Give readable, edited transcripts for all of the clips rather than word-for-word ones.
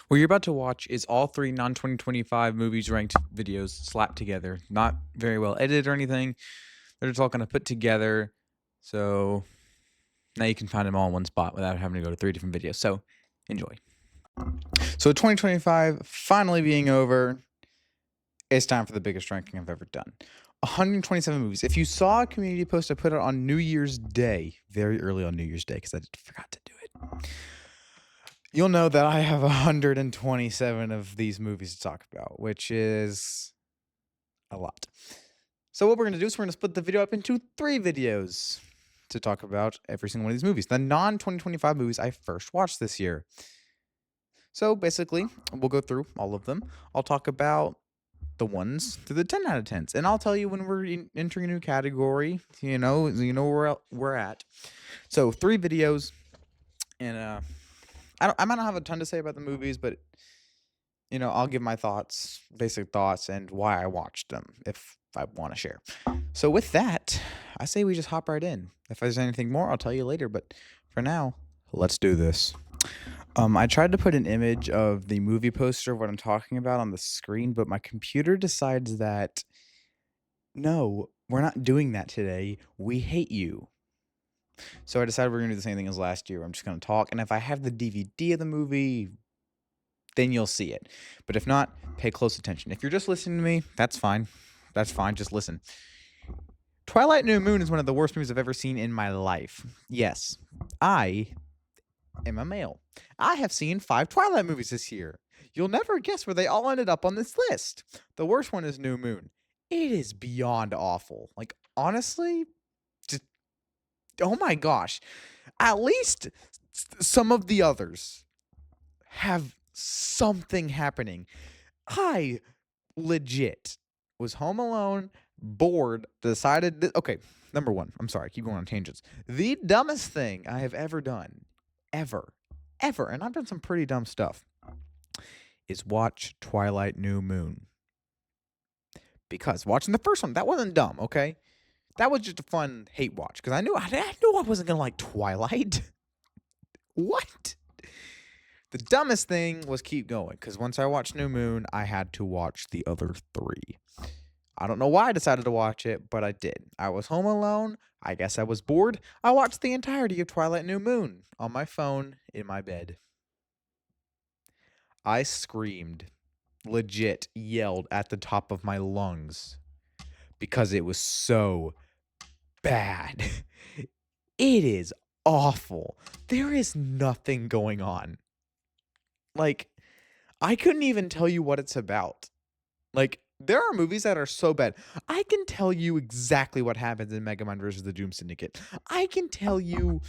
What you're about to watch is all three non 2025 movies ranked videos slapped together. Not very well edited or anything. They're just all kind of put together. So now you can find them all in one spot without having to go to three different videos. So enjoy. So 2025 finally being over. It's time for the biggest ranking I've ever done. 127 movies. If you saw a community post I put out on New Year's Day, very early on New Year's Day, because I forgot to do it, you'll know that I have 127 of these movies to talk about, which is a lot. So what we're going to do is we're going to split the video up into 3 videos to talk about every single one of these movies. The non-2025 movies I first watched this year. So basically, we'll go through all of them. I'll talk about the ones to the 10 out of 10s. And I'll tell you when we're entering a new category, you know where we're at. So 3 videos, and I might not have a ton to say about the movies, but I'll give my thoughts, basic thoughts, and why I watched them if I want to share. So with that, I say we just hop right in. If there's anything more, I'll tell you later. But for now, let's do this. I tried to put an image of the movie poster of what I'm talking about on the screen, but my computer decides that no, we're not doing that today. We hate you. So I decided we're gonna do the same thing as last year. I'm just gonna talk, and if I have the DVD of the movie, then you'll see it. But if not, pay close attention. If you're just listening to me, that's fine. That's fine. Just listen. Twilight New Moon is one of the worst movies I've ever seen in my life. Yes, I am a male. I have seen 5 Twilight movies this year. You'll never guess where they all ended up on this list. The worst one is New Moon. It is beyond awful. Like, honestly, just, oh my gosh. At least some of the others have something happening. I legit was home alone, bored, decided that, okay, number 1, I'm sorry, I keep going on tangents. The dumbest thing I have ever done, ever, and I've done some pretty dumb stuff, is watch Twilight New Moon. Because watching the first one, that wasn't dumb, okay? That was just a fun hate watch, because I knew I wasn't going to like Twilight. What? The dumbest thing was keep going, because once I watched New Moon, I had to watch the other 3. I don't know why I decided to watch it, but I did. I was home alone. I guess I was bored. I watched the entirety of Twilight New Moon on my phone in my bed. I screamed, legit yelled at the top of my lungs because it was so bad. It is awful. There is nothing going on. Like, I couldn't even tell you what it's about. Like, there are movies that are so bad. I can tell you exactly what happens in Megamind versus the Doom Syndicate. I can tell you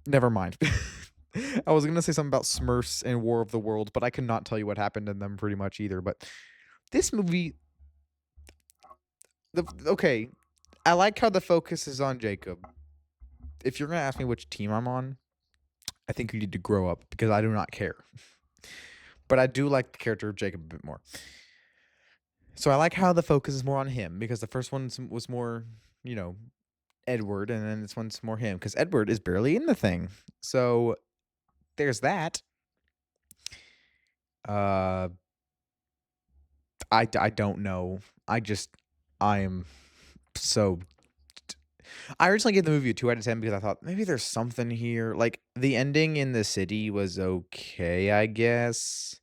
never mind. I was going to say something about Smurfs and War of the Worlds, but I could not tell you what happened in them pretty much either. But this movie, okay, I like how the focus is on Jacob. If you're going to ask me which team I'm on, I think you need to grow up because I do not care. But I do like the character of Jacob a bit more. So I like how the focus is more on him because the first one was more, Edward, and then this one's more him because Edward is barely in the thing. So there's that. I don't know. I am so. I originally gave the movie a 2 out of 10 because I thought maybe there's something here. Like the ending in the city was okay, I guess.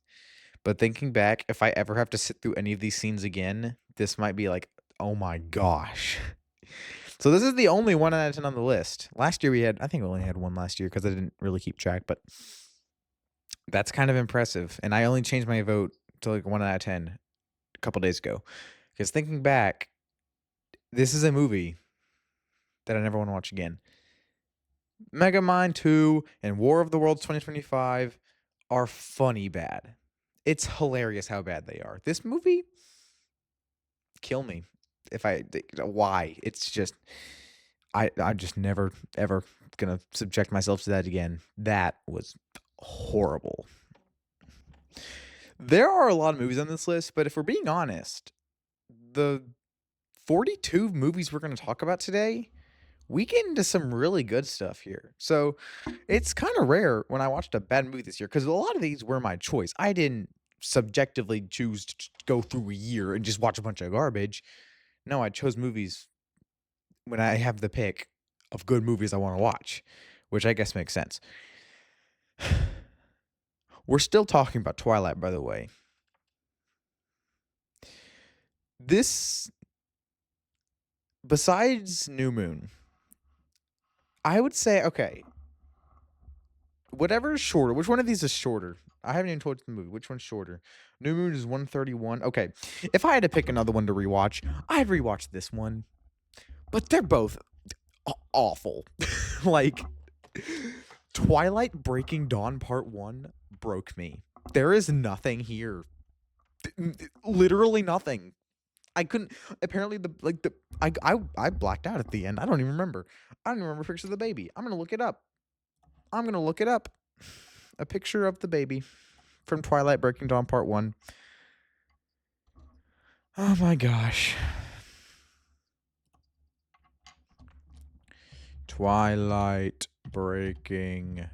But thinking back, if I ever have to sit through any of these scenes again, this might be like, oh my gosh. So this is the only 1 out of 10 on the list. Last year I think we only had 1 last year because I didn't really keep track, but that's kind of impressive. And I only changed my vote to like 1 out of 10 a couple days ago. Because thinking back, this is a movie that I never want to watch again. Megamind 2 and War of the Worlds 2025 are funny bad. It's hilarious how bad they are. This movie, kill me. Why? It's just, I'm just never, ever gonna subject myself to that again. That was horrible. There are a lot of movies on this list, but if we're being honest, the 42 movies we're going to talk about today we get into some really good stuff here. So it's kind of rare when I watched a bad movie this year because a lot of these were my choice. I didn't subjectively choose to go through a year and just watch a bunch of garbage. No, I chose movies when I have the pick of good movies I want to watch, which I guess makes sense. We're still talking about Twilight, by the way. This, besides New Moon, I would say, okay, whatever is shorter. Which one of these is shorter? I haven't even told you the movie. Which one's shorter? New Moon is 131. Okay, if I had to pick another one to rewatch, I'd rewatch this one. But they're both awful. Like, Twilight Breaking Dawn Part 1 broke me. There is nothing here. Literally nothing. I couldn't. Apparently, I blacked out at the end. I don't even remember. I don't even remember pictures of the baby. I'm gonna look it up. A picture of the baby from Twilight Breaking Dawn Part 1. Oh my gosh. Twilight Breaking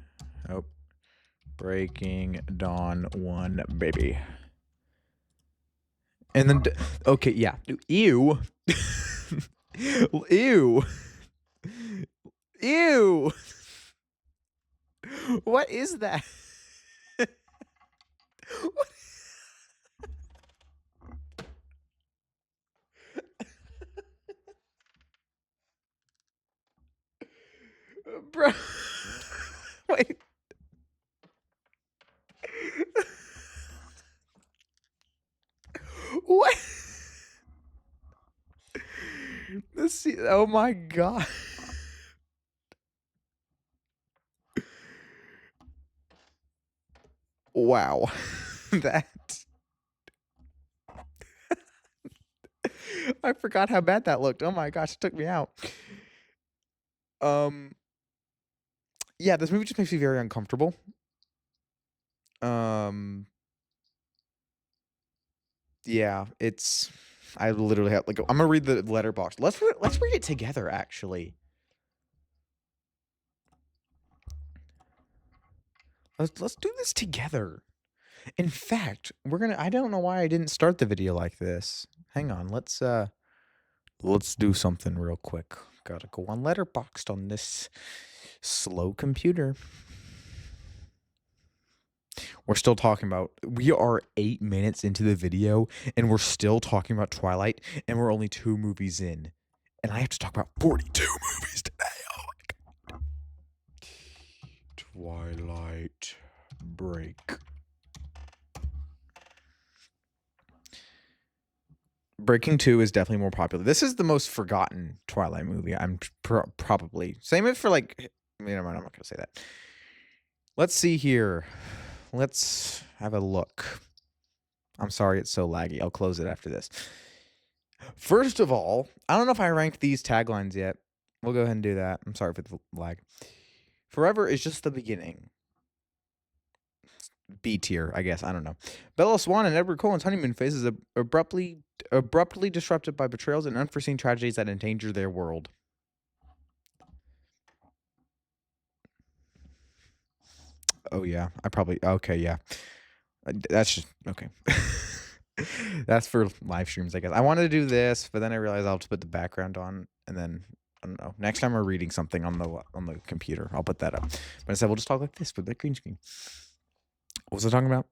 Dawn 1 baby. And then, okay, yeah. Ew. Ew. Ew. What is that? What? Bro. Wait. What? Oh my god. Wow. That. I forgot how bad that looked. Oh my gosh, it took me out. Yeah, this movie just makes me very uncomfortable. Yeah, it's. I literally have like. I'm gonna read the letterbox. Let's read it together. Actually, let's do this together. In fact, we're gonna. I don't know why I didn't start the video like this. Hang on. Let's do something real quick. Gotta go on Letterboxd on this slow computer. We're still talking about. We are 8 minutes into the video, and we're still talking about Twilight, and we're only 2 movies in, and I have to talk about 42 movies today. Oh my god! Twilight break. Breaking 2 is definitely more popular. This is the most forgotten Twilight movie. I'm probably same if for like. Never mind. I'm not gonna say that. Let's see here. Let's have a look. I'm sorry it's so laggy. I'll close it after this. First of all, I don't know if I ranked these taglines yet. We'll go ahead and do that. I'm sorry for the lag. Forever is just the beginning. B tier, I guess. I don't know. Bella Swan and Edward Cullen's honeymoon phase is abruptly disrupted by betrayals and unforeseen tragedies that endanger their world. Oh yeah, okay, yeah. That's just okay. That's for live streams, I guess. I wanted to do this, but then I realized I'll have to put the background on, and then I don't know. Next time we're reading something on the computer, I'll put that up. But instead, we'll just talk like this with the green screen. What was I talking about?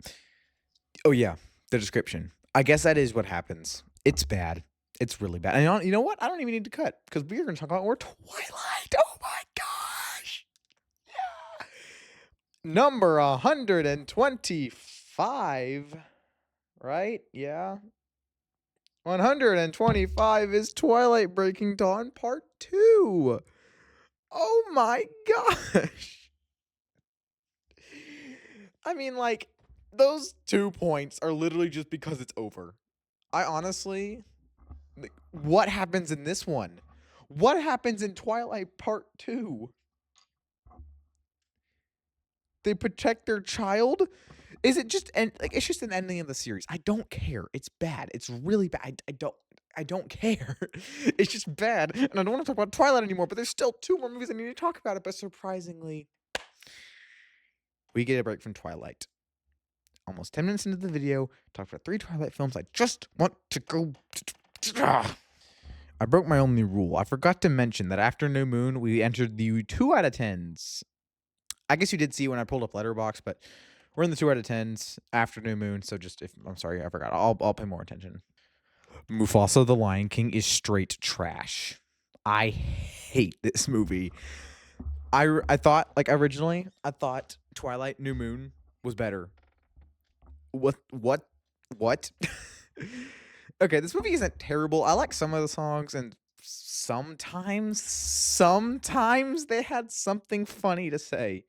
Oh yeah, the description. I guess that is what happens. It's bad. It's really bad. And you know what? I don't even need to cut because we're going to talk about more Twilight. Oh my gosh. Yeah. Number 125. Right? Yeah. 125 is Twilight Breaking Dawn Part 2. Oh my gosh. I mean, like, those 2 points are literally just because it's over. I honestly, what happens in this one? What happens in Twilight Part 2? They protect their child? Is it just it's just an ending of the series? I don't care. It's bad. It's really bad. I don't. I don't care. It's just bad, and I don't wanna talk about Twilight anymore, but there's still 2 more movies I need to talk about it, but surprisingly, we get a break from Twilight. Almost 10 minutes into the video, talked about 3 Twilight films. I just want to go. I broke my only rule. I forgot to mention that after New Moon, we entered the 2 out of 10s. I guess you did see when I pulled up Letterboxd, but we're in the 2 out of 10s after New Moon, so just if I'm sorry, I forgot. I'll pay more attention. Mufasa the Lion King is straight trash. I hate this movie. I thought, like, originally, I thought Twilight New Moon was better. What? Okay, this movie isn't terrible. I like some of the songs, and sometimes they had something funny to say.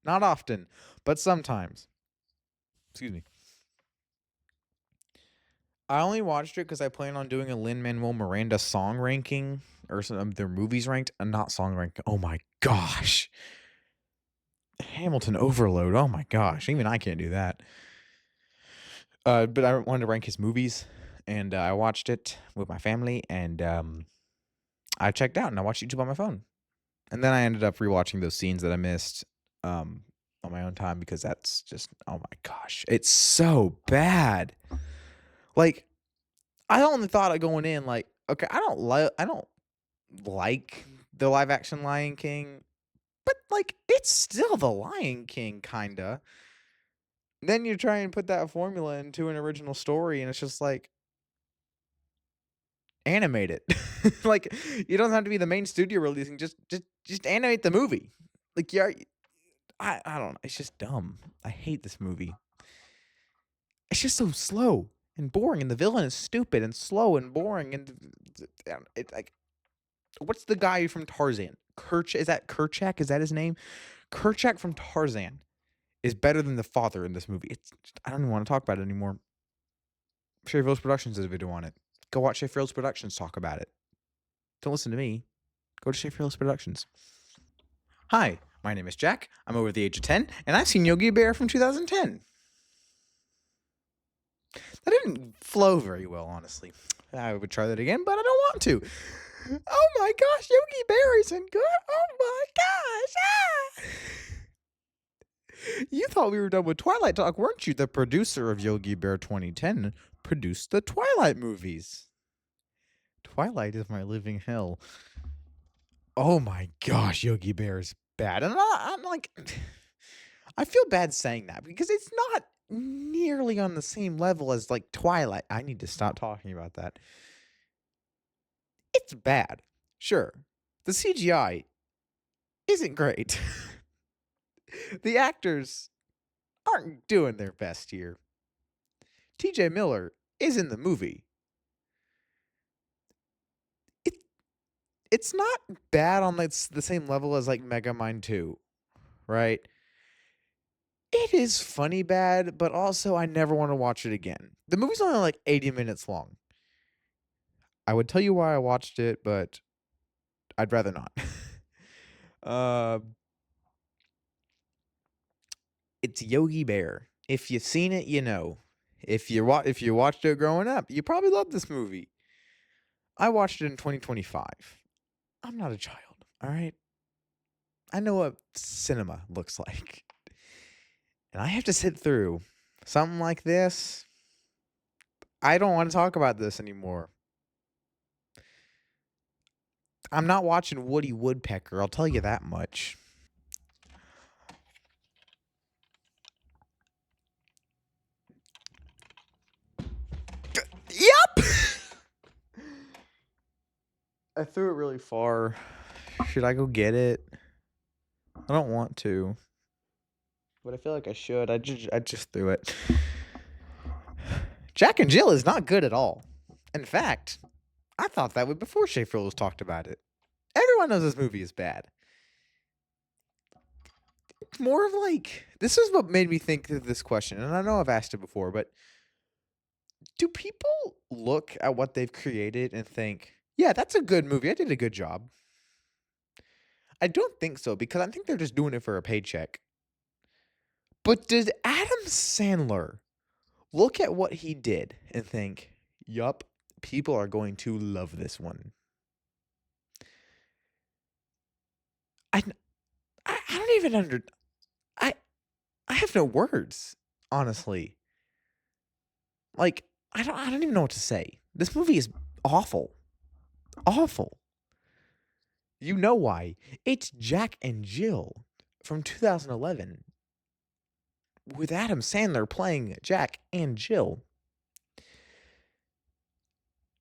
Not often, but sometimes. Excuse me. I only watched it because I plan on doing a Lin-Manuel Miranda song ranking, or some of their movies ranked, and not song ranking. Oh my gosh. Hamilton overload. Oh my gosh. Even I can't do that. But I wanted to rank his movies, and I watched it with my family, and I checked out and I watched YouTube on my phone. And then I ended up rewatching those scenes that I missed on my own time because that's just, oh my gosh, it's so bad. Like, I only thought of going in like, okay, I don't like the live action Lion King, but like it's still the Lion King kinda. Then you try and put that formula into an original story, and it's just like, animate it. Like, you don't have to be the main studio releasing, just animate the movie. Like, yeah, I don't know, it's just dumb. I hate this movie. It's just so slow and boring, and the villain is stupid and slow and boring, and it like, what's the guy from Tarzan? Is that Kerchak? Is that his name? Kerchak from Tarzan is better than the father in this movie. It's I don't even wanna talk about it anymore. Sherry Rose Productions did a video on it. Go watch Schaefer Hills Productions talk about it. Don't listen to me. Go to Schaefer Hills Productions. Hi, my name is Jack. I'm over the age of 10, and I've seen Yogi Bear from 2010. That didn't flow very well, honestly. I would try that again, but I don't want to. Oh my gosh, Yogi Bear isn't good. Oh my gosh. Ah! You thought we were done with Twilight talk, weren't you? The producer of Yogi Bear 2010 produced the Twilight movies. Twilight is my living hell. Oh my gosh, Yogi Bear is bad. And I'm like, I feel bad saying that because it's not nearly on the same level as like Twilight. I need to stop talking about that. It's bad. Sure. The CGI isn't great. The actors aren't doing their best here. TJ Miller is in the movie. It's not bad on the same level as like Megamind 2, right? It is funny bad, but also I never want to watch it again. The movie's only like 80 minutes long. I would tell you why I watched it, but I'd rather not. uh, it's Yogi Bear. If you've seen it, you know. If you watched it growing up, you probably loved this movie. I watched it in 2025. I'm not a child, all right? I know what cinema looks like. And I have to sit through something like this. I don't want to talk about this anymore. I'm not watching Woody Woodpecker, I'll tell you that much. Yep! I threw it really far. Should I go get it? I don't want to. But I feel like I should. I just threw it. Jack and Jill is not good at all. In fact, I thought that way before Schaefer was talked about it. Everyone knows this movie is bad. It's more of like, this is what made me think of this question, and I know I've asked it before, but do people look at what they've created and think, yeah, that's a good movie. I did a good job. I don't think so because I think they're just doing it for a paycheck. But did Adam Sandler look at what he did and think, yup, People are going to love this one. I I don't even I I have no words, honestly. Like, I don't even know what to say. This movie is awful. Awful. You know why. It's Jack and Jill from 2011 with Adam Sandler playing Jack and Jill.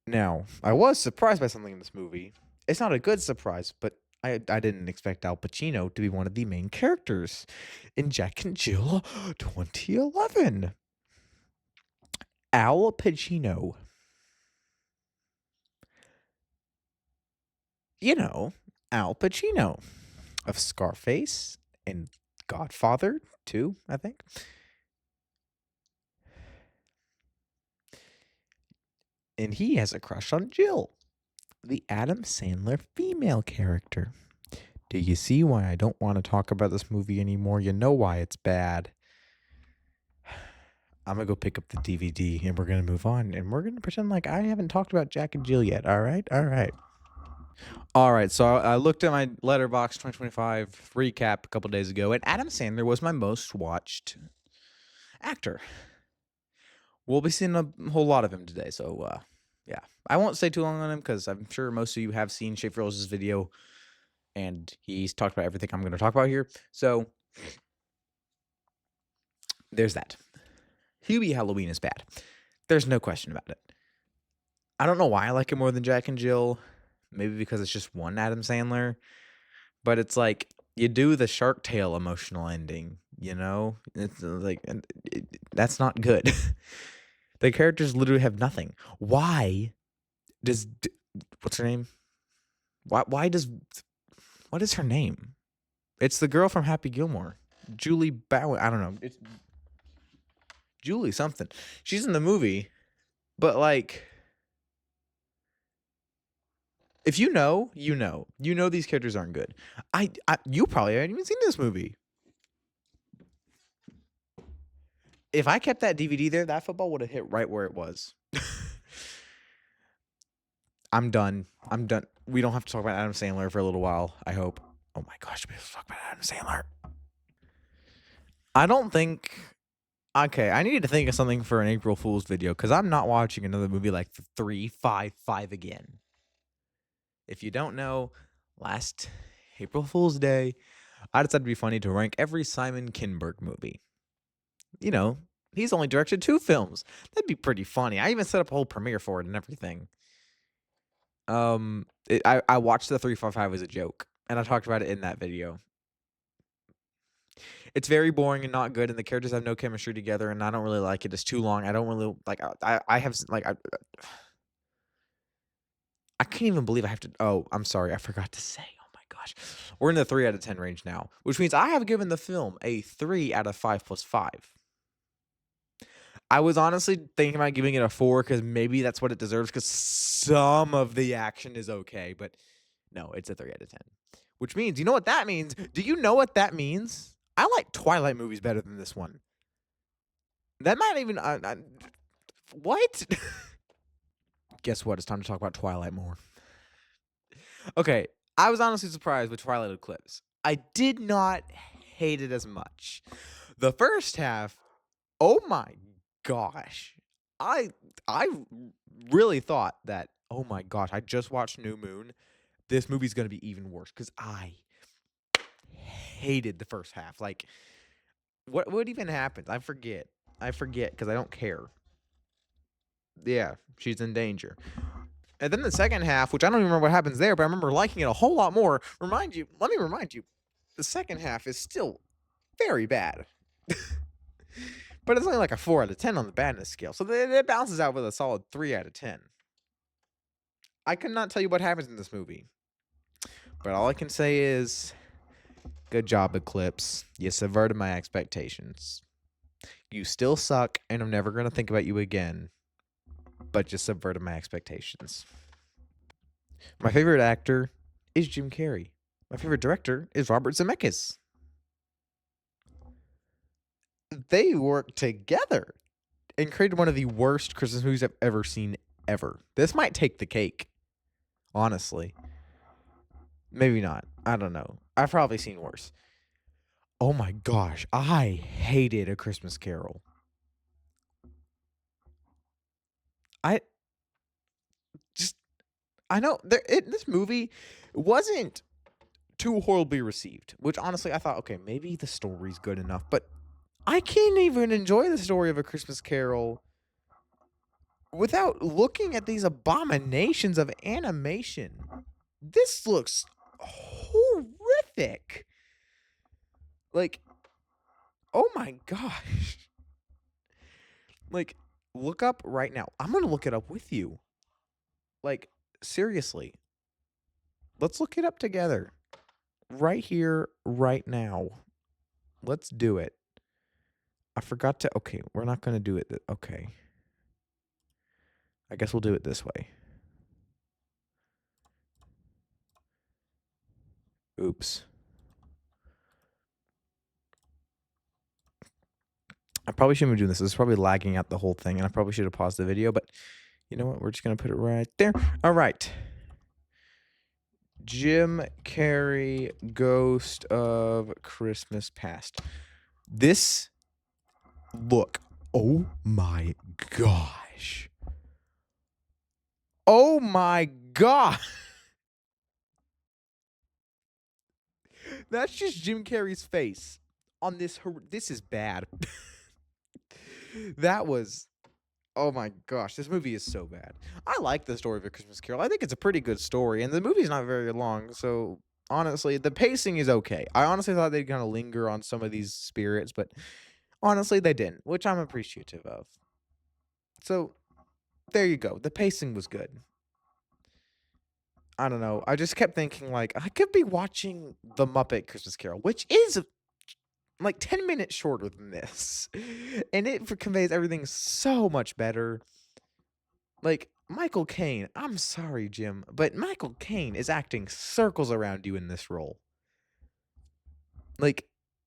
Now, I was surprised by something in this movie. It's not a good surprise, but I didn't expect Al Pacino to be one of the main characters in Jack and Jill 2011. Al Pacino. You know, Al Pacino of Scarface and Godfather 2, I think. And he has a crush on Jill, the Adam Sandler female character. Do you see why I don't want to talk about this movie anymore? You know why it's bad. I'm going to go pick up the DVD and we're going to move on. And we're going to pretend like I haven't talked about Jack and Jill yet. All right? All right. All right. So I looked at my Letterboxd 2025 recap a couple days ago, and Adam Sandler was my most watched actor. We'll be seeing a whole lot of him today. So, yeah. I won't stay too long on him because I'm sure most of you have seen Schaefer Rose's video, and he's talked about everything I'm going to talk about here. So, there's that. Hubie Halloween is bad. There's no question about it. I don't know why I like it more than Jack and Jill. Maybe because it's just one Adam Sandler. But it's like, you do the Shark Tale emotional ending, you know? It's like, that's not good. The characters literally have nothing. Why does... What's her name? What is her name? It's the girl from Happy Gilmore. Julie Bowen. I don't know. It's Julie something. She's in the movie, but like, if you know, you know. You know these characters aren't good. You probably haven't even seen this movie. If I kept that DVD there, that football would have hit right where it was. I'm done. We don't have to talk about Adam Sandler for a little while, I hope. Oh my gosh, we have to talk about Adam Sandler. I don't think... Okay, I needed to think of something for an April Fool's video, because I'm not watching another movie like 355 again. If you don't know, last April Fool's Day, I decided to be funny to rank every Simon Kinberg movie. You know, he's only directed 2 films. That'd be pretty funny. I even set up a whole premiere for it and everything. I watched the 355 as a joke, and I talked about it in that video. It's very boring and not good, and the characters have no chemistry together, and I don't really like it. It's too long. I don't really like. I have like I can't even believe I have to. Oh, I'm sorry, I forgot to say. Oh my gosh, we're in the 3 out of 10 range now, which means I have given the film a 3 out of 5 plus 5. I was honestly thinking about giving it a 4 because maybe that's what it deserves, because some of the action is okay, but no, it's a 3 out of 10. Which means, you know what that means? Do you know what that means? I like Twilight movies better than this one. That might even... what? Guess what? It's time to talk about Twilight more. Okay, I was honestly surprised with Twilight Eclipse. I did not hate it as much. The first half, oh my gosh. I really thought that, oh my gosh, I just watched New Moon. This movie's going to be even worse, because I hated the first half. Like, what even happens? I forget because I don't care. Yeah, she's in danger. And then the second half, which I don't even remember what happens there, but I remember liking it a whole lot more. Let me remind you, the second half is still very bad. But it's only like a 4 out of 10 on the badness scale. So it balances out with a solid 3 out of 10. I could not tell you what happens in this movie. But all I can say is, good job, Eclipse. You subverted my expectations. You still suck, and I'm never going to think about you again. But you subverted my expectations. My favorite actor is Jim Carrey. My favorite director is Robert Zemeckis. They worked together and created one of the worst Christmas movies I've ever seen ever. This might take the cake, honestly. Maybe not. I don't know. I've probably seen worse. Oh my gosh, I hated A Christmas Carol. I just I know this movie wasn't too horribly received, which honestly I thought, okay, maybe the story's good enough, but I can't even enjoy the story of A Christmas Carol without looking at these abominations of animation. This looks horrific. Like, oh my gosh. Like, look up right now. I'm going to look it up with you. Like, seriously. Let's look it up together. Right here, right now. Let's do it. I forgot to. Okay, we're not going to do it. Okay. I guess we'll do it this way. Oops. I probably shouldn't be doing this. This is probably lagging out the whole thing, and I probably should have paused the video, but you know what? We're just going to put it right there. All right. Jim Carrey, Ghost of Christmas Past. This look. Oh my gosh. Oh my god. That's just Jim Carrey's face on this. This is bad. That was. Oh my gosh, this movie is so bad. I like the story of A Christmas Carol. I think it's a pretty good story, and the movie's not very long, so honestly, the pacing is okay. I honestly thought they'd kind of linger on some of these spirits, but honestly, they didn't, which I'm appreciative of. So, there you go. The pacing was good. I don't know. I just kept thinking, like, I could be watching The Muppet Christmas Carol, which is like 10 minutes shorter than this. And it conveys everything so much better. Like, Michael Caine, I'm sorry, Jim, but Michael Caine is acting circles around you in this role. Like,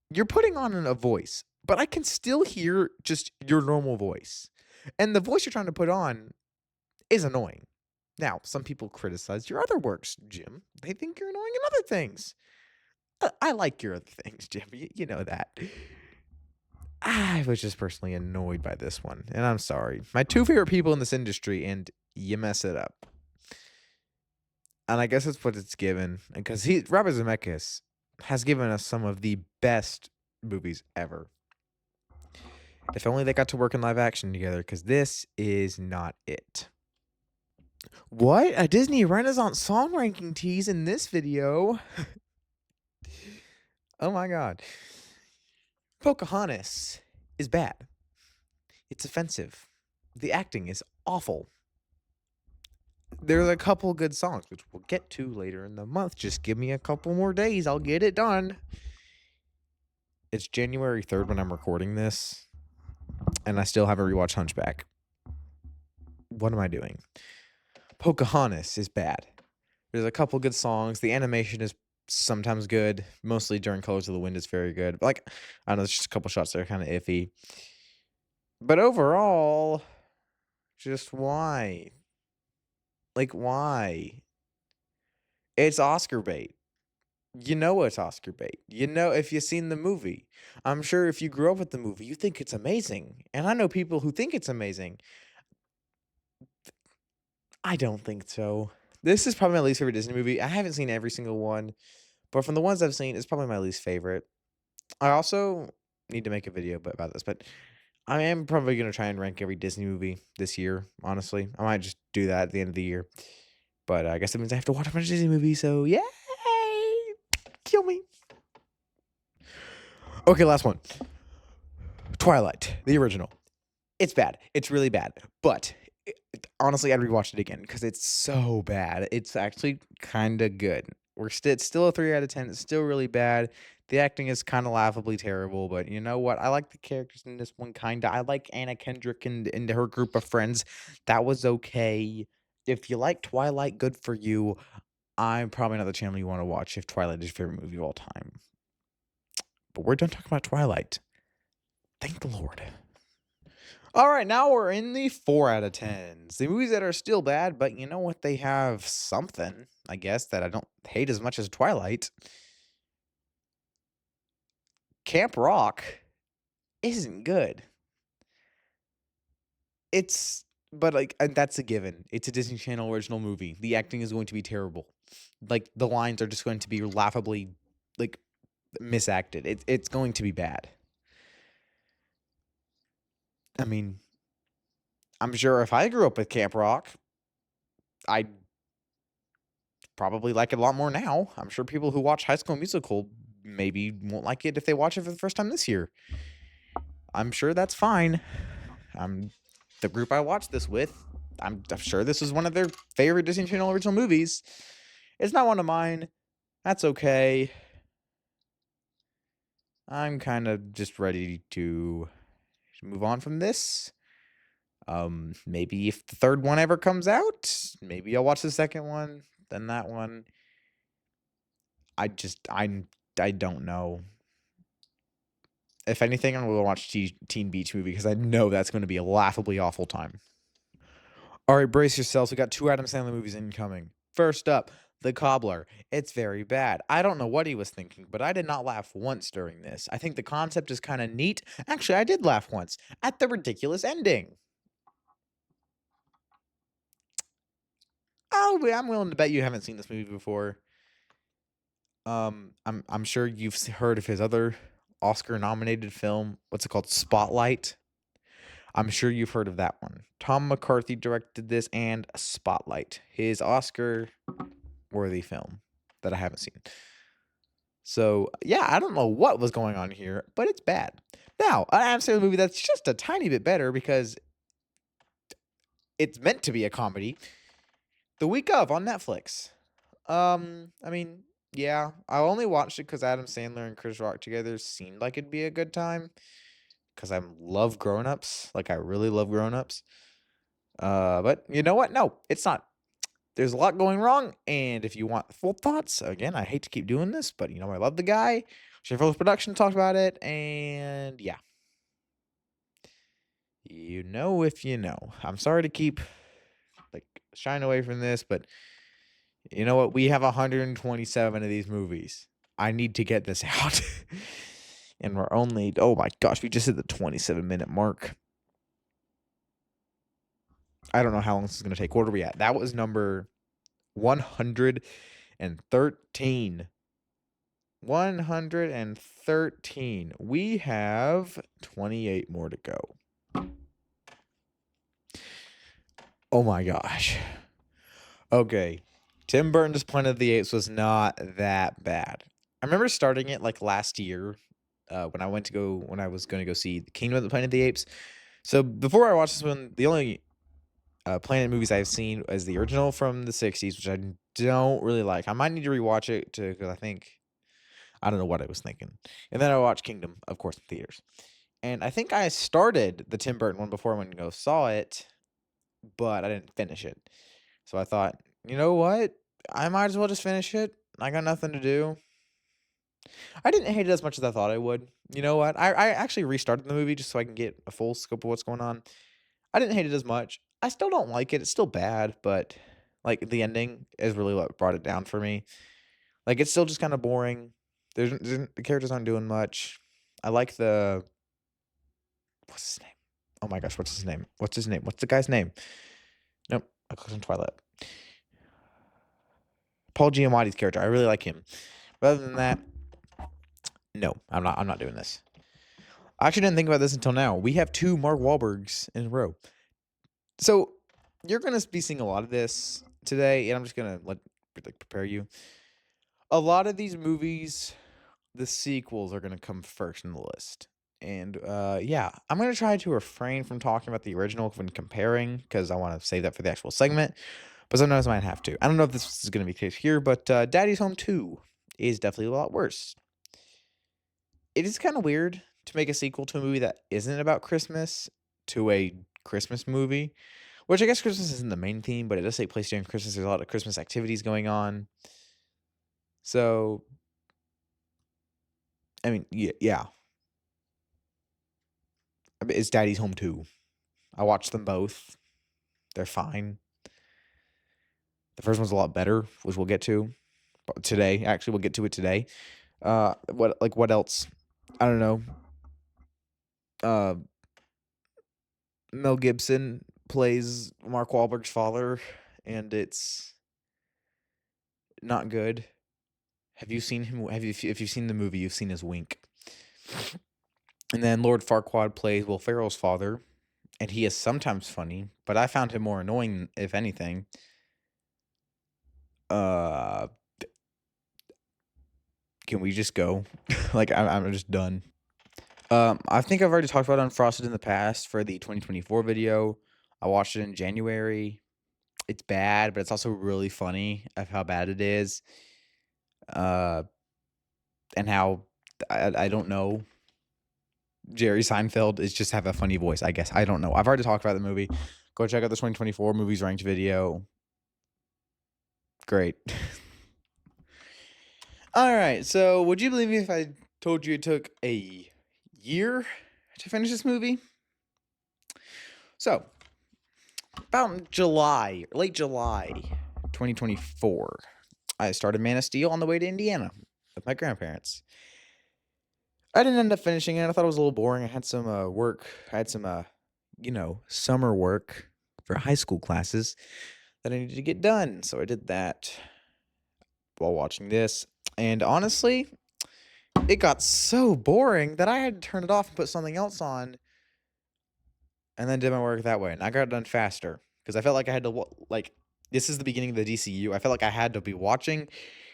you're putting on a voice, but I can still hear just your normal voice. And the voice you're trying to put on is annoying. Now, some people criticize your other works, Jim. They think you're annoying in other things. I like your other things, Jim. You know that. I was just personally annoyed by this one, and I'm sorry. My two favorite people in this industry, and you mess it up. And I guess that's what it's given, because Robert Zemeckis has given us some of the best movies ever. If only they got to work in live action together, because this is not it. What? A Disney Renaissance song ranking tease in this video? Oh my god. Pocahontas is bad. It's offensive. The acting is awful. There's a couple good songs, which we'll get to later in the month. Just give me a couple more days. I'll get it done. It's January 3rd when I'm recording this, and I still haven't rewatched Hunchback. What am I doing? Pocahontas is bad. There's a couple good songs. The animation is sometimes good. Mostly during Colors of the Wind is very good. Like, I don't know, there's just a couple shots that are kind of iffy. But overall, just why? Like, why? It's Oscar bait. You know it's Oscar bait. You know if you've seen the movie. I'm sure if you grew up with the movie, you think it's amazing. And I know people who think it's amazing. I don't think so. This is probably my least favorite Disney movie. I haven't seen every single one, but from the ones I've seen, it's probably my least favorite. I also need to make a video about this, but I am probably going to try and rank every Disney movie this year, honestly. I might just do that at the end of the year. But I guess that means I have to watch a bunch of Disney movies, so yay! Kill me. Okay, last one. Twilight, the original. It's bad. It's really bad. But honestly, I'd rewatch it again because it's so bad. It's actually kind of good. It's still a 3 out of 10. It's still really bad. The acting is kind of laughably terrible, but you know what? I like the characters in this one, kind of. I like Anna Kendrick and her group of friends. That was okay. If you like Twilight, good for you. I'm probably not the channel you want to watch if Twilight is your favorite movie of all time. But we're done talking about Twilight. Thank the Lord. All right, now we're in the 4 out of 10s. The movies that are still bad, but you know what? They have something, I guess, that I don't hate as much as Twilight. Camp Rock isn't good. But like, and that's a given. It's a Disney Channel original movie. The acting is going to be terrible. Like, the lines are just going to be laughably, like, misacted. It's going to be bad. I mean, I'm sure if I grew up with Camp Rock, I'd probably like it a lot more now. I'm sure people who watch High School Musical maybe won't like it if they watch it for the first time this year. I'm sure that's fine. I'm the group I watched this with. I'm sure this is one of their favorite Disney Channel original movies. It's not one of mine. That's okay. I'm kind of just ready to move on from this. Maybe if the third one ever comes out, maybe I'll watch the second one, then that one. I don't know. If anything, I'm gonna watch Teen Beach Movie because I know that's going to be a laughably awful time. All right, brace yourselves. We got 2 Adam Sandler movies incoming. First up, The Cobbler. It's very bad. I don't know what he was thinking, but I did not laugh once during this. I think the concept is kind of neat. Actually, I did laugh once at the ridiculous ending. I'm willing to bet you haven't seen this movie before. I'm sure you've heard of his other Oscar-nominated film. What's it called? Spotlight. I'm sure you've heard of that one. Tom McCarthy directed this and Spotlight, his Oscar-worthy film that I haven't seen. So, yeah, I don't know what was going on here, but it's bad. Now, an Adam Sandler movie that's just a tiny bit better because it's meant to be a comedy. The Week of on Netflix. I mean, yeah, I only watched it because Adam Sandler and Chris Rock together seemed like it'd be a good time. Because I love Grown Ups, like I really love Grown Ups. But you know what? No, it's not. There's a lot going wrong, and if you want full thoughts, again, I hate to keep doing this, but I love the guy. Sheffield Production talked about it, and yeah, you know if you know. I'm sorry to keep like shying away from this, but you know what? We have 127 of these movies. I need to get this out. And we're only, oh my gosh, we just hit the 27-minute mark. I don't know how long this is going to take. What are we at? That was number 113. 113. We have 28 more to go. Oh my gosh. Okay. Tim Burton's Planet of the Apes was not that bad. I remember starting it like last year when I was going to go see The Kingdom of the Planet of the Apes. So before I watched this one, the only Planet movies I've seen is the original from the 60s, which I don't really like. I might need to rewatch it because I don't know what I was thinking. And then I watched Kingdom, of course, in theaters. And I think I started the Tim Burton one before I went and go saw it, but I didn't finish it. So I thought, you know what? I might as well just finish it. I got nothing to do. I didn't hate it as much as I thought I would. You know what? I actually restarted the movie just so I can get a full scope of what's going on. I didn't hate it as much. I still don't like it. It's still bad, but like the ending is really what brought it down for me. Like it's still just kind of boring. The characters aren't doing much. I like the what's his name? Oh my gosh, what's his name? What's his name? What's the guy's name? Nope, I clicked on Twilight. Paul Giamatti's character. I really like him. But other than that, no, I'm not doing this. I actually didn't think about this until now. We have 2 Mark Wahlbergs in a row. So you're gonna be seeing a lot of this today, and I'm just gonna prepare you. A lot of these movies, the sequels are gonna come first in the list. And yeah, I'm gonna try to refrain from talking about the original when comparing because I want to save that for the actual segment. But sometimes I might have to. I don't know if this is gonna be the case here, but Daddy's Home 2 is definitely a lot worse. It is kind of weird to make a sequel to a movie that isn't about Christmas to a Christmas movie, which I guess Christmas isn't the main theme, but it does take place during Christmas. There's a lot of Christmas activities going on. So, I mean, yeah. I mean, it's Daddy's Home 2. I watched them both. They're fine. The first one's a lot better, which we'll get to today. Actually, we'll get to it today. What else? I don't know. Uh, Mel Gibson plays Mark Wahlberg's father, and it's not good. Have you seen him? If you've seen the movie, you've seen his wink. And then Lord Farquaad plays Will Ferrell's father, and he is sometimes funny, but I found him more annoying, if anything. Can we just go? Like, I'm just done. I think I've already talked about Unfrosted in the past for the 2024 video. I watched it in January. It's bad, but it's also really funny of how bad it is. And how I don't know. Jerry Seinfeld is just have a funny voice, I guess. I don't know. I've already talked about the movie. Go check out the 2024 movies ranked video. Great. All right. So, would you believe me if I told you it took a year to finish this movie? So, about late July 2024, I started Man of Steel on the way to Indiana with my grandparents. I didn't end up finishing it. I thought it was a little boring. I had some work. I had some, summer work for high school classes that I needed to get done. So I did that while watching this. And honestly, it got so boring that I had to turn it off and put something else on and then did my work that way. And I got it done faster because I felt like I had to, this is the beginning of the DCU. I felt like I had to be watching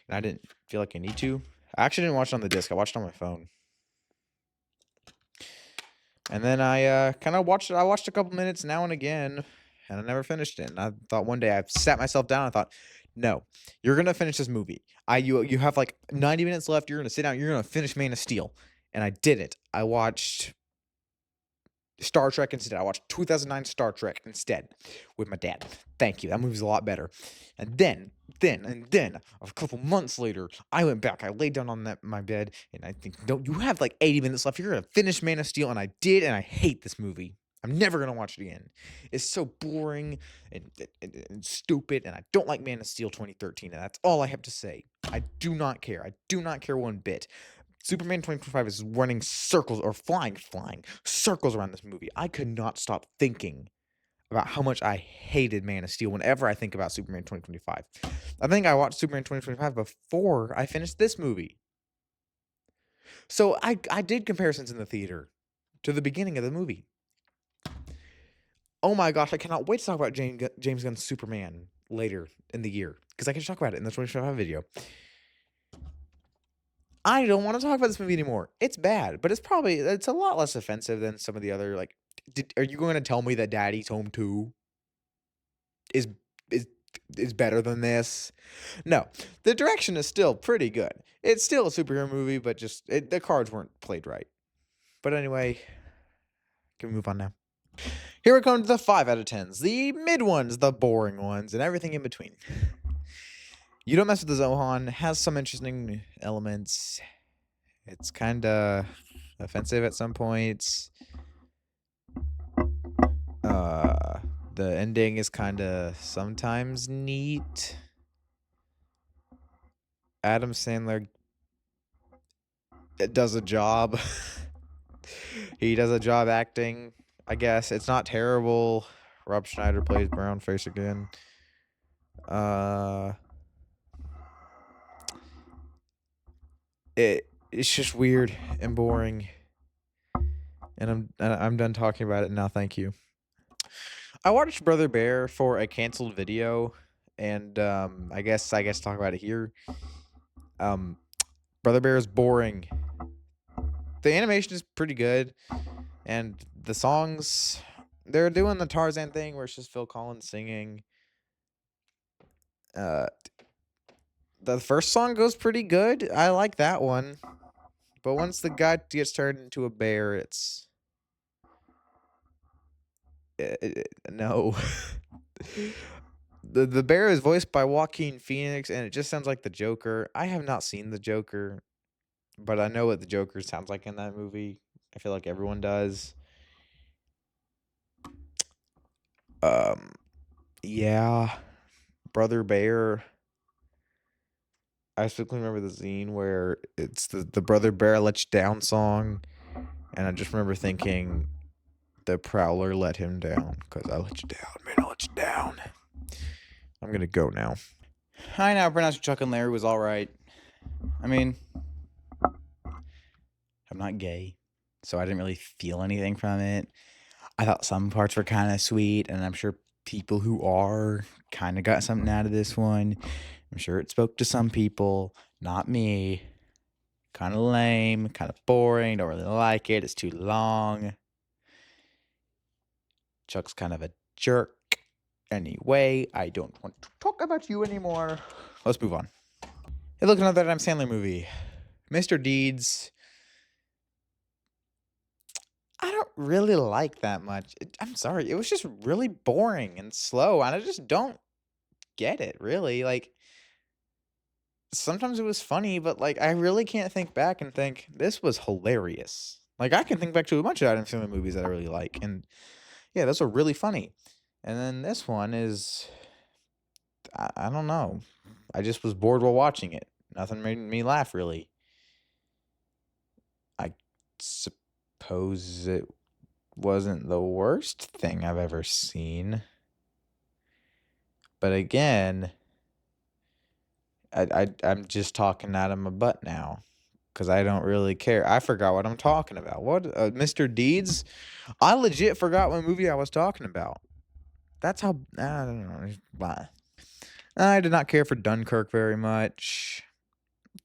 and I didn't feel like I need to. I actually didn't watch it on the disc. I watched it on my phone. And then I kind of watched it. I watched a couple minutes now and again, and I never finished it. And I thought one day I sat myself down and thought, no, you're gonna finish this movie. You have like 90 minutes left. You're gonna sit down. You're gonna finish Man of Steel. And I did it. I watched Star Trek instead. I watched 2009 Star Trek instead with my dad. Thank you. That movie's a lot better. And then a couple months later, I went back. I laid down on my bed, and I think, don't you have like 80 minutes left? You're gonna finish Man of Steel, and I did, and I hate this movie. I'm never gonna watch it again. It's so boring and stupid, and I don't like Man of Steel 2013, and that's all I have to say. I do not care. I do not care one bit. Superman 2025 is running circles or flying circles around this movie. I could not stop thinking about how much I hated Man of Steel whenever I think about Superman 2025. I think I watched Superman 2025 before I finished this movie. So I did comparisons in the theater to the beginning of the movie. Oh my gosh, I cannot wait to talk about James Gunn's Superman later in the year because I can talk about it in the 2025 video. I don't want to talk about this movie anymore. It's bad, but it's a lot less offensive than some of the other, like, are you going to tell me that Daddy's Home 2 is is better than this? No. The direction is still pretty good. It's still a superhero movie, but just the cards weren't played right. But anyway, can we move on now? Here we come to the 5 out of 10s, the mid ones, the boring ones, and everything in between. You Don't Mess with the Zohan has some interesting elements. It's kind of offensive at some points. The ending is kind of sometimes neat. Adam Sandler does a job. He does a job acting, I guess. It's not terrible. Rob Schneider plays Brownface again. It's just weird and boring. And I'm done talking about it now. Thank you. I watched Brother Bear for a canceled video, and I guess talk about it here. Brother Bear is boring. The animation is pretty good, and the songs, they're doing the Tarzan thing where it's just Phil Collins singing. The first song goes pretty good. I like that one, but once the guy gets turned into a bear, it's no. The bear is voiced by Joaquin Phoenix, and it just sounds like the Joker. I have not seen the Joker, but I know what the Joker sounds like in that movie. I feel like everyone does. Um, yeah, Brother Bear. I specifically remember the scene where it's the Brother Bear Let You Down song, and I just remember thinking, the Prowler let him down, because I let you down, man, I let you down. I'm gonna go now. I now pronounced Chuck and Larry was alright. I mean, I'm not gay, so I didn't really feel anything from it. I thought some parts were kind of sweet, and I'm sure people who are kind of got something out of this one. I'm sure it spoke to some people, not me. Kind of lame, kind of boring, don't really like it. It's too long. Chuck's kind of a jerk. Anyway, I don't want to talk about you anymore. Let's move on. Hey, look, another Adam Sandler movie. Mr. Deeds. I don't really like that much. I'm sorry. It was just really boring and slow, and I just don't get it, really. Like, sometimes it was funny, but, like, I really can't think back and think, this was hilarious. Like, I can think back to a bunch of Adam Sandler movies that I really like, and yeah, those are really funny. And then this one is, I don't know. I just was bored while watching it. Nothing made me laugh, really. I suppose it wasn't the worst thing I've ever seen. But again, I'm just talking out of my butt now, because I don't really care. I forgot what I'm talking about. What, Mr. Deeds? I legit forgot what movie I was talking about. That's how, I don't know. Blah. I did not care for Dunkirk very much.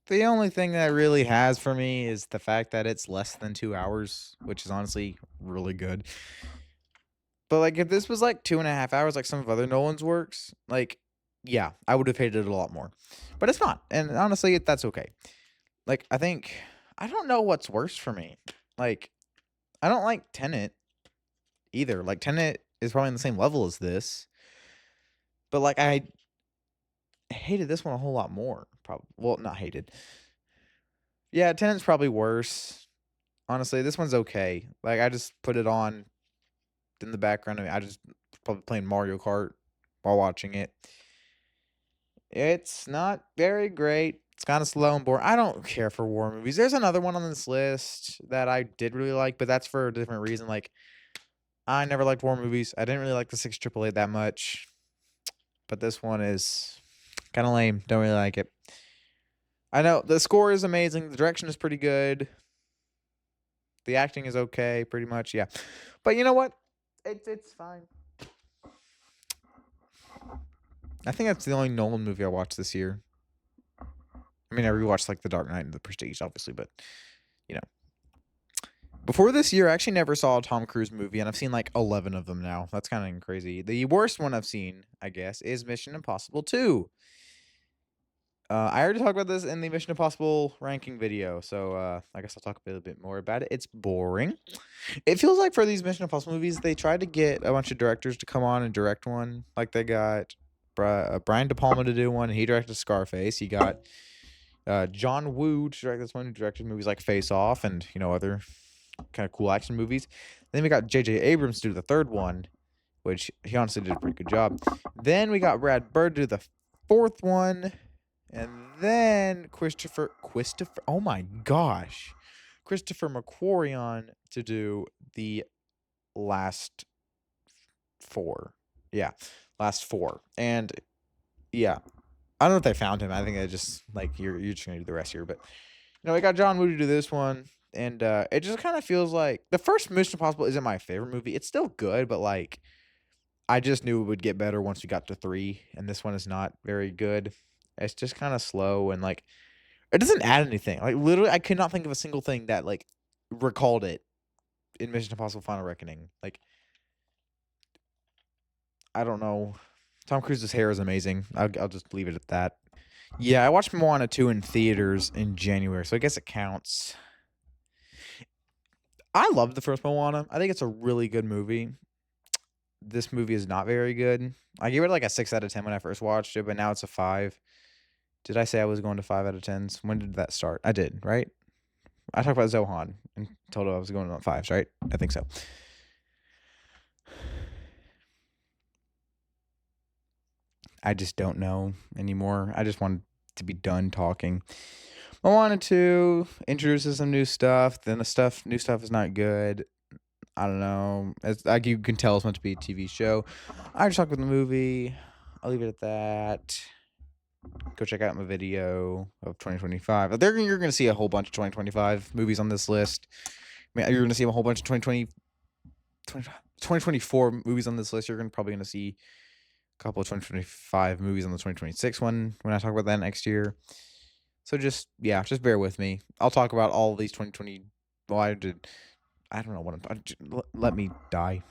The only thing that really has for me is the fact that it's less than 2 hours, which is honestly really good. But, like, if this was, like, 2.5 hours like some of other Nolan's works, like, yeah, I would have hated it a lot more. But it's not, and honestly, that's okay. Like, I don't know what's worse for me. Like, I don't like Tenet either. Like, Tenet is probably on the same level as this, but, like, I hated this one a whole lot more, well, not hated. Yeah, Tenet's probably worse. Honestly, this one's okay. Like, I just put it on in the background. I just probably playing Mario Kart while watching it. It's not very great. It's kind of slow and boring. I don't care for war movies. There's another one on this list that I did really like, but that's for a different reason. Like, I never liked war movies. I didn't really like the 6 AAA that much, but this one is kind of lame. Don't really like it. I know the score is amazing. The direction is pretty good. The acting is okay, pretty much. Yeah, but you know what? It's fine. I think that's the only Nolan movie I watched this year. I mean, I rewatched like The Dark Knight and The Prestige, obviously, but you know, before this year, I actually never saw a Tom Cruise movie, and I've seen like 11 of them now. That's kind of crazy. The worst one I've seen, I guess, is Mission Impossible 2. I already talked about this in the Mission Impossible ranking video, so I guess I'll talk a little bit more about it. It's boring. It feels like for these Mission Impossible movies, they tried to get a bunch of directors to come on and direct one. Like they got Brian De Palma to do one, and he directed Scarface. He got John Woo to direct this one, who directed movies like Face Off and other kind of cool action movies. Then we got J.J. Abrams to do the third one, which he honestly did a pretty good job. Then we got Brad Bird to do the fourth one. And then Christopher, oh my gosh, Christopher McQuarrie to do the last 4. Yeah, last 4. And yeah, I don't know if they found him. I think they just like you're just gonna do the rest here. But we got John Woo to do this one, and it just kind of feels like the first Mission Impossible isn't my favorite movie. It's still good, but like I just knew it would get better once we got to 3, and this one is not very good. It's just kind of slow and like it doesn't add anything. Like literally, I could not think of a single thing that like recalled it in Mission Impossible: Final Reckoning. Like I don't know. Tom Cruise's hair is amazing. I'll just leave it at that. Yeah, I watched Moana 2 in theaters in January, so I guess it counts. I love the first Moana. I think it's a really good movie. This movie is not very good. I gave it like a 6 out of 10 when I first watched it, but now it's a 5. Did I say I was going to 5 out of 10s? When did that start? I did, right? I talked about Zohan and told him I was going on 5s, right? I think so. I just don't know anymore. I just wanted to be done talking. I wanted to introduce some new stuff. Then new stuff is not good. I don't know. It's like you can tell it's meant to be a TV show. I just talked with the movie. I'll leave it at that. Go check out my video of 2025. You're going to see a whole bunch of 2025 movies on this list. I mean, you're going to see a whole bunch of 2024 movies on this list. You're probably going to see a couple of 2025 movies on the 2026 one when I talk about that next year. So just bear with me. I'll talk about all of these 2020. Well, I don't know what let me die.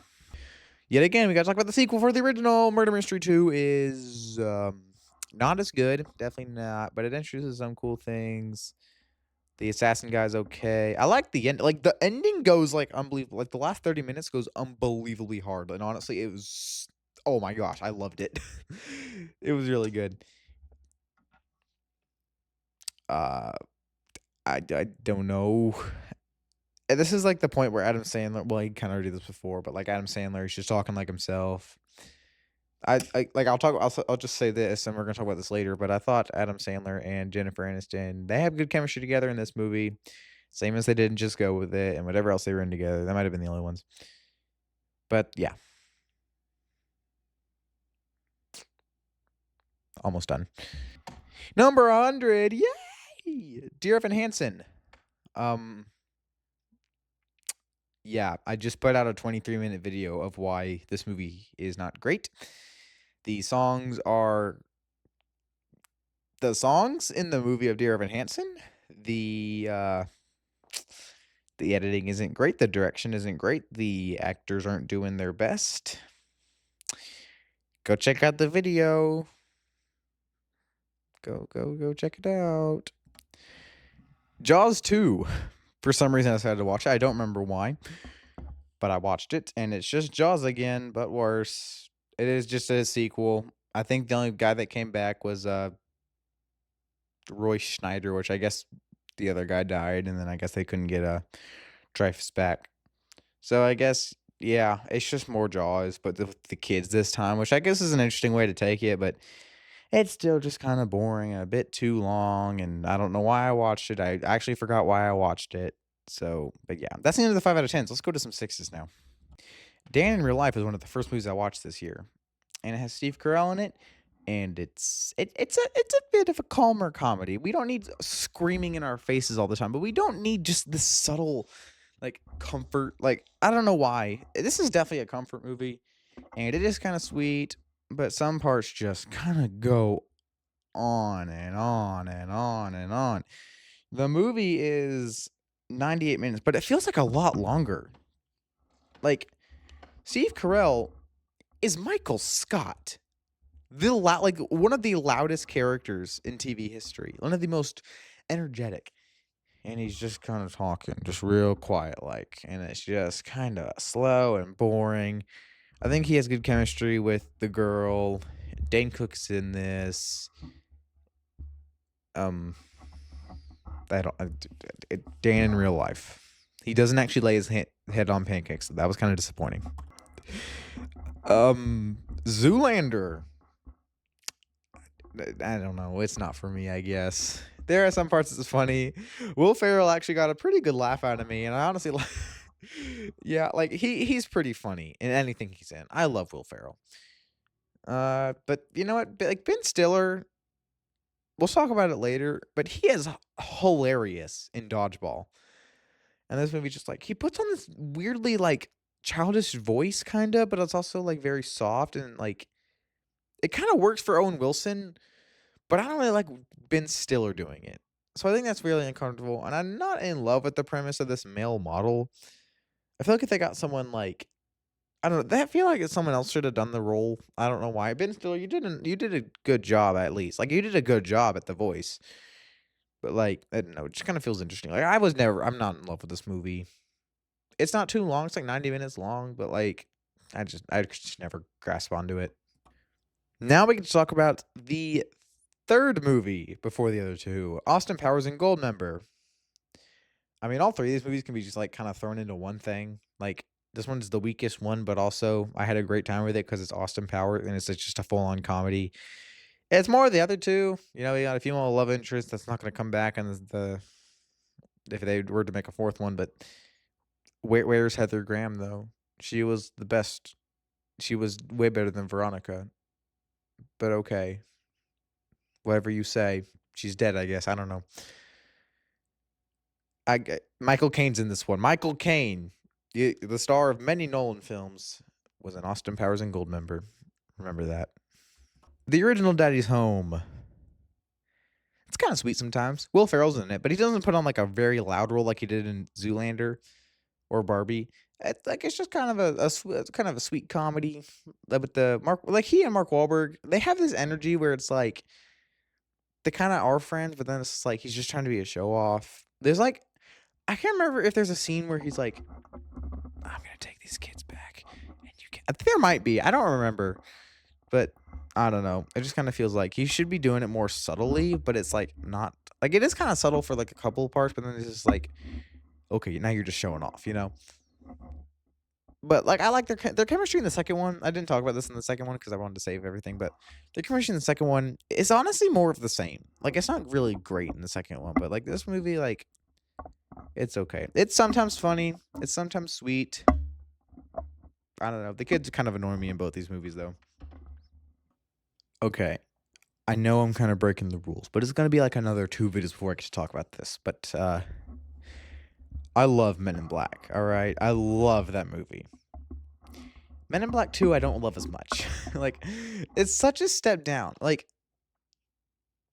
Yet again, we got to talk about the sequel for the original. Murder Mystery 2 is not as good. Definitely not. But it introduces some cool things. The assassin guy's okay. I like the end. Like, the ending goes, like, unbelievable. Like, the last 30 minutes goes unbelievably hard. And honestly, it was... Oh, my gosh. I loved it. It was really good. I don't know. And this is, like, the point where Adam Sandler... Well, he kind of already did this before. But, like, Adam Sandler, he's just talking like himself. I'll just say this, and we're gonna talk about this later. But I thought Adam Sandler and Jennifer Aniston, they have good chemistry together in this movie, same as they did in Just Go With It and whatever else they were in together. That might have been the only ones. But yeah, almost done. Number 100, yay! Dear Evan Hansen. Yeah, I just put out a 23-minute video of why this movie is not great. The songs in the movie of Dear Evan Hansen. The editing isn't great. The direction isn't great. The actors aren't doing their best. Go check out the video. Go check it out. Jaws 2. For some reason I decided to watch it. I don't remember why. But I watched it, and it's just Jaws again, but worse. It is just a sequel. I think the only guy that came back was Roy Schneider, which I guess the other guy died, and then I guess they couldn't get Dreyfus back. So I guess, yeah, it's just more Jaws, but the kids this time, which I guess is an interesting way to take it, but it's still just kind of boring and a bit too long, and I don't know why I watched it. I actually forgot why I watched it. So, but yeah, that's the end of the 5 out of 10s. Let's go to some 6s now. Dan in Real Life is one of the first movies I watched this year, and it has Steve Carell in it, and it's a bit of a calmer comedy. We don't need screaming in our faces all the time, but we don't need just this subtle, like, comfort. Like, I don't know why. This is definitely a comfort movie, and it is kind of sweet, but some parts just kind of go on and on and on and on. The movie is 98 minutes, but it feels like a lot longer. Like, Steve Carell is Michael Scott. Like one of the loudest characters in TV history. One of the most energetic. And he's just kind of talking, just real quiet like. And it's just kind of slow and boring. I think he has good chemistry with the girl. Dane Cook's in this. Dan in Real Life. He doesn't actually lay his head on pancakes. So that was kind of disappointing. Zoolander. I don't know. It's not for me, I guess. There are some parts that's funny. Will Ferrell actually got a pretty good laugh out of me, and I honestly like. Yeah, like he's pretty funny in anything he's in. I love Will Ferrell. But you know what? Like Ben Stiller, we'll talk about it later. But he is hilarious in Dodgeball, and this movie just like he puts on this weirdly like childish voice, kind of, but it's also like very soft and like it kind of works for Owen Wilson. But I don't really like Ben Stiller doing it. So I think that's really uncomfortable. And I'm not in love with the premise of this male model. I feel like if they got someone like, I don't know, I feel like someone else should have done the role. I don't know why. Ben Stiller, you did a good job at least. Like you did a good job at the voice. But like, I don't know, it just kind of feels interesting. Like I'm not in love with this movie. It's not too long. It's like 90 minutes long, but like, I just never grasp onto it. Now we can talk about the third movie before the other two, Austin Powers and Goldmember. I mean, all three of these movies can be just like kind of thrown into one thing. Like This one's the weakest one, but also I had a great time with it because it's Austin Powers and it's just a full-on comedy. It's more of the other two. You got a female love interest that's not gonna come back, and if they were to make a fourth one, but where's Heather Graham, though? She was the best. She was way better than Veronica, but okay. Whatever you say. She's dead, I guess, I don't know. Michael Caine's in this one. Michael Caine, the star of many Nolan films, was an Austin Powers and Goldmember. Remember that. The original Daddy's Home. It's kind of sweet sometimes. Will Ferrell's in it, but he doesn't put on like a very loud role like he did in Zoolander or Barbie. It's just kind of kind of a sweet comedy. With the he and Mark Wahlberg, they have this energy where it's like they kind of are friends, but then it's just like he's just trying to be a show off. There's like I can't remember if there's a scene where he's like, "I'm gonna take these kids back," and you can. I think there might be. I don't remember, but I don't know. It just kind of feels like he should be doing it more subtly, but it's like not like it is kind of subtle for like a couple of parts, but then it's just like, okay, now you're just showing off, you know. But like I like their chemistry in the second one. I didn't talk about this in the second one because I wanted to save everything, but their chemistry in the second one is honestly more of the same. Like it's not really great in the second one, but like this movie, like it's okay. It's sometimes funny. It's sometimes sweet. I don't know. The kids kind of annoy me in both these movies, though. Okay. I know I'm kind of breaking the rules, but it's going to be like another 2 videos before I get to talk about this. But I love Men in Black, all right? I love that movie. Men in Black 2, I don't love as much. Like, it's such a step down. Like,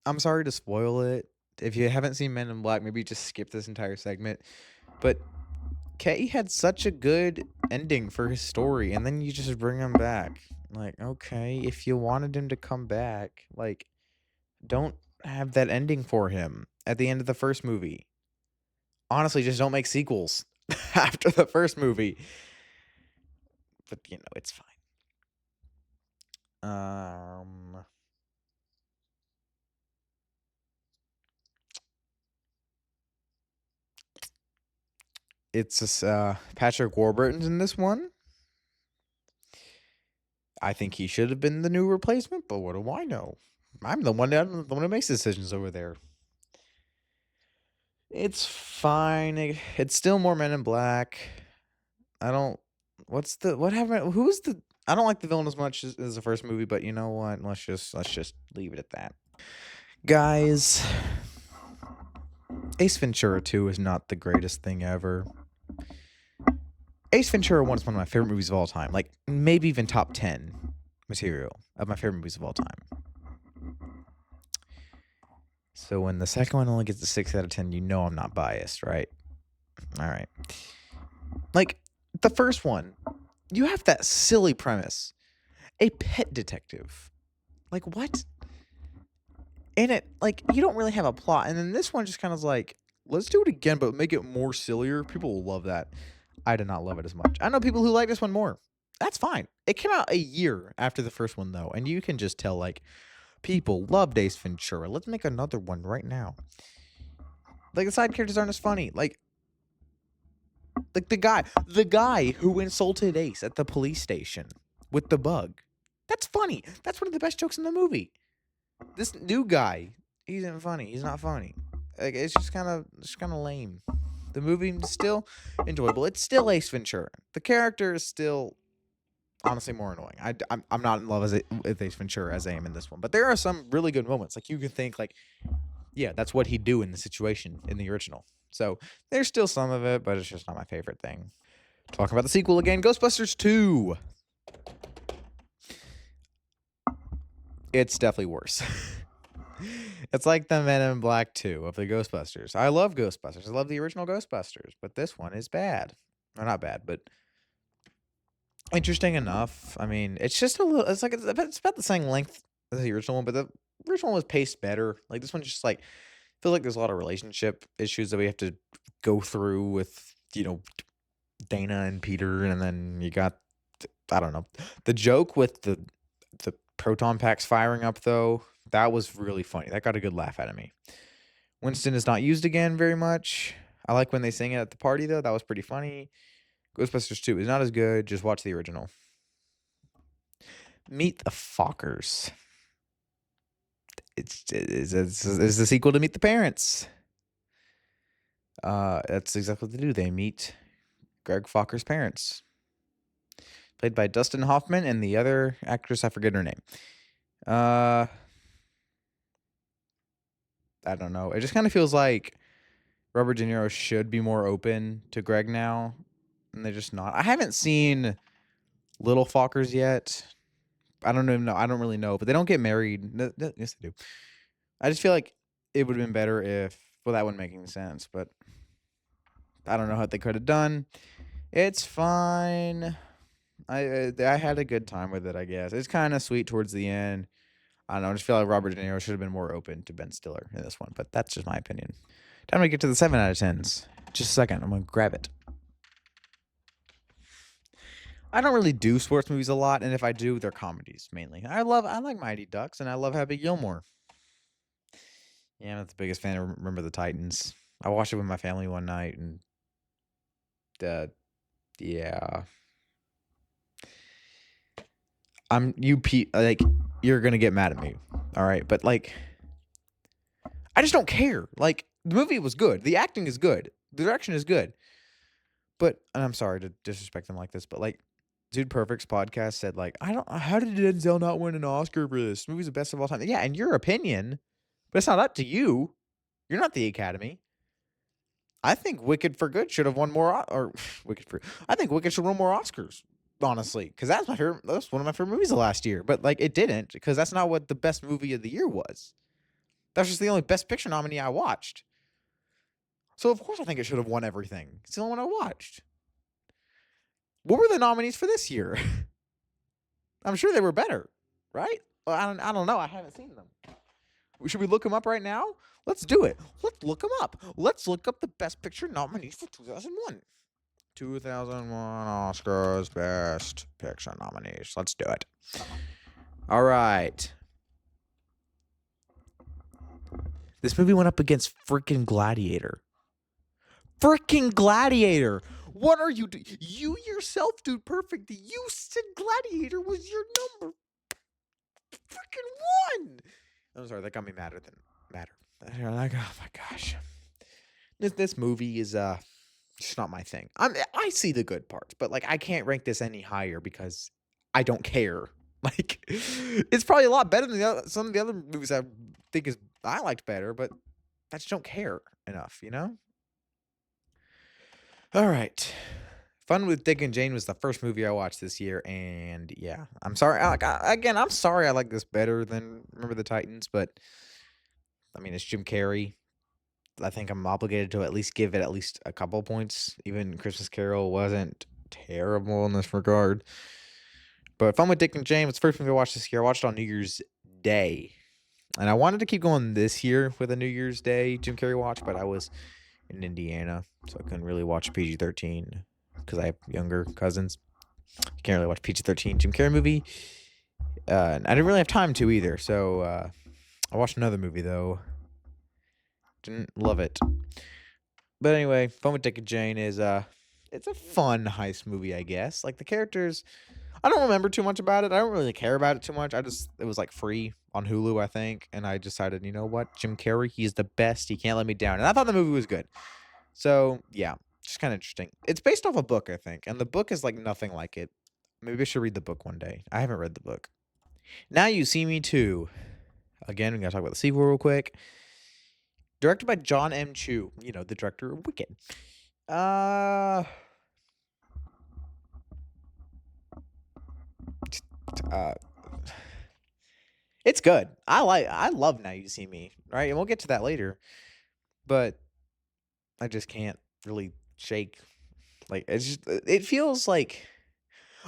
I'm sorry to spoil it. If you haven't seen Men in Black, maybe just skip this entire segment. But Kay had such a good ending for his story, and then you just bring him back. Like, okay, if you wanted him to come back, like, don't have that ending for him at the end of the first movie. Honestly, just don't make sequels after the first movie. But it's fine. It's Patrick Warburton's in this one. I think he should have been the new replacement, but what do I know? I'm the one who makes decisions over there. It's fine. It's still more Men in Black. I don't. What happened? Who's the? I don't like the villain as much as the first movie, but you know what? Let's just leave it at that. Guys, Ace Ventura 2 is not the greatest thing ever. Ace Ventura 1 is one of my favorite movies of all time. Like, maybe even top 10 material of my favorite movies of all time. So when the second one only gets a 6 out of 10, you know I'm not biased, right? All right. Like, the first one, you have that silly premise. A pet detective. Like, what? And it, like, you don't really have a plot. And then this one just kind of like, let's do it again, but make it more sillier. People will love that. I did not love it as much. I know people who like this one more. That's fine. It came out a year after the first one, though. And you can just tell, like, people loved Ace Ventura. Let's make another one right now. Like, the side characters aren't as funny. Like the guy who insulted Ace at the police station with the bug. That's funny. That's one of the best jokes in the movie. This new guy, he isn't funny. He's not funny. Like, it's just kind of lame. The movie is still enjoyable. It's still Ace Ventura. The character is still honestly more annoying. I'm not in love with Ace Ventura as I am in this one, but there are some really good moments. Like, you can think like, yeah, that's what he'd do in the situation in the original. So there's still some of it, but it's just not my favorite thing. Talking about the sequel again, Ghostbusters 2. It's definitely worse. It's like the Men in Black 2 of the Ghostbusters. I love Ghostbusters. I love the original Ghostbusters, but this one is bad. Or not bad, but interesting enough. I mean, it's just a little. It's like it's about the same length as the original one, but the original one was paced better. Like, this one's just like, feel like there's a lot of relationship issues that we have to go through with Dana and Peter, and then you got I don't know, the joke with the proton packs firing up, though. That was really funny. That got a good laugh out of me. Winston is not used again very much. I like when they sing it at the party, though. That was pretty funny. Ghostbusters 2 is not as good. Just watch the original. Meet the Fockers. It's the sequel to Meet the Parents. That's exactly what they do. They meet Greg Focker's parents, played by Dustin Hoffman and the other actress. I forget her name. I don't know. It just kind of feels like Robert De Niro should be more open to Greg now, and they're just not. I haven't seen Little Fockers yet. I don't even know. I don't really know, but they don't get married. Yes, they do. I just feel like it would have been better if, well, that wouldn't make any sense, but I don't know what they could have done. It's fine. I had a good time with it, I guess. It's kind of sweet towards the end. I don't know. I just feel like Robert De Niro should have been more open to Ben Stiller in this one, but that's just my opinion. Time to get to the 7 out of 10s. Just a second. I'm going to grab it. I don't really do sports movies a lot, and if I do, they're comedies mainly. I like Mighty Ducks, and I love Happy Gilmore. Yeah, I'm not the biggest fan of Remember the Titans. I watched it with my family one night, and yeah. You're gonna get mad at me, all right? But like, I just don't care. Like, the movie was good, the acting is good, the direction is good. But, and I'm sorry to disrespect them like this, but like, Dude Perfect's podcast said like, how did Denzel not win an Oscar for this? This movie's the best of all time. Yeah, in your opinion, but it's not up to you. You're not the Academy. I think Wicked for Good should have won more, I think Wicked should win more Oscars. Honestly, because that's one of my favorite movies of last year. But like, it didn't, because that's not what the best movie of the year was. That's just the only Best Picture nominee I watched. So of course I think it should have won everything. It's the only one I watched. What were the nominees for this year? I'm sure they were better, right? Well, I don't know. I haven't seen them. Should we look them up right now? Let's do it. Let's look them up. Let's look up the Best Picture nominees for 2001. 2001 Oscars Best Picture nominees. Let's do it. All right. This movie went up against freaking Gladiator. Freaking Gladiator. What are you doing? You yourself, Dude Perfect. You said Gladiator was your number. Freaking one. I'm sorry, that got me madder. Like, oh my gosh. This movie is just not my thing. I see the good parts, but like, I can't rank this any higher because I don't care. Like, it's probably a lot better than some of the other movies I think I liked better, but I just don't care enough, you know? All right. Fun with Dick and Jane was the first movie I watched this year, and yeah, I'm sorry. I'm sorry I like this better than Remember the Titans, but I mean, it's Jim Carrey. I think I'm obligated to at least give it at least a couple points. Even Christmas Carol wasn't terrible in this regard. But Fun with Dick and Jane was the first movie I watched this year. I watched it on New Year's Day. And I wanted to keep going this year with a New Year's Day Jim Carrey watch, but I was in Indiana, so I couldn't really watch PG-13 because I have younger cousins. You can't really watch PG-13 Jim Carrey movie. And I didn't really have time to either, so I watched another movie, though. Didn't love it. But anyway, Fun with Dick and Jane is it's a fun heist movie, I guess. Like, the characters, I don't remember too much about it. I don't really care about it too much. It was like free on Hulu, I think, and I decided, you know what, Jim Carrey, he's the best. He can't let me down. And I thought the movie was good. So yeah, just kind of interesting. It's based off a book, I think, and the book is like nothing like it. Maybe I should read the book one day. I haven't read the book. Now You See Me Too. Again, we gotta talk about the sequel real quick. Directed by John M. Chu, you know, the director of Wicked. It's good. I love Now You See Me, right? And we'll get to that later. But I just can't really shake. Like, it feels like,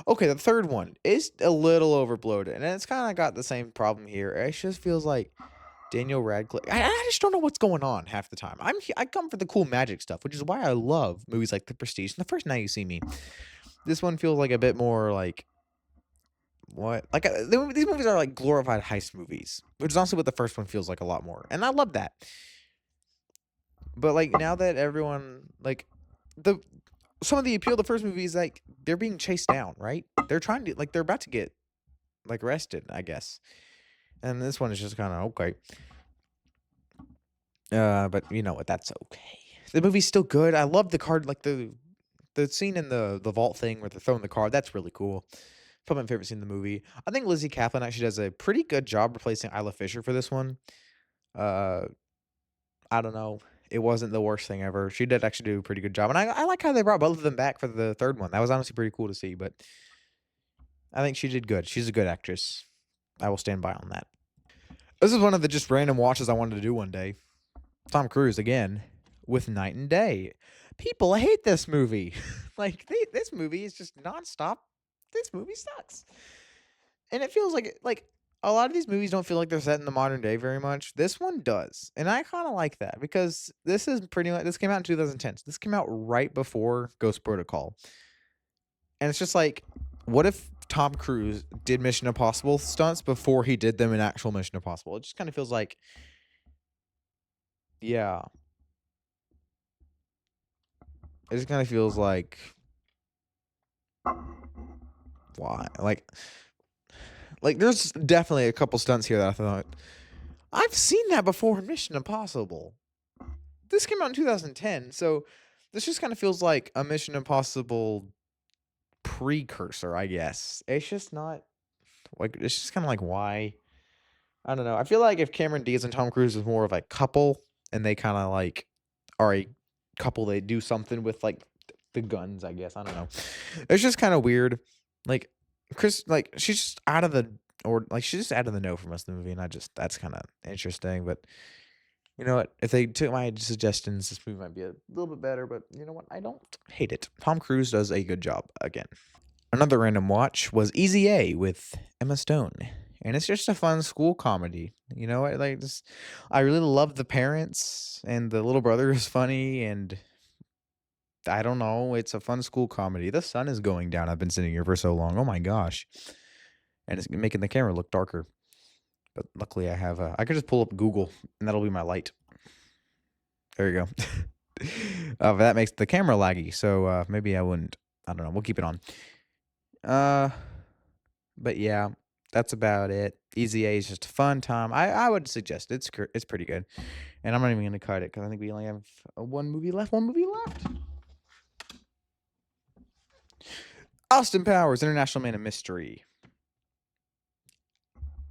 okay, the third one is a little overbloated, and it's kind of got the same problem here. It just feels like Daniel Radcliffe. I just don't know what's going on half the time. I come for the cool magic stuff, which is why I love movies like The Prestige and the first Now You See Me. This one feels like a bit more like, what? Like, these movies are like glorified heist movies, which is also what the first one feels like a lot more, and I love that. But like, now that everyone, like, some of the appeal of the first movie is like they're being chased down, right? They're trying to like they're about to get like arrested, I guess. And this one is just kind of okay. But you know what? That's okay. The movie's still good. I love the card, like the scene in the vault thing where they're throwing the card. That's really cool. Probably my favorite scene in the movie. I think Lizzie Kaplan actually does a pretty good job replacing Isla Fisher for this one. Uh, I don't know. It wasn't the worst thing ever. She did actually do a pretty good job, and I like how they brought both of them back for the third one. That was honestly pretty cool to see. But I think she did good. She's a good actress. I will stand by on that. This is one of the just random watches I wanted to do one day. Tom Cruise again with Night and Day. People hate this movie. Like this movie is just nonstop. This movie sucks, and it feels like a lot of these movies don't feel like they're set in the modern day very much. This one does, and I kind of like that because this is pretty much this came out in 2010. So this came out right before Ghost Protocol, and it's just like, what if Tom Cruise did Mission Impossible stunts before he did them in actual Mission Impossible? It just kind of feels like, yeah, it just kind of feels like why like there's definitely a couple stunts here that I thought I've seen that before in Mission Impossible. This came out in 2010, so this just kind of feels like a Mission Impossible precursor, I guess. It's just not like it's just kind of like why I don't know. I feel like if Cameron Diaz and Tom Cruise is more of a couple and they kind of like are a couple, they do something with like the guns, I guess. I don't know. It's just kind of weird. Like Chris, like she's just out of the or like she's just out of the know for most of the movie, and I just that's kind of interesting. But you know what? If they took my suggestions, this movie might be a little bit better. But you know what? I don't hate it. Tom Cruise does a good job again. Another random watch was Easy A with Emma Stone. And it's just a fun school comedy. You know, I really love the parents and the little brother is funny and I don't know, it's a fun school comedy. The sun is going down. I've been sitting here for so long. Oh my gosh. And it's making the camera look darker. But luckily I have I could just pull up Google and that'll be my light. There you go. But that makes the camera laggy. So maybe I wouldn't. I don't know. We'll keep it on. But yeah, that's about it. Easy A is just a fun time. I would suggest it's pretty good, and I'm not even gonna cut it because I think we only have one movie left. Austin Powers, International Man of Mystery.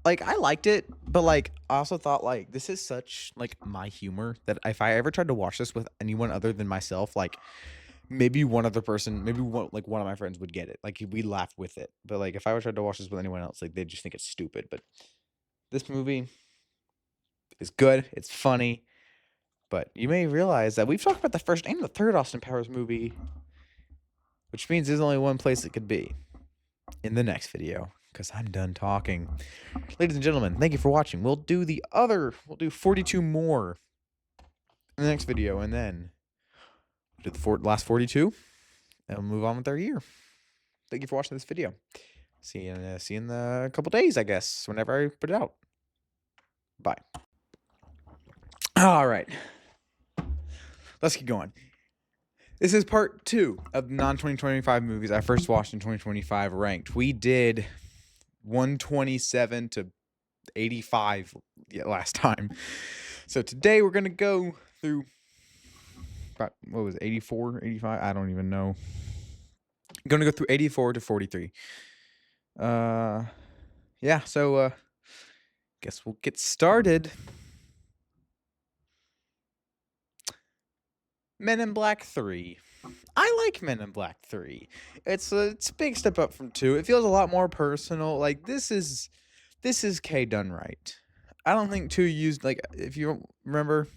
Like I liked it, but like I also thought like this is such like my humor that if I ever tried to watch this with anyone other than myself, like maybe one other person, maybe one of my friends would get it. Like we laugh with it. But like if I were tried to watch this with anyone else, like they'd just think it's stupid. But this movie is good. It's funny. But you may realize that we've talked about the first and the third Austin Powers movie, which means there's only one place it could be in the next video. Because I'm done talking. Ladies and gentlemen, thank you for watching. We'll do 42 more in the next video, and then do the last 42, and we'll move on with our year. Thank you for watching this video. See you in a couple days, I guess, whenever I put it out. Bye. All right. Let's keep going. This is part 2 of non-2025 movies I first watched in 2025 ranked. We did 127 to 85 last time. So today we're going to go through, what was it, 84, 85? I don't even know. I'm going to go through 84 to 43. Yeah, so guess we'll get started. Men in Black 3. I like Men in Black 3. It's a big step up from 2. It feels a lot more personal. Like this is K done right. I don't think 2 used, like, if you remember,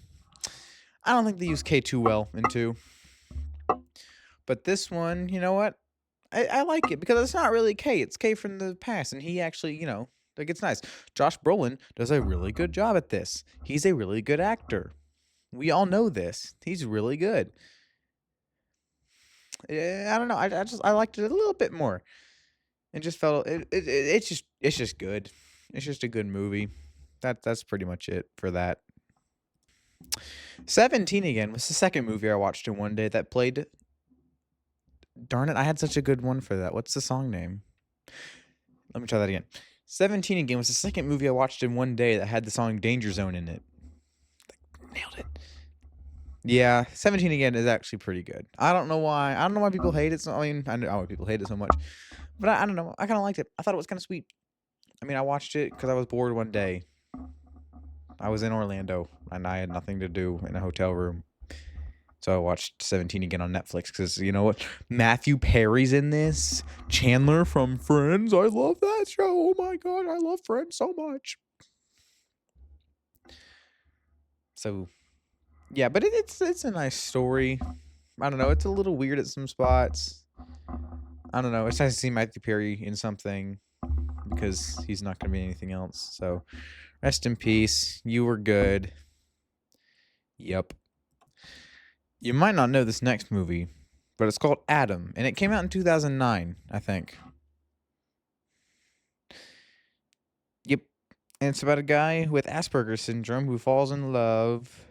I don't think they used K too well in 2. But this one, you know what? I like it because it's not really K. It's K from the past, and he actually, you know, like it's nice. Josh Brolin does a really good job at this. He's a really good actor. We all know this. He's really good. Yeah, I don't know. I liked it a little bit more. It just felt it's just good. It's just a good movie. That's pretty much it for that. 17 again was the second movie I watched in one day that played Darn it, I had such a good one for that. What's the song name? Let me try that again. 17 Again was the second movie I watched in one day that had the song Danger Zone in it. Nailed it. Yeah, 17 Again is actually pretty good. I don't know why. I don't know why people hate it. So, I mean, I know why people hate it so much. But I don't know. I kind of liked it. I thought it was kind of sweet. I mean, I watched it because I was bored one day. I was in Orlando and I had nothing to do in a hotel room. So I watched 17 Again on Netflix because, you know what? Matthew Perry's in this. Chandler from Friends. I love that show. Oh my God. I love Friends so much. So, yeah, but it's a nice story. I don't know. It's a little weird at some spots. I don't know. It's nice to see Matthew Perry in something because he's not going to be anything else. So, rest in peace. You were good. Yep. You might not know this next movie, but it's called Adam, and it came out in 2009, I think. Yep. And it's about a guy with Asperger's syndrome who falls in love.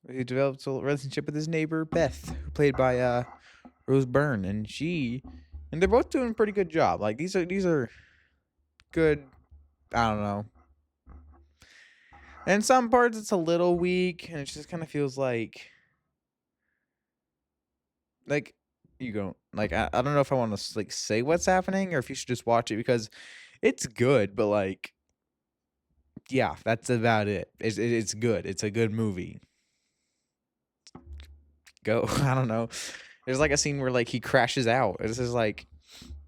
He develops a relationship with his neighbor, Beth, who played by Rose Byrne, and they're both doing a pretty good job. Like these are good. I don't know. And some parts it's a little weak, and it just kind of feels like you go like I don't know if I want to like say what's happening or if you should just watch it because it's good, but like yeah, that's about it. It's good. It's a good movie. Go. I don't know. There's like a scene where like he crashes out. It's just like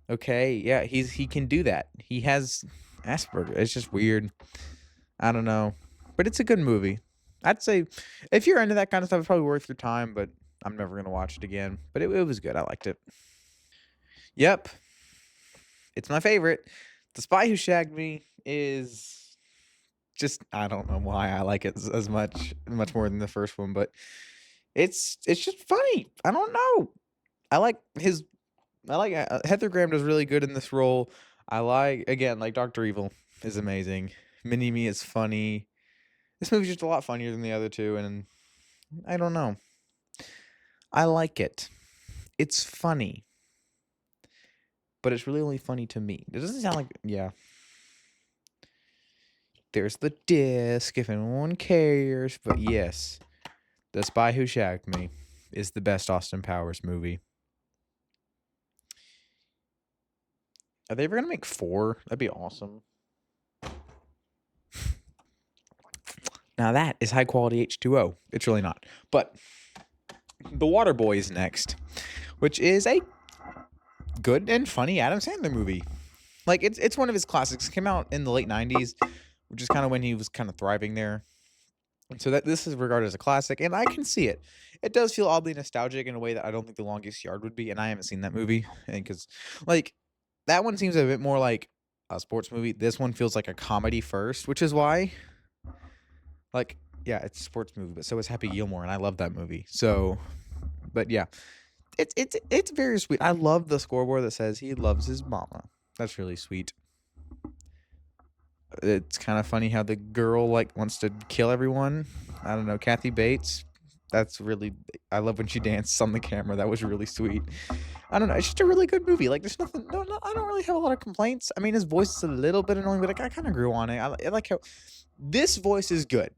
okay, yeah, he can do that. He has Asperger. It's just weird. I don't know. But it's a good movie. I'd say if you're into that kind of stuff, it's probably worth your time, but I'm never going to watch it again. But it was good. I liked it. Yep. It's my favorite. The Spy Who Shagged Me is just I don't know why I like it as much more than the first one, but it's just funny. I don't know. I like Heather Graham does really good in this role. I like again like Dr. Evil is amazing. Mini Me is funny. This movie's just a lot funnier than the other two, and I don't know. I like it. It's funny, but it's really only funny to me. It doesn't sound like yeah. There's the disc if anyone cares, but yes, The Spy Who Shagged Me is the best Austin Powers movie. Are they ever gonna make 4? That'd be awesome. Now that is high quality H2O. It's really not. But The Waterboy is next, which is a good and funny Adam Sandler movie. Like it's one of his classics. It came out in the late 90s, which is kind of when he was kind of thriving there. And so that this is regarded as a classic, and I can see it. It does feel oddly nostalgic in a way that I don't think The Longest Yard would be, and I haven't seen that movie. And because like that one seems a bit more like a sports movie. This one feels like a comedy first, which is why like yeah, it's a sports movie, but so is Happy Gilmore, and I love that movie. So, but yeah, it's very sweet. I love the scoreboard that says he loves his mama. That's really sweet. It's kind of funny how the girl like wants to kill everyone. I don't know, Kathy Bates. That's really I love when she dances on the camera. That was really sweet. I don't know. It's just a really good movie. Like there's nothing. No, I don't really have a lot of complaints. I mean, his voice is a little bit annoying, but like, I kind of grew on it. I like how this voice is good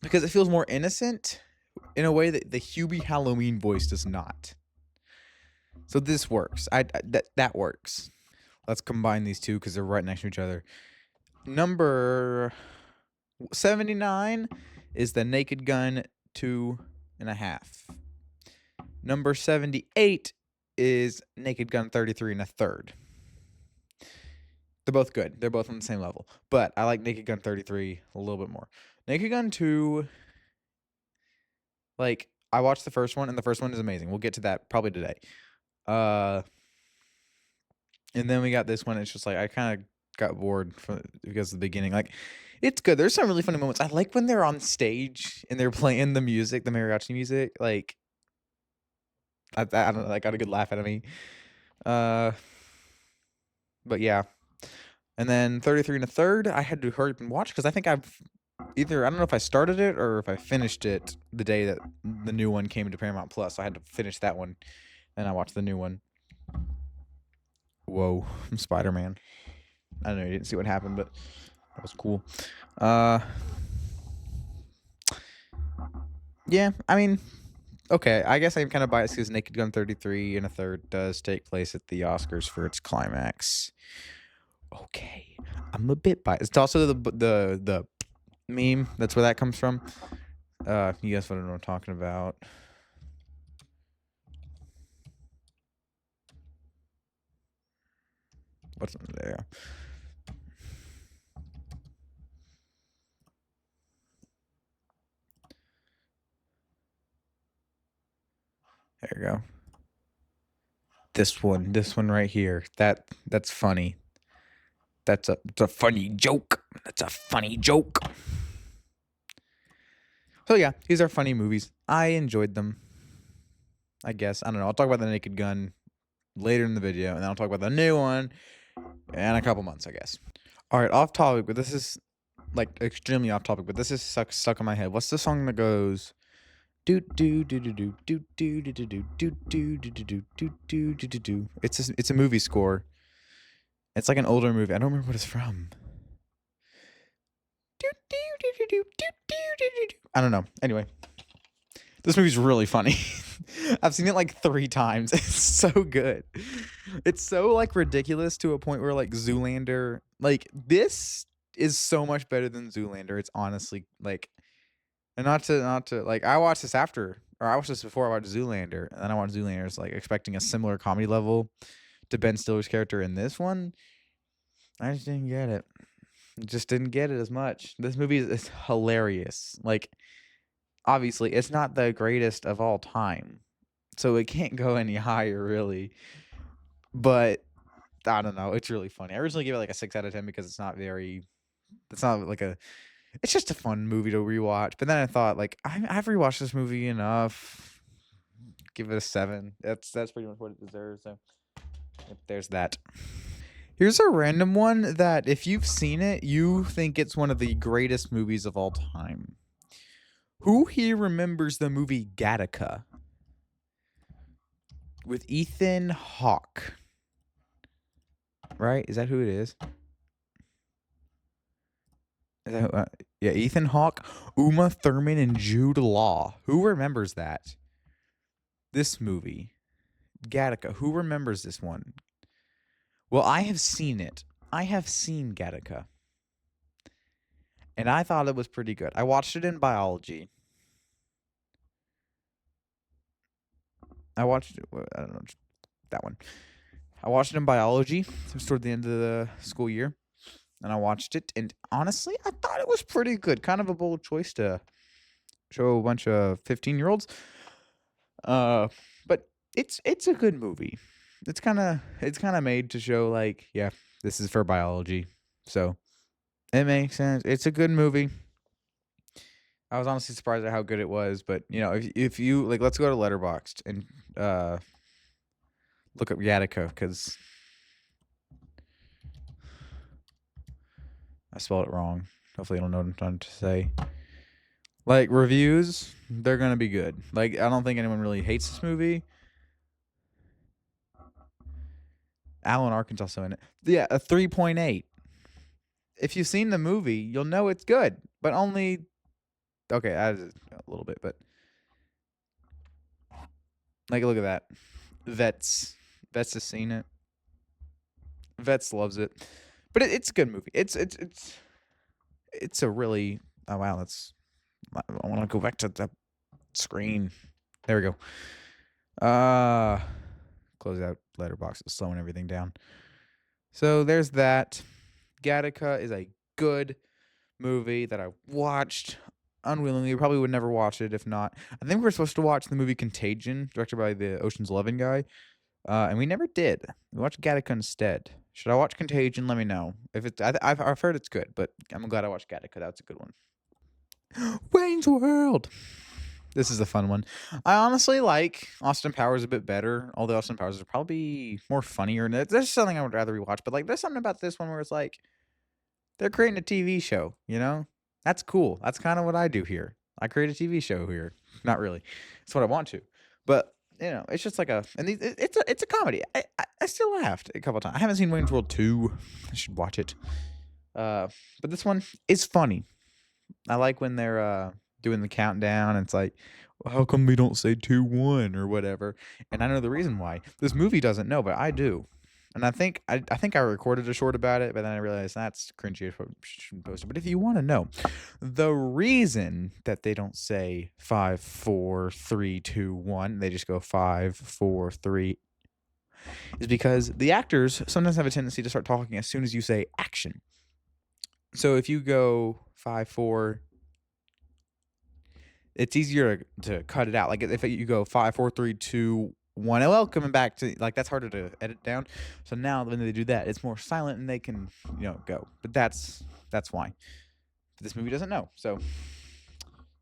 because it feels more innocent in a way that the Hubie Halloween voice does not. So this works. That works. Let's combine these two because they're right next to each other. Number 79 is The Naked Gun 2.5. Number 78 is Naked Gun 33 1/3. They're both good. They're both on the same level. But I like Naked Gun 33 a little bit more. Naked Gun 2, like, I watched the first one, and the first one is amazing. We'll get to that probably today. And then we got this one. It's just like I kind of got bored because of the beginning. Like, it's good. There's some really funny moments. I like when they're on stage and they're playing the music, the mariachi music. Like, I don't know. I got a good laugh out of me. But yeah. And then 33 1/3, I had to hurry up and watch because I think I don't know if I started it or if I finished it the day that the new one came to Paramount Plus. So I had to finish that one and I watched the new one. Whoa, I'm Spider-Man. I don't know, you didn't see what happened, but that was cool. Yeah, I mean, okay, I guess I'm kind of biased because Naked Gun 33 and a third does take place at the Oscars for its climax. Okay, I'm a bit biased. It's also the meme. That's where that comes from. You guys want to know what I'm talking about? What's there? There you go. This one right here. That's funny. It's a funny joke. That's a funny joke. So yeah, these are funny movies. I enjoyed them. I guess. I don't know. I'll talk about the Naked Gun later in the video, and then I'll talk about the new one in a couple months, I guess. All right, off topic, but this is like extremely off topic, but this is stuck in my head. What's the song that goes do do do do do do do do do do do do do do do do do do? It's a movie score. It's like an older movie. I don't remember what it's from. I don't know. Anyway, this movie's really funny. I've seen it like 3 times. It's so good. It's so like ridiculous to a point where like Zoolander, like this is so much better than Zoolander. It's honestly like, and not to like I watched this after, or I watched this before I watched Zoolander, and then I watched Zoolander, it's like expecting a similar comedy level to Ben Stiller's character in this one. I just didn't get it. Just didn't get it as much. This movie is hilarious. Like, obviously, it's not the greatest of all time, so it can't go any higher, really. But I don't know. It's really funny. I originally gave it like a 6 out of 10 because it's not very. It's not like a. It's just a fun movie to rewatch. But then I thought, like, I've rewatched this movie enough. Give it a 7. That's pretty much what it deserves. So, yep, there's that. Here's a random one that if you've seen it, you think it's one of the greatest movies of all time. Who here remembers the movie Gattaca with Ethan Hawke? Right? Is that who it is? Is that yeah, Ethan Hawke, Uma Thurman, and Jude Law. Who remembers that? This movie, Gattaca. Who remembers this one? Well, I have seen it. I have seen Gattaca. And I thought it was pretty good. I watched it in biology. I watched it, I don't know, that one. I watched it in biology. It was toward the end of the school year. And I watched it. And honestly, I thought it was pretty good. Kind of a bold choice to show a bunch of 15-year-olds. But it's a good movie. It's kind of made to show like, yeah, this is for biology. So it makes sense. It's a good movie. I was honestly surprised at how good it was, but you know, if you like, let's go to Letterboxd and look up Gattaca because I spelled it wrong. Hopefully, I don't know what I'm trying to say. Like reviews, they're gonna be good. Like I don't think anyone really hates this movie. Alan Arkin's also in it. Yeah, a 3.8. If you've seen the movie, you'll know it's good, but only okay, a little bit, but like look at that. Vets has seen it. Vets loves it, but it's a good movie. It's a really oh wow. I want to go back to the screen. There we go. Close out Letterboxd, slowing everything down. So there's that. Gattaca is a good movie that I watched unwillingly. Probably would never watch it if not. I think we were supposed to watch the movie Contagion, directed by the Ocean's 11 guy, and we never did. We watched Gattaca instead. Should I watch Contagion? Let me know. If it's, I've heard it's good, but I'm glad I watched Gattaca. That's a good one. Wayne's World. This is a fun one. I honestly like Austin Powers a bit better, although Austin Powers is probably more funnier. There's something I would rather rewatch, but like there's something about this one where it's like they're creating a TV show, you know? That's cool. That's kind of what I do here. I create a TV show here. Not really. It's what I want to. But it's just like it's a comedy. I still laughed a couple times. I haven't seen Wayne's World 2. I should watch it. But this one is funny. I like when they're doing the countdown and it's like, "Well, how come we don't say 2-1 or whatever?" And I know the reason why. This movie doesn't know, but I do. And I think I recorded a short about it, but then I realized that's cringy. I shouldn't post it. But if you want to know, the reason that they don't say 5, 4, 3, 2, 1, they just go 5, 4, 3, is because the actors sometimes have a tendency to start talking as soon as you say action. So if you go 5, 4, it's easier to cut it out. Like if you go 5, 4, 3, 2, 1, well, coming back to like that's harder to edit down. So now when they do that, it's more silent and they can go. But that's why. But this movie doesn't know. So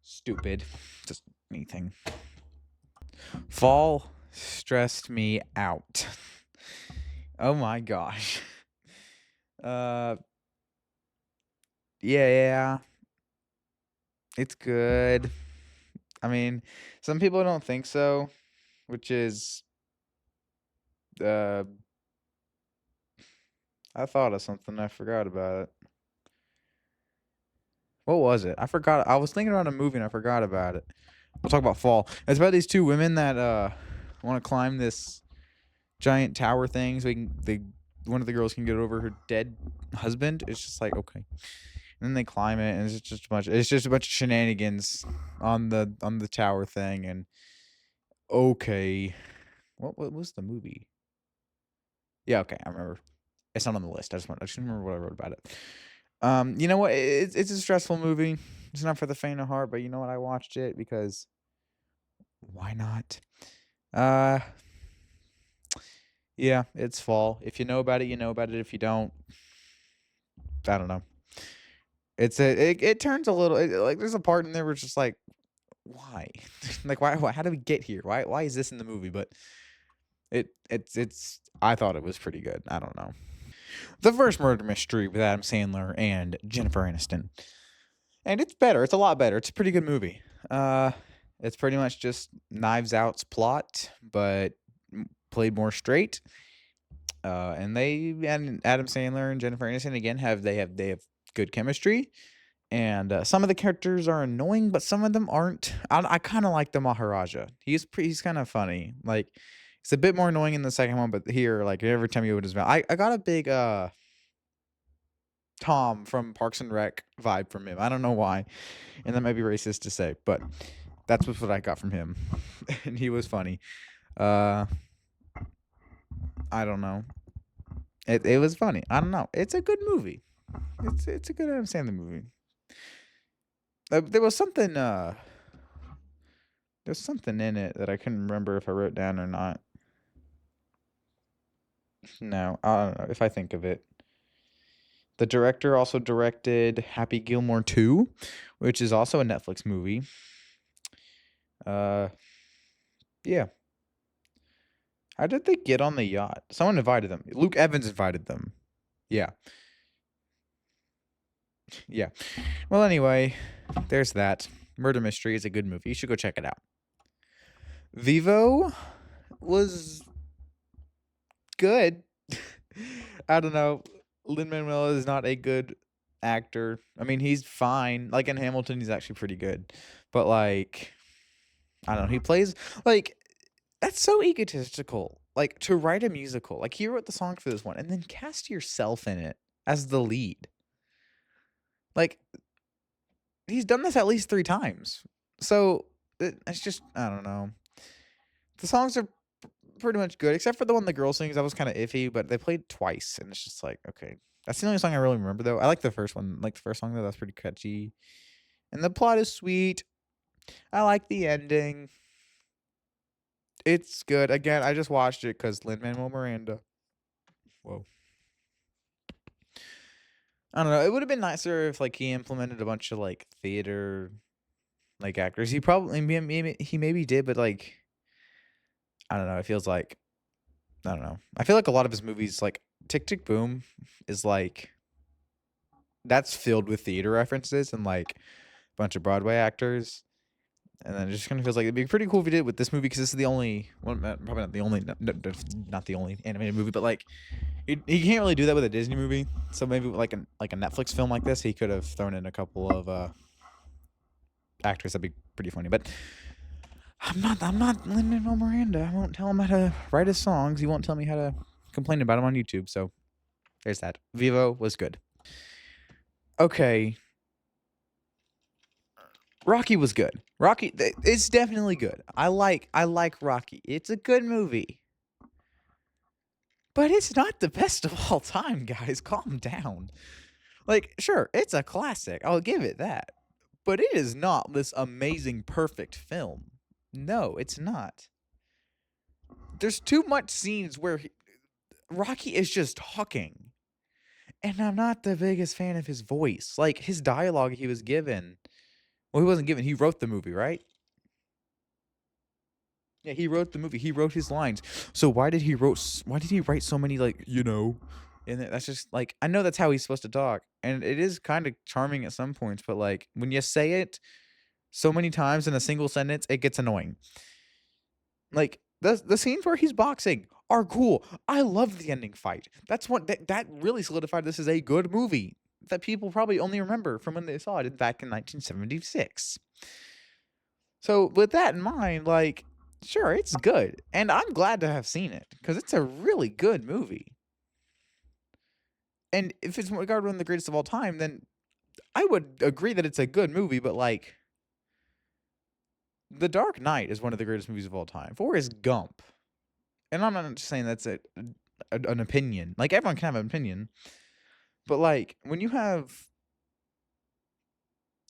stupid. Just anything. Fall stressed me out. Oh my gosh. Uh yeah. It's good. I mean, some people don't think so, which is uh I thought of something, I forgot about it. What was it? I forgot. I was thinking about a movie and I forgot about it. We'll talk about Fall. It's about these two women that want to climb this giant tower thing so one of the girls can get over her dead husband. It's just like, okay. And then they climb it and it's just a bunch of shenanigans on the tower thing and okay. What was the movie? Yeah, okay, I remember. It's not on the list. I just remember what I wrote about it. You know what? It's a stressful movie. It's not for the faint of heart, but you know what? I watched it because why not? Uh, yeah, it's Fall. If you know about it, you know about it. If you don't, I don't know. It turns a little like there's a part in there where it's just like, why? Like why? How did we get here? Why is this in the movie? But it's. I thought it was pretty good. I don't know. The first murder mystery with Adam Sandler and Jennifer Aniston. And it's better. It's a lot better. It's a pretty good movie. It's pretty much just Knives Out's plot, but played more straight. And Adam Sandler and Jennifer Aniston again they have good chemistry. And some of the characters are annoying, but some of them aren't. I kind of like the Maharaja. He's kind of funny. Like it's a bit more annoying in the second one, but here, like every time you open his mouth, I got a big Tom from Parks and Rec vibe from him. I don't know why, and that might be racist to say, but that's what I got from him, and he was funny. Uh, I don't know. It was funny. I don't know. It's a good movie. It's a good Adam Sandler movie. There was something there's something in it that I couldn't remember if I wrote down or not. No, I don't know if I think of it. The director also directed Happy Gilmore 2, which is also a Netflix movie. Yeah. How did they get on the yacht? Someone invited them. Luke Evans invited them. Yeah. Yeah. Well, anyway, there's that. Murder Mystery is a good movie. You should go check it out. Vivo was good. I don't know. Lin-Manuel is not a good actor. I mean, he's fine. Like in Hamilton, he's actually pretty good. But like, I don't know. He plays like that's so egotistical. Like to write a musical. Like he wrote the song for this one and then cast yourself in it as the lead. Like he's done this at least 3 times. So it's just I don't know. The songs are pretty much good, except for the one the girl sings. That was kind of iffy, but they played twice, and it's just like okay. That's the only song I really remember though. I like the first one, like the first song though. That's pretty catchy, and the plot is sweet. I like the ending. It's good. Again, I just watched it because Lin-Manuel Miranda. Whoa. I don't know. It would have been nicer if like he implemented a bunch of like theater like actors. He probably he maybe did, but like I don't know. It feels like I don't know. I feel like a lot of his movies, like Tick Tick Boom, is like that's filled with theater references and like a bunch of Broadway actors. And then it just kind of feels like it'd be pretty cool if we did it with this movie because this is the only one, probably not the only, not the only animated movie, but like he can't really do that with a Disney movie. So maybe like a Netflix film like this, he could have thrown in a couple of actors. That'd be pretty funny. But I'm not Lin-Manuel Miranda. I won't tell him how to write his songs. He won't tell me how to complain about him on YouTube. So there's that. Vivo was good. Okay. Rocky was good. Rocky, it's definitely good. I like Rocky. It's a good movie. But it's not the best of all time, guys. Calm down. Like, sure, it's a classic. I'll give it that. But it is not this amazing, perfect film. No, it's not. There's too much scenes where Rocky is just talking. And I'm not the biggest fan of his voice. Like, his dialogue he was given. Well, he wasn't given. He wrote the movie, right? Yeah, he wrote the movie. He wrote his lines. So why did he write so many, like, and that's just like, I know that's how he's supposed to talk, and it is kind of charming at some points, but like when you say it so many times in a single sentence, it gets annoying. Like the scenes where he's boxing are cool. I love the ending fight. That's what that really solidified this as a good movie that people probably only remember from when they saw it back in 1976. So with that in mind, like, sure, it's good, and I'm glad to have seen it because it's a really good movie. And if it's regarded one of the greatest of all time, then I would agree that it's a good movie. But like, The Dark Knight is one of the greatest movies of all time. Forrest Gump, and I'm not just saying that's an opinion. Like, everyone can have an opinion, but like when you have,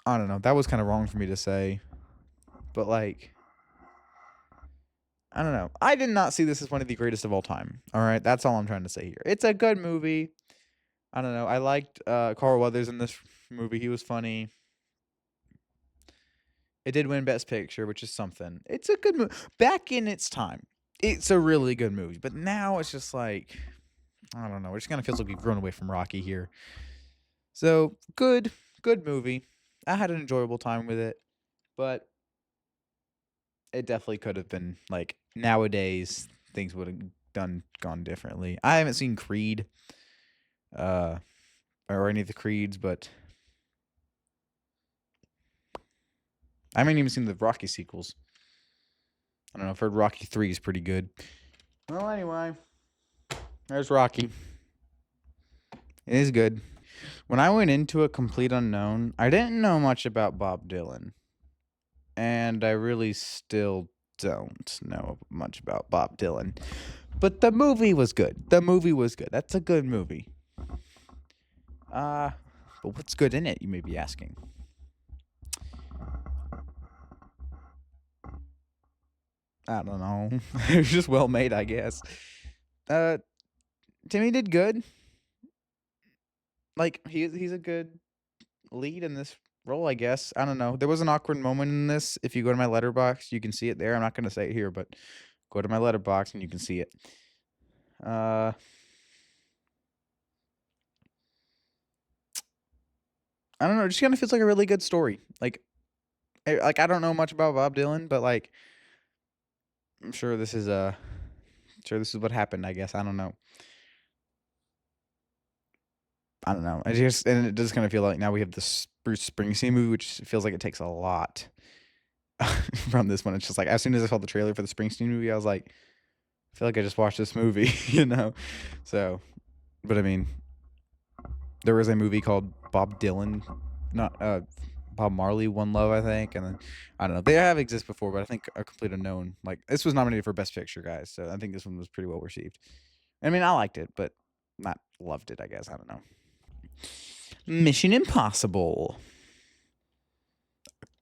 I don't know, that was kind of wrong for me to say, but like, I don't know. I did not see this as one of the greatest of all time. All right, that's all I'm trying to say here. It's a good movie. I don't know. I liked Carl Weathers in this movie. He was funny. It did win Best Picture, which is something. It's a good movie. Back in its time, it's a really good movie. But now it's just like, I don't know. It just kind of feels like we've grown away from Rocky here. So, good movie. I had an enjoyable time with it. But it definitely could have been, like, nowadays, things would have gone differently. I haven't seen Creed, or any of the Creeds, but I haven't even seen the Rocky sequels. I don't know. I've heard Rocky 3 is pretty good. Well, anyway, there's Rocky. It is good. When I went into A Complete Unknown, I didn't know much about Bob Dylan. And I really still don't know much about Bob Dylan. But the movie was good. That's a good movie. But what's good in it, you may be asking? I don't know. It was just well made, I guess. Timmy did good. Like, he's a good lead in this role, I guess. I don't know. There was an awkward moment in this. If you go to my letterbox, you can see it there. I'm not gonna say it here, but go to my letterbox and you can see it. I don't know. It just kind of feels like a really good story. Like I don't know much about Bob Dylan, but like, I'm sure this is what happened. I guess I don't know. And it does kind of feel like now we have this Bruce Springsteen movie, which feels like it takes a lot from this one. It's just like, as soon as I saw the trailer for the Springsteen movie, I was like, I feel like I just watched this movie, So, but I mean, there was a movie called Bob Dylan, not Bob Marley, One Love, I think, and then I don't know. They have existed before, but I think A Complete Unknown, like, this was nominated for Best Picture, guys. So I think this one was pretty well received. I mean, I liked it, but not loved it, I guess. I don't know. Mission Impossible.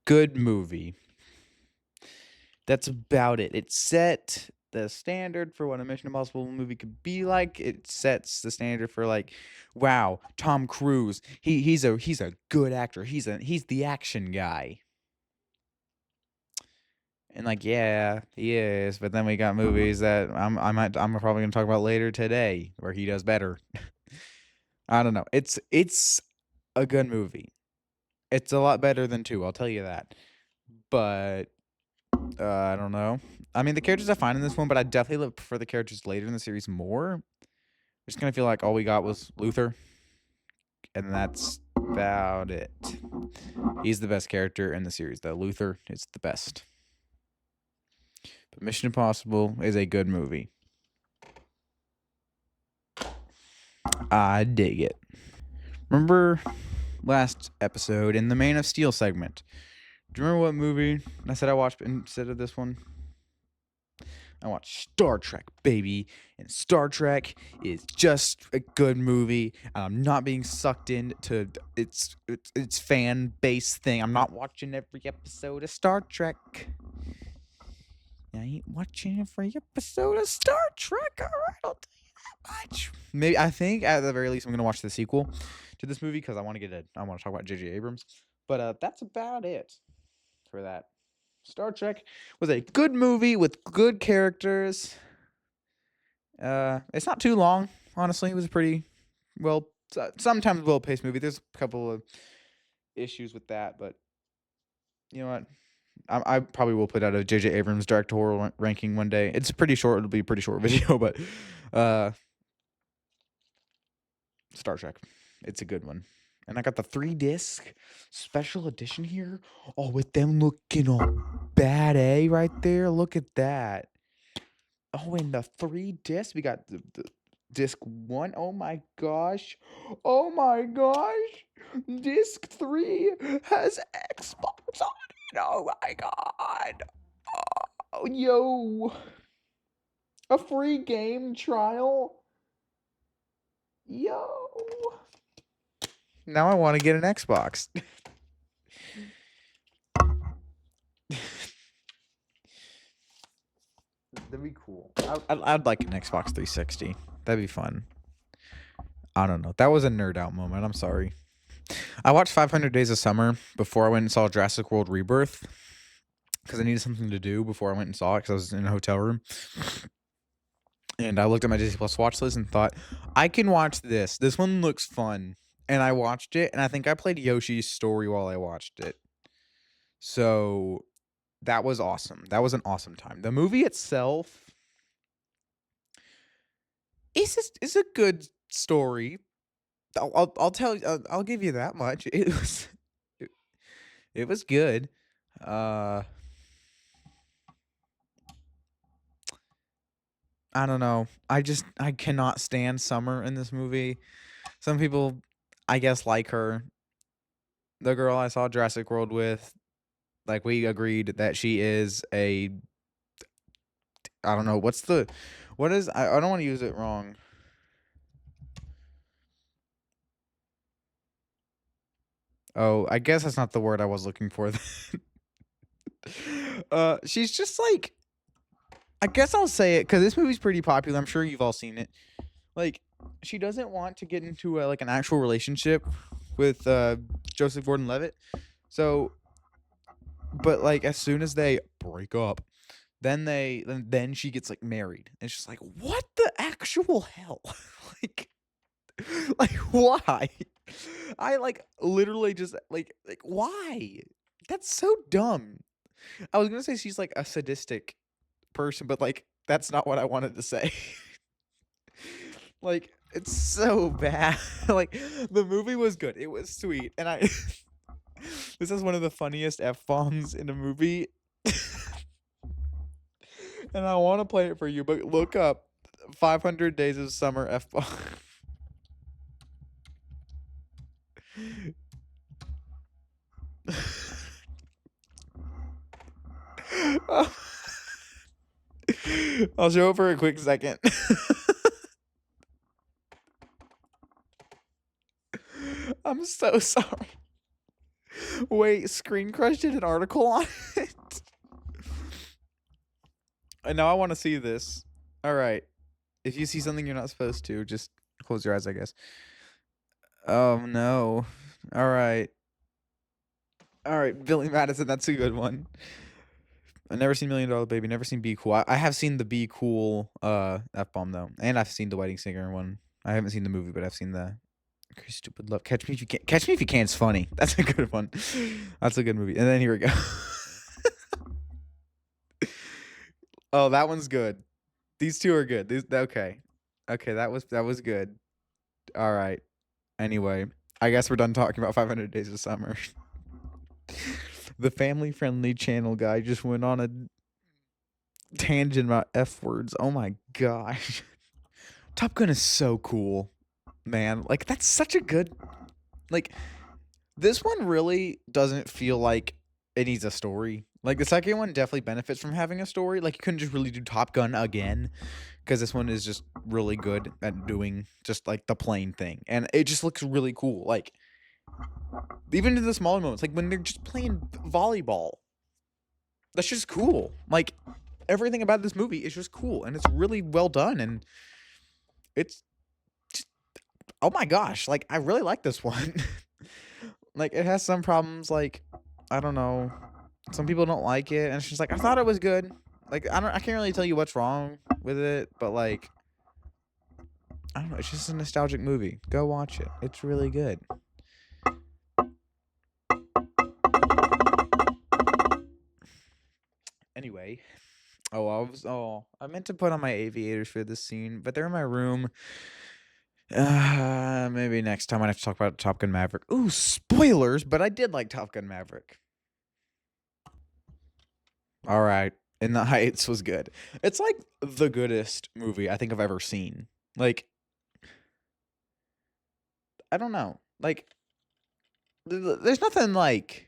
Good movie. That's about it. It set the standard for what a Mission Impossible movie could be like. It sets the standard for, like, wow, Tom Cruise. He's a good actor. He's the action guy. And like, yeah, he is. But then we got movies that I'm probably gonna talk about later today where he does better. I don't know. It's a good movie. It's a lot better than 2, I'll tell you that. But I don't know. I mean, the characters are fine in this one, but I definitely prefer the characters later in the series more. I just kind of feel like all we got was Luther, and that's about it. He's the best character in the series, though. Luther is the best. But Mission Impossible is a good movie. I dig it. Remember last episode in the Man of Steel segment? Do you remember what movie I said I watched instead of this one? I watched Star Trek, baby. And Star Trek is just a good movie. And I'm not being sucked into its fan base thing. I'm not watching every episode of Star Trek. I ain't watching every episode of Star Trek. All right, I'll tell you that much. Maybe I think at the very least I'm gonna watch the sequel to this movie because I want to talk about J.J. Abrams. But that's about it for that. Star Trek was a good movie with good characters. It's not too long, honestly. It was a pretty sometimes well-paced movie. There's a couple of issues with that, but you know what? I probably will put out a J.J. Abrams directorial ranking one day. It's pretty short. It'll be a pretty short video, but Star Trek. It's a good one. And I got the 3-disc special edition here. Oh, with them looking all bad, eh? Right there. Look at that. Oh, and the 3-disc. We got the disc 1. Oh my gosh. Oh my gosh. Disc 3 has Xbox on it. Oh my god. Oh, yo. A free game trial. Yo. Now I want to get an Xbox. That'd be cool. I'd like an Xbox 360. That'd be fun. I don't know. That was a nerd out moment. I'm sorry. I watched 500 Days of Summer before I went and saw Jurassic World Rebirth because I needed something to do before I went and saw it because I was in a hotel room. And I looked at my Disney Plus watch list and thought, I can watch this. This one looks fun. And I watched it, and I think I played Yoshi's Story while I watched it. So that was awesome. That was an awesome time. The movie itself is a good story. I'll tell you. I'll give you that much. It was good. I don't know. I cannot stand Summer in this movie. Some people, I guess, like her. The girl I saw Jurassic World with, like we agreed that she is a. I don't know what is. I don't want to use it wrong. Oh, I guess that's not the word I was looking for. She's just like. I guess I'll say it because this movie's pretty popular. I'm sure you've all seen it. Like, she doesn't want to get into like an actual relationship with Joseph Gordon-Levitt. So, but like as soon as they break up, then she gets like married. And it's just like, what the actual hell? like, like why? I like literally just like why? That's so dumb. I was gonna say she's like a sadistic person, but like that's not what I wanted to say. Like it's so bad. Like the movie was good. It was sweet. And I this is one of the funniest F-bombs in a movie. And I want to play it for you, but look up 500 Days of Summer F-bomb. I'll show it for a quick second. I'm so sorry. Wait, Screen Crush did an article on it. And now I want to see this. All right. If you see something you're not supposed to, just close your eyes, I guess. Oh no. All right. All right, Billy Madison, that's a good one. I've never seen Million Dollar Baby, never seen Be Cool. I have seen the Be Cool F-bomb though. And I've seen the Wedding Singer one. I haven't seen the movie, but I've seen the Stupid Love. Catch Me If You Can. Catch Me If You Can is funny. That's a good one. That's a good movie. And then here we go. Oh, that one's good. These two are good. Okay. Okay, that was good. All right. Anyway, I guess we're done talking about 500 Days of Summer. The family-friendly channel guy just went on a tangent about F words. Oh my gosh. Top Gun is so cool, man. Like that's such a good like this one really doesn't feel like it needs a story. Like the second one definitely benefits from having a story. Like you couldn't just really do Top Gun again because this one is just really good at doing just like the plane thing, and it just looks really cool. Like even to the smaller moments, like when they're just playing volleyball, that's just cool. Like everything about this movie is just cool, and it's really well done, and it's just, oh my gosh, like I really like this one. Like it has some problems, like I don't know, some people don't like it, and it's just like I thought it was good. Like I can't really tell you what's wrong with it, but like I don't know, it's just a nostalgic movie. Go watch it. It's really good. Anyway, I meant to put on my aviators for this scene, but they're in my room. Maybe next time I have to talk about Top Gun Maverick. Ooh, spoilers, but I did like Top Gun Maverick. All right. In the Heights was good. It's like the goodest movie I think I've ever seen. Like I don't know. Like there's nothing like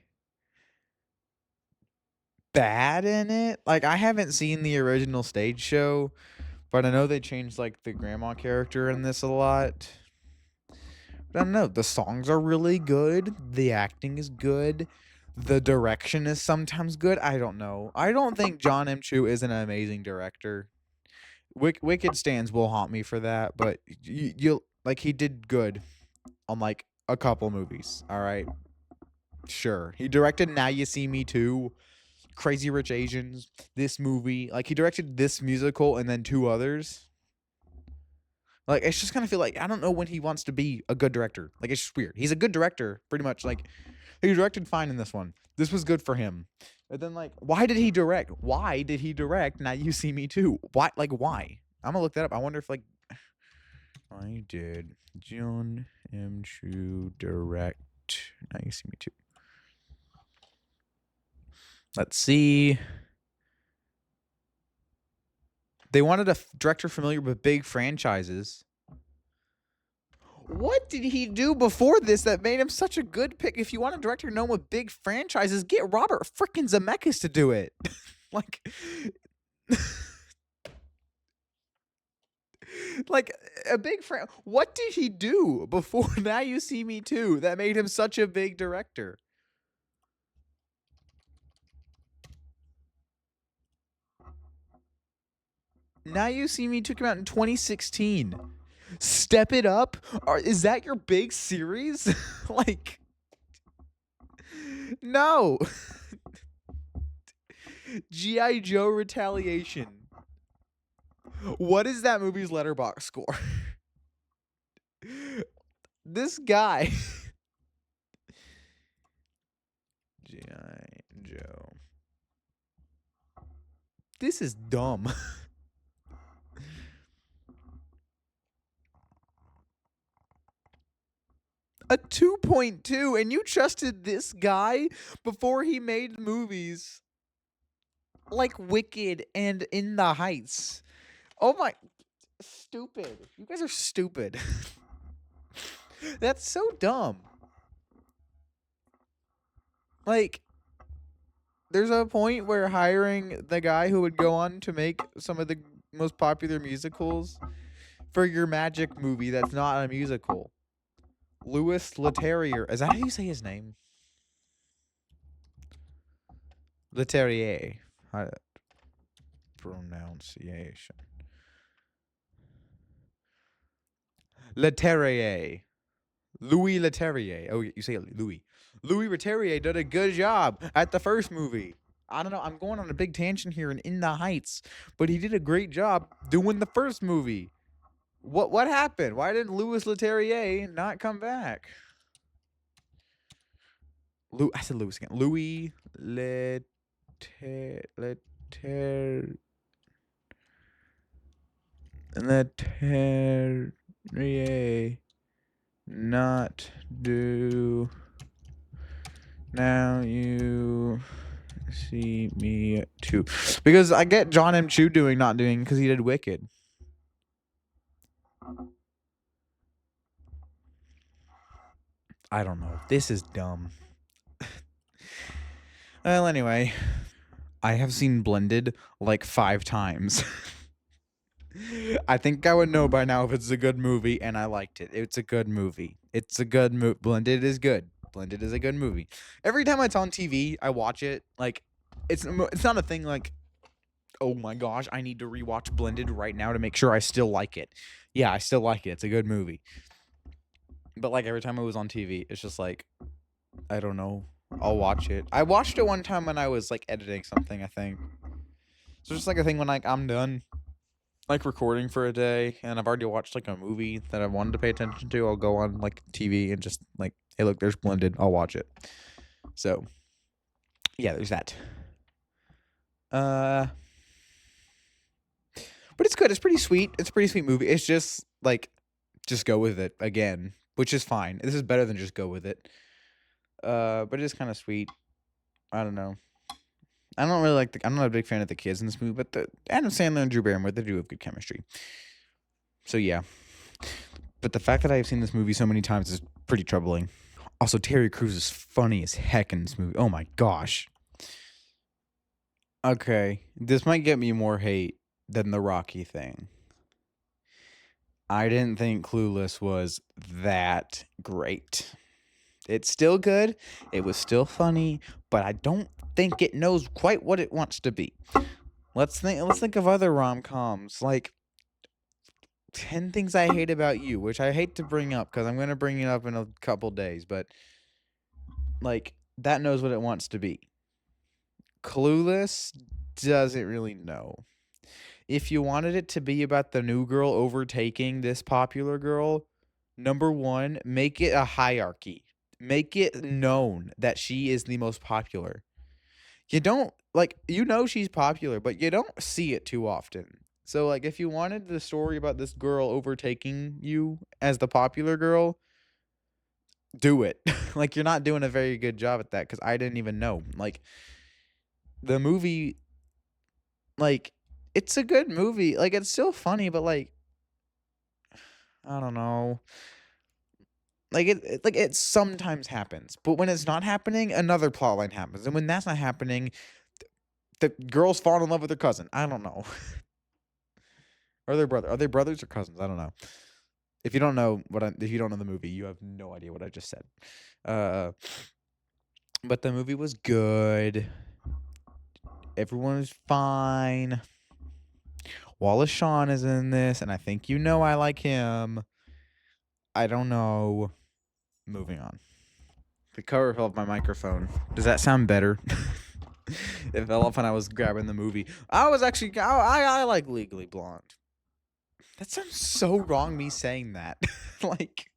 bad in it. Like I haven't seen the original stage show, but I know they changed like the grandma character in this a lot. But I don't know. The songs are really good. The acting is good. The direction is sometimes good. I don't know. I don't think John M. Chu is an amazing director. Wicked stands will haunt me for that, but you'll like he did good on like a couple movies. All right, sure. He directed Now You See Me Too, Crazy Rich Asians, this movie. Like he directed this musical and then two others. Like it's just kind of feel like I don't know when he wants to be a good director. Like it's just weird. He's a good director, pretty much. Like he directed fine in this one. This was good for him. And then like, why did he direct? Why did he direct Now You See Me Too? Why? Like why? I'm gonna look that up. I wonder if like I did John M. Chu direct Now You See Me Too. Let's see. They wanted a director familiar with big franchises. What did he do before this that made him such a good pick? If you want a director known with big franchises, get Robert frickin' Zemeckis to do it. Like, like a big What did he do before Now You See Me Too that made him such a big director? Now You See Me Too came out in 2016. Step It Up? Is that your big series? Like, no. G.I. Joe Retaliation. What is that movie's letterbox score? This guy. G.I. Joe. This is dumb. A 2.2, and you trusted this guy before he made movies like Wicked and In the Heights. Oh my, stupid. You guys are stupid. That's so dumb. Like, there's a point where hiring the guy who would go on to make some of the most popular musicals for your magic movie that's not a musical. Louis Leterrier. Is that how you say his name? Leterrier. Pronunciation. Leterrier. Louis Leterrier. Oh, you say Louis. Louis Leterrier did a good job at the first movie. I don't know. I'm going on a big tangent here in the Heights, but he did a great job doing the first movie. What happened? Why did Louis Leterrier not come back? I said Louis again. Louis Leterrier. the Terrier not do. Now you see me too. Because I get John M. Chu doing not doing because he did Wicked. I don't know. This is dumb. Well, anyway, I have seen Blended like 5 times. I think I would know by now if it's a good movie, and I liked it. It's a good movie. It's a good movie. Blended is good. Blended is a good movie. Every time it's on TV, I watch it. Like, it's not a thing like, oh my gosh, I need to rewatch Blended right now to make sure I still like it. Yeah, I still like it. It's a good movie. But like every time it was on TV, it's just like, I don't know. I'll watch it. I watched it one time when I was like editing something, I think. So just like a thing when like I'm done like recording for a day and I've already watched like a movie that I wanted to pay attention to, I'll go on like TV and just like, hey, look, there's Blended. I'll watch it. So yeah, there's that. But it's good. It's pretty sweet. It's a pretty sweet movie. It's just like, just go with it again, which is fine. This is better than just go with it. But it is kind of sweet. I don't know. I don't really like I'm not a big fan of the kids in this movie, but the Adam Sandler and Drew Barrymore, they do have good chemistry. So yeah. But the fact that I've seen this movie so many times is pretty troubling. Also, Terry Crews is funny as heck in this movie. Oh my gosh. Okay, this might get me more hate than the Rocky thing. I didn't think Clueless was that great. It's still good. It was still funny, but I don't think it knows quite what it wants to be. Let's think of other rom-coms like 10 Things I Hate About You, which I hate to bring up because I'm going to bring it up in a couple days, but like that knows what it wants to be. Clueless doesn't really know. If you wanted it to be about the new girl overtaking this popular girl, number one, make it a hierarchy. Make it known that she is the most popular. You don't like she's popular, but you don't see it too often. So like if you wanted the story about this girl overtaking you as the popular girl, do it. Like you're not doing a very good job at that cuz I didn't even know. Like the movie like it's a good movie. Like it's still funny, but like I don't know. Like it sometimes happens, but when it's not happening, another plotline happens, and when that's not happening, the girls fall in love with their cousin. I don't know, or their brother. Are they brothers or cousins? I don't know. If you don't know if you don't know the movie, you have no idea what I just said. But the movie was good. Everyone was fine. Wallace Shawn is in this, and I think I like him. I don't know. Moving on. The cover fell off my microphone. Does that sound better? It fell off when I was grabbing the movie. I was actually I like Legally Blonde. That sounds so wrong, me saying that. Like,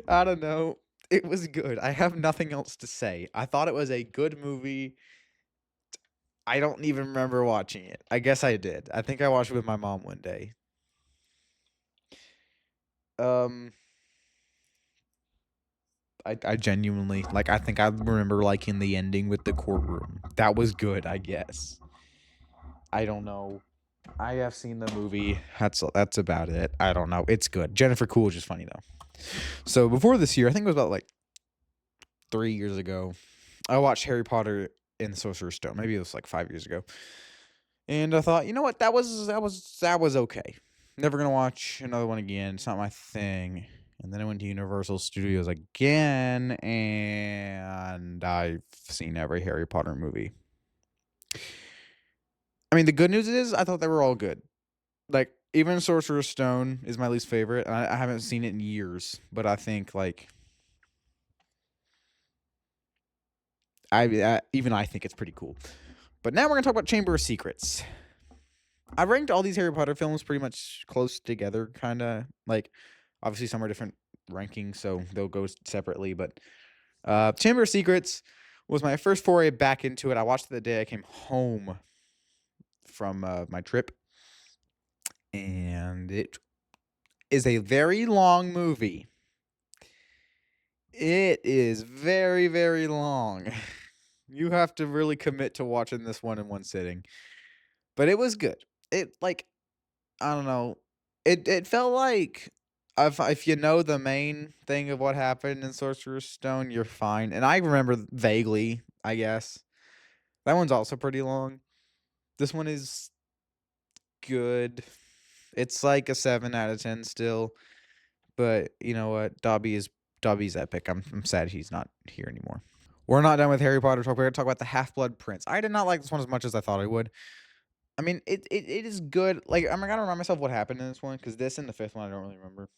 I don't know. It was good. I have nothing else to say. I thought it was a good movie. I don't even remember watching it. I guess I did. I think I watched it with my mom one day. I genuinely like. I think I remember liking the ending with the courtroom. That was good, I guess. I don't know. I have seen the movie. That's about it. I don't know. It's good. Jennifer Coolidge is funny though. So before this year, I think it was about like 3 years ago, I watched Harry Potter and the Sorcerer's Stone. Maybe it was like 5 years ago. And I thought, you know what? That was okay. Never gonna watch another one again. It's not my thing. And then I went to Universal Studios again, and I've seen every Harry Potter movie. I mean, the good news is I thought they were all good. Like, even Sorcerer's Stone is my least favorite. I haven't seen it in years, but I think, like, even I think it's pretty cool. But now we're going to talk about Chamber of Secrets. I've ranked all these Harry Potter films pretty much close together, kind of. Like, obviously some are different rankings, so they'll go separately. But Chamber of Secrets was my first foray back into it. I watched it the day I came home from my trip. and it is a very long movie. It is very, very long. You have to really commit to watching this one in one sitting. But it was good. It like I don't know. It felt like if you know the main thing of what happened in Sorcerer's Stone, you're fine. And I remember vaguely, I guess. That one's also pretty long. This one is good. It's like a 7 out of 10 still. But you know what? Dobby's epic. I'm sad he's not here anymore. We're not done with Harry Potter talk. We're gonna talk about the Half-Blood Prince. I did not like this one as much as I thought I would. I mean, it is good. Like, I'm gonna remind myself what happened in this one because this and the fifth one I don't really remember.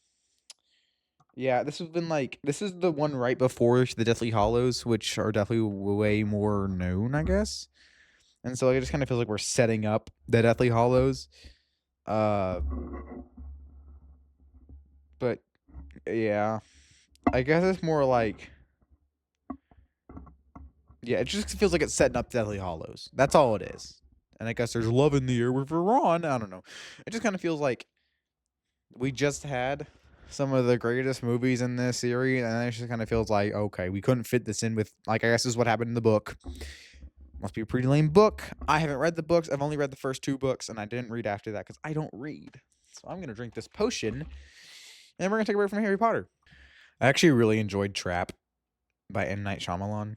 Yeah, this is the one right before the Deathly Hollows, which are definitely way more known, I guess. And so like, it just kind of feels like we're setting up the Deathly Hollows. Uh, but yeah, I guess it's more like yeah, it just feels like it's setting up Deathly Hollows. That's all it is. And I guess there's love in the air with Ron. I don't know. It just kind of feels like we just had some of the greatest movies in this series, and it just kind of feels like, okay, we couldn't fit this in with, like, I guess this is what happened in the book. Must be a pretty lame book. I haven't read the books. I've only read the first 2 books, and I didn't read after that because I don't read. So I'm going to drink this potion, and we're going to take a break from Harry Potter. I actually really enjoyed Trap by M. Night Shyamalan.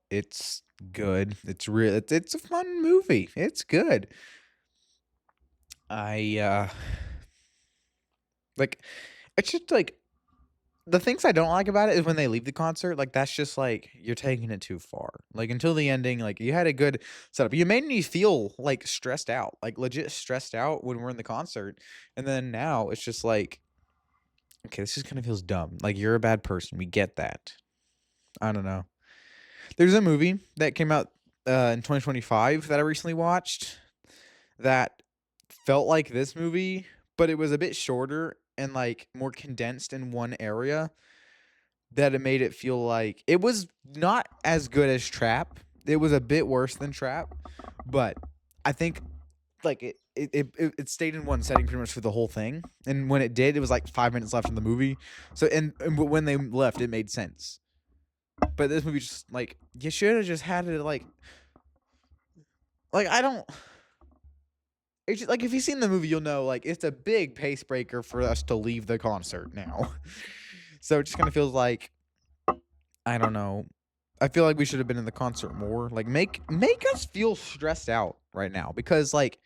It's good. It's real. It's a fun movie. It's good. I like it's just like the things I don't like about it is when they leave the concert, like that's just like you're taking it too far. Like until the ending, like you had a good setup. You made me feel like stressed out, like legit stressed out when we're in the concert. And then now it's just like, okay, this just kind of feels dumb. Like you're a bad person. We get that. I don't know. There's a movie that came out in 2025 that I recently watched that felt like this movie, but it was a bit shorter and like more condensed in one area that it made it feel like it was not as good as Trap. It was a bit worse than Trap, but I think like it stayed in one setting pretty much for the whole thing. And when it did, it was like 5 minutes left in the movie. So and when they left, it made sense. But this movie just like you should have just had it like I don't. It's just, like if you've seen the movie, you'll know like it's a big pace breaker for us to leave the concert now. So it just kind of feels like I don't know. I feel like we should have been in the concert more. Like make us feel stressed out right now because like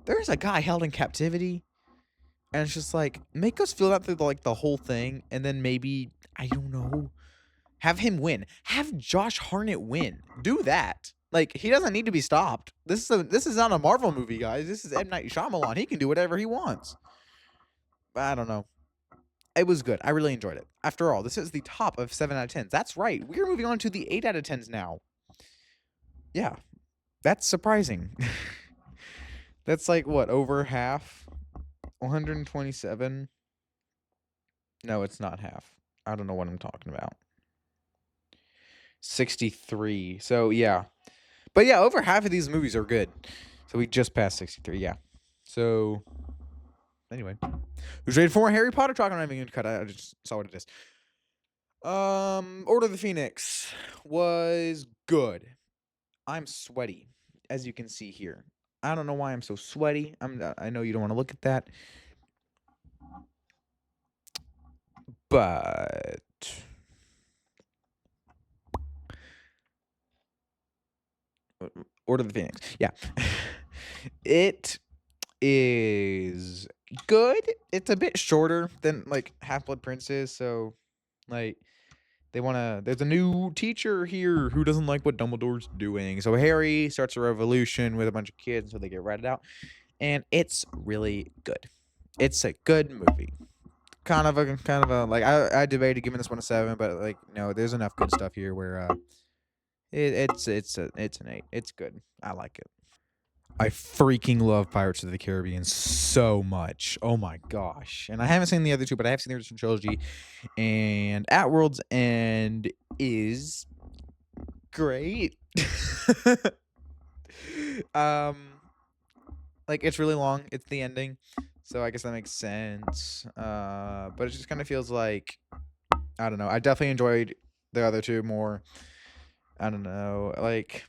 there's a guy held in captivity and it's just like make us feel that through like the whole thing and then maybe I don't know have him win. Have Josh Hartnett win. Do that. Like he doesn't need to be stopped. This is not a Marvel movie, guys. This is M. Night Shyamalan. He can do whatever he wants. I don't know. It was good. I really enjoyed it. After all, this is the top of 7 out of 10s. That's right. We're moving on to the 8 out of 10s now. Yeah. That's surprising. That's like what, over half? 127? No, it's not half. I don't know what I'm talking about. 63. So, yeah. But yeah, over half of these movies are good. So we just passed 63, yeah. So anyway. Who's ready for more Harry Potter talk? I'm not even gonna cut it. I just saw what it is. Order of the Phoenix was good. I'm sweaty, as you can see here. I don't know why I'm so sweaty. I know you don't want to look at that. But Order of the Phoenix. Yeah. It is good. It's a bit shorter than like Half-Blood Prince is, so like there's a new teacher here who doesn't like what Dumbledore's doing. So Harry starts a revolution with a bunch of kids so they get ratted out. And it's really good. It's a good movie. Kind of a like I debated giving this one a 7, but like no, there's enough good stuff here where it's an 8. It's good. I like it. I freaking love Pirates of the Caribbean so much. Oh my gosh. And I haven't seen the other 2, but I have seen the original trilogy. And At World's End is great. um Like, it's really long. It's the ending. So I guess that makes sense. But it just kind of feels like, I don't know. I definitely enjoyed the other two more. I don't know. Like,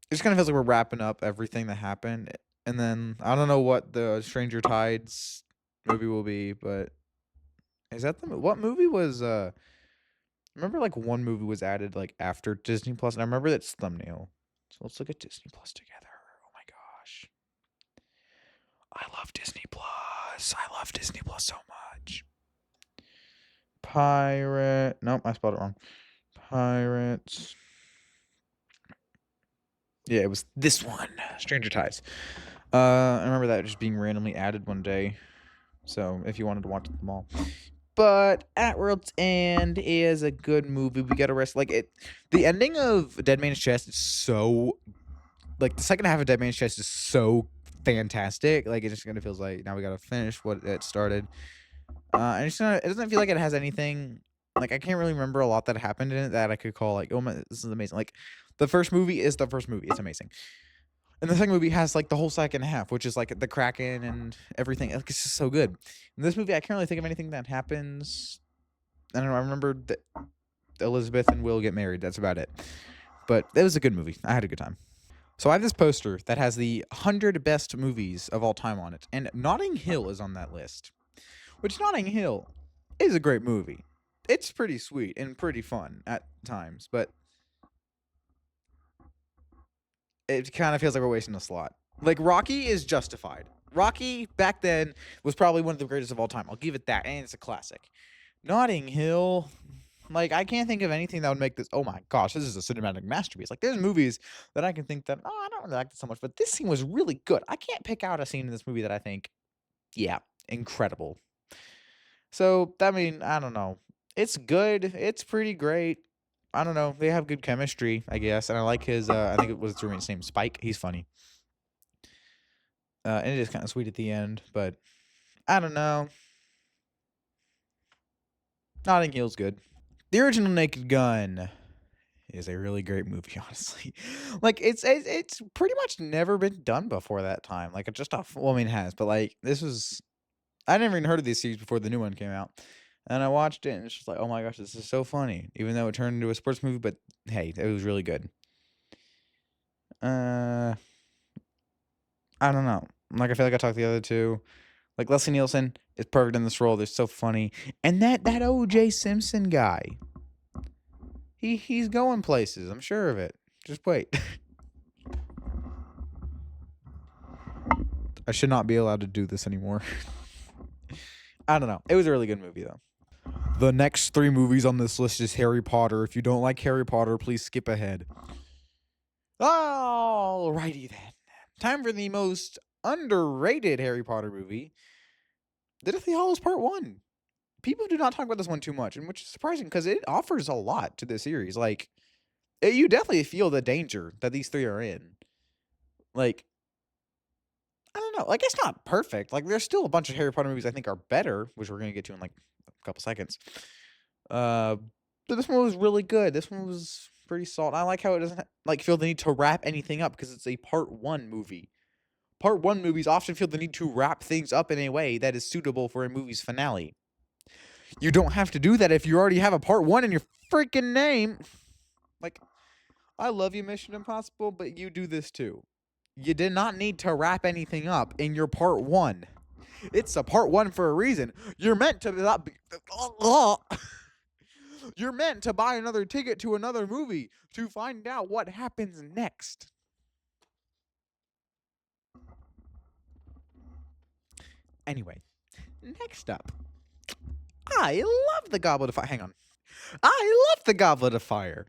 it just kind of feels like we're wrapping up everything that happened. And then I don't know what the Stranger Tides movie will be, but is that what movie was I remember like one movie was added like after Disney Plus, and I remember that's thumbnail. So let's look at Disney Plus together. Oh my gosh. I love Disney Plus. I love Disney Plus so much. Pirate. Nope, I spelled it wrong. Pirates. Yeah, it was this one. Stranger Tides. I remember that just being randomly added one day. So if you wanted to watch them all. But At World's End is a good movie. We got to rest like it. The ending of Dead Man's Chest is so like the second half of Dead Man's Chest is so fantastic. Like it just kind of feels like now we gotta finish what it started. And it doesn't feel like it has anything. Like I can't really remember a lot that happened in it that I could call like, oh my, this is amazing. Like the first movie is the first movie. It's amazing. And the second movie has like the whole second half, which is like the Kraken and everything. Like, it's just so good. In this movie, I can't really think of anything that happens. I don't know. I remember that Elizabeth and Will get married. That's about it. But it was a good movie. I had a good time. So I have this poster that has the 100 best movies of all time on it, and Notting Hill is on that list. Which Notting Hill is a great movie. It's pretty sweet and pretty fun at times, but it kind of feels like we're wasting a slot. Like Rocky is justified. Rocky back then was probably one of the greatest of all time. I'll give it that, and it's a classic. Notting Hill, like I can't think of anything that would make this. Oh my gosh, this is a cinematic masterpiece. Like there's movies that I can think that I don't really like this so much, but this scene was really good. I can't pick out a scene in this movie that I think, yeah, incredible. So I mean, I don't know. It's good. It's pretty great. I don't know. They have good chemistry, I guess, and I like his. I think it was his roommate's name, Spike. He's funny. And it is kind of sweet at the end, but I don't know. Notting Hill's good. The original Naked Gun is a really great movie, honestly. Like it's pretty much never been done before that time. Like it just off. Well, I mean, it has, but like this was. I never even heard of these series before the new one came out, and I watched it, and it's just like, oh my gosh, this is so funny. Even though it turned into a sports movie, but hey, it was really good. I don't know. Like I feel like I talked the other two. Like Leslie Nielsen is perfect in this role. They're so funny, and that O.J. Simpson guy. He's going places. I'm sure of it. Just wait. I should not be allowed to do this anymore. I don't know. It was a really good movie though. The next 3 movies on this list is Harry Potter. If you don't like Harry Potter, please skip ahead. Alrighty then. Time for the most underrated Harry Potter movie, The Deathly Hallows Part 1. People do not talk about this one too much, and which is surprising because it offers a lot to the series. Like, you definitely feel the danger that these 3 are in. Like, I don't know. Like, it's not perfect. Like, there's still a bunch of Harry Potter movies I think are better, which we're gonna get to in like a couple seconds. But this one was really good. This one was pretty solid. I like how it doesn't like feel the need to wrap anything up because it's a part 1 movie. Part 1 movies often feel the need to wrap things up in a way that is suitable for a movie's finale. You don't have to do that if you already have a part 1 in your freaking name. Like, I love you, Mission Impossible, but you do this too. You did not need to wrap anything up in your part 1. It's a part 1 for a reason. You're meant to not be. You're meant to buy another ticket to another movie to find out what happens next. Anyway, next up. I love the Goblet of Fire. Hang on. I love the Goblet of Fire.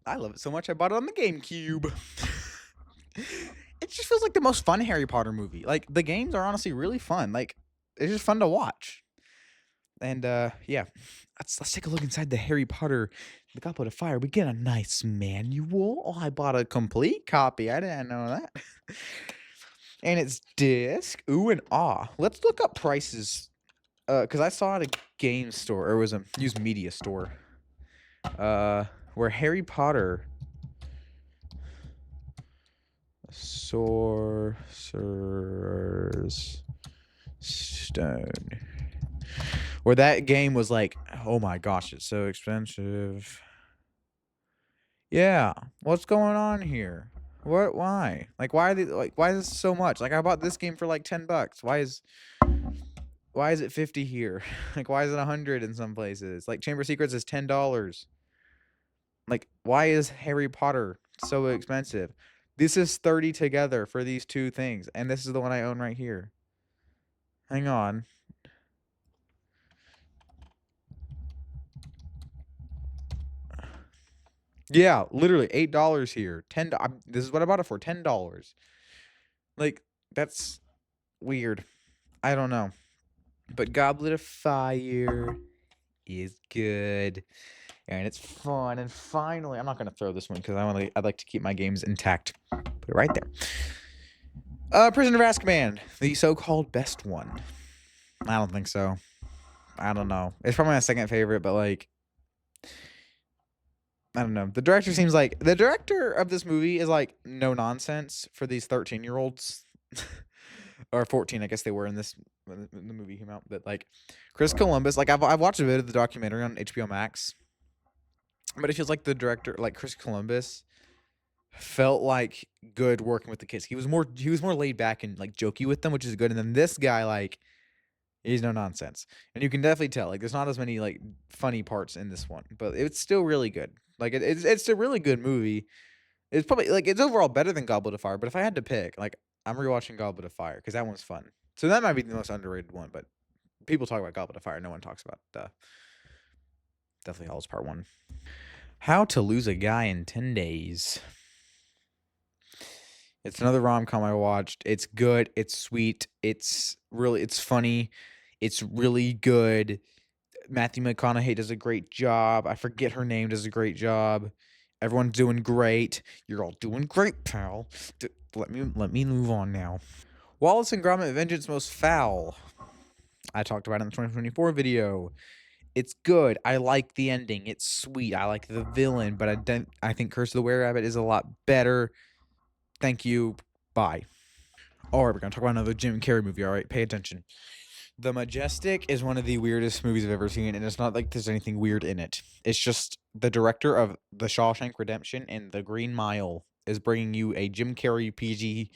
I love it so much I bought it on the GameCube. It just feels like the most fun Harry Potter movie. Like the games are honestly really fun. Like it's just fun to watch. And yeah, let's take a look inside the Harry Potter, the Goblet of Fire. We get a nice manual. Oh, I bought a complete copy. I didn't know that. And it's disc. Ooh and ah. Let's look up prices. Because I saw it at a game store, or it was a used media store. Where Harry Potter. Sorcerer's Stone. Where that game was like, oh my gosh, it's so expensive. Yeah, what's going on here? What? Why? Like, why are they like? Why is this so much? Like, I bought this game for like $10. Why is it 50 here? Like, why is it 100 in some places? Like, Chamber of Secrets is $10. Like, why is Harry Potter so expensive? This is 30 together for these two things, and this is the one I own right here. Hang on. Yeah, literally $8 here. This is what I bought it for, $10. Like, that's weird. I don't know. But Goblet of Fire is good. And it's fun. And finally, I'm not gonna throw this one because I'd like to keep my games intact. Put it right there. Prisoner of Azkaban, the so-called best one. I don't think so. I don't know. It's probably my second favorite, but like, I don't know. The director of this movie is like no nonsense for these 13-year-olds. Or 14, I guess they were in this when the movie came out. But like Chris Columbus, like I've watched a bit of the documentary on HBO Max, but it feels like the director, like Chris Columbus, felt like good working with the kids. He was more laid back and like jokey with them, which is good. And then this guy, like, he's no nonsense, and you can definitely tell like there's not as many like funny parts in this one, but it's still really good. Like it's a really good movie. It's probably like it's overall better than Goblet of Fire, but if I had to pick, like I'm rewatching Goblet of Fire because that one's fun. So that might be the most underrated one, but people talk about Goblet of Fire. No one talks about Deathly Hallows Part 1. How to Lose a Guy in 10 Days. It's another rom-com I watched. It's good. It's sweet. It's funny. It's really good. Matthew McConaughey does a great job. I forget her name, does a great job. Everyone's doing great. You're all doing great, pal. Let me move on now. Wallace and Gromit: Vengeance Most Foul. I talked about it in the 2024 video. It's good. I like the ending. It's sweet. I like the villain, but I think Curse of the Were-Rabbit is a lot better. Thank you. Bye. All right, we're gonna talk about another Jim Carrey movie. All right, pay attention. The Majestic is one of the weirdest movies I've ever seen, and it's not like there's anything weird in it. It's just the director of The Shawshank Redemption and The Green Mile is bringing you a Jim Carrey PG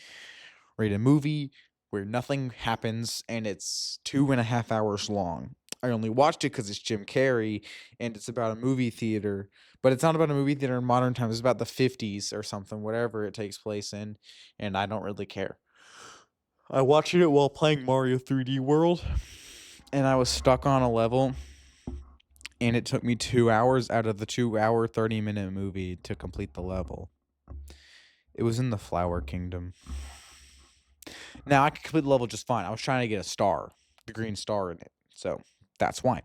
rated movie where nothing happens, and it's 2.5 hours long. I only watched it because it's Jim Carrey, and it's about a movie theater, but it's not about a movie theater in modern times. It's about the 50s or something, whatever it takes place in, and I don't really care. I watched it while playing Mario 3D World, and I was stuck on a level, and it took me 2 hours out of the 2-hour, 30-minute movie to complete the level. It was in the Flower Kingdom. Now, I could complete the level just fine. I was trying to get a star, the green star in it, so that's why.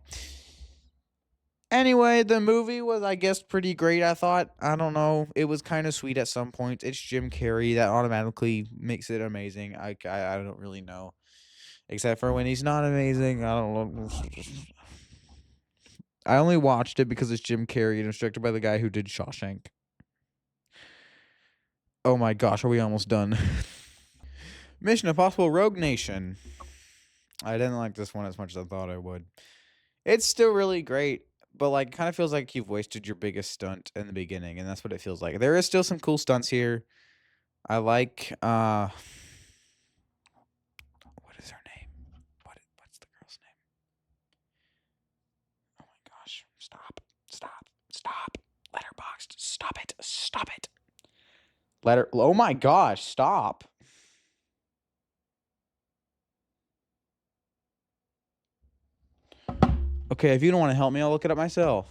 Anyway, the movie was, I guess, pretty great, I thought. I don't know. It was kind of sweet at some points. It's Jim Carrey. That automatically makes it amazing. I don't really know. Except for when he's not amazing. I don't know. I only watched it because it's Jim Carrey and it's directed by the guy who did Shawshank. Oh my gosh, are we almost done? Mission Impossible Rogue Nation. I didn't like this one as much as I thought I would. It's still really great, but like kind of feels like you've wasted your biggest stunt in the beginning, and that's what it feels like. There is still some cool stunts here. I like what is her name? What's the girl's name? Oh my gosh. Stop. Letterboxd. Stop it. Oh my gosh, stop. Okay, if you don't want to help me, I'll look it up myself.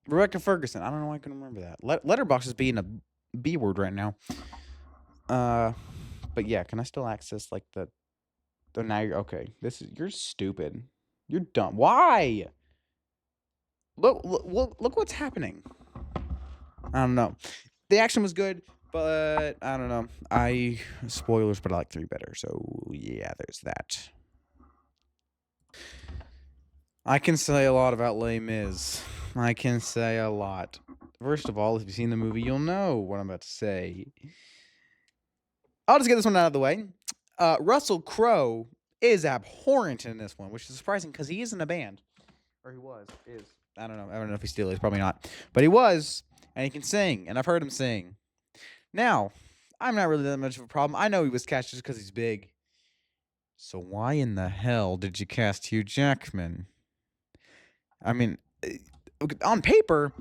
Rebecca Ferguson. I don't know why I can remember that. Letterboxd is being a B word right now. But yeah, can I still access like the now you're okay. You're stupid. You're dumb. Why? Look what's happening. I don't know. The action was good, but I don't know. Spoilers, but I like 3 better. So yeah, there's that. I can say a lot about Les Mis. I can say a lot. First of all, if you've seen the movie, you'll know what I'm about to say. I'll just get this one out of the way. Russell Crowe is abhorrent in this one, which is surprising because he is in a band. Or he was, is. I don't know. I don't know if he still is. Probably not. But he was, and he can sing, and I've heard him sing. Now, I'm not really that much of a problem. I know he was cast just because he's big. So why in the hell did you cast Hugh Jackman? I mean, on paper,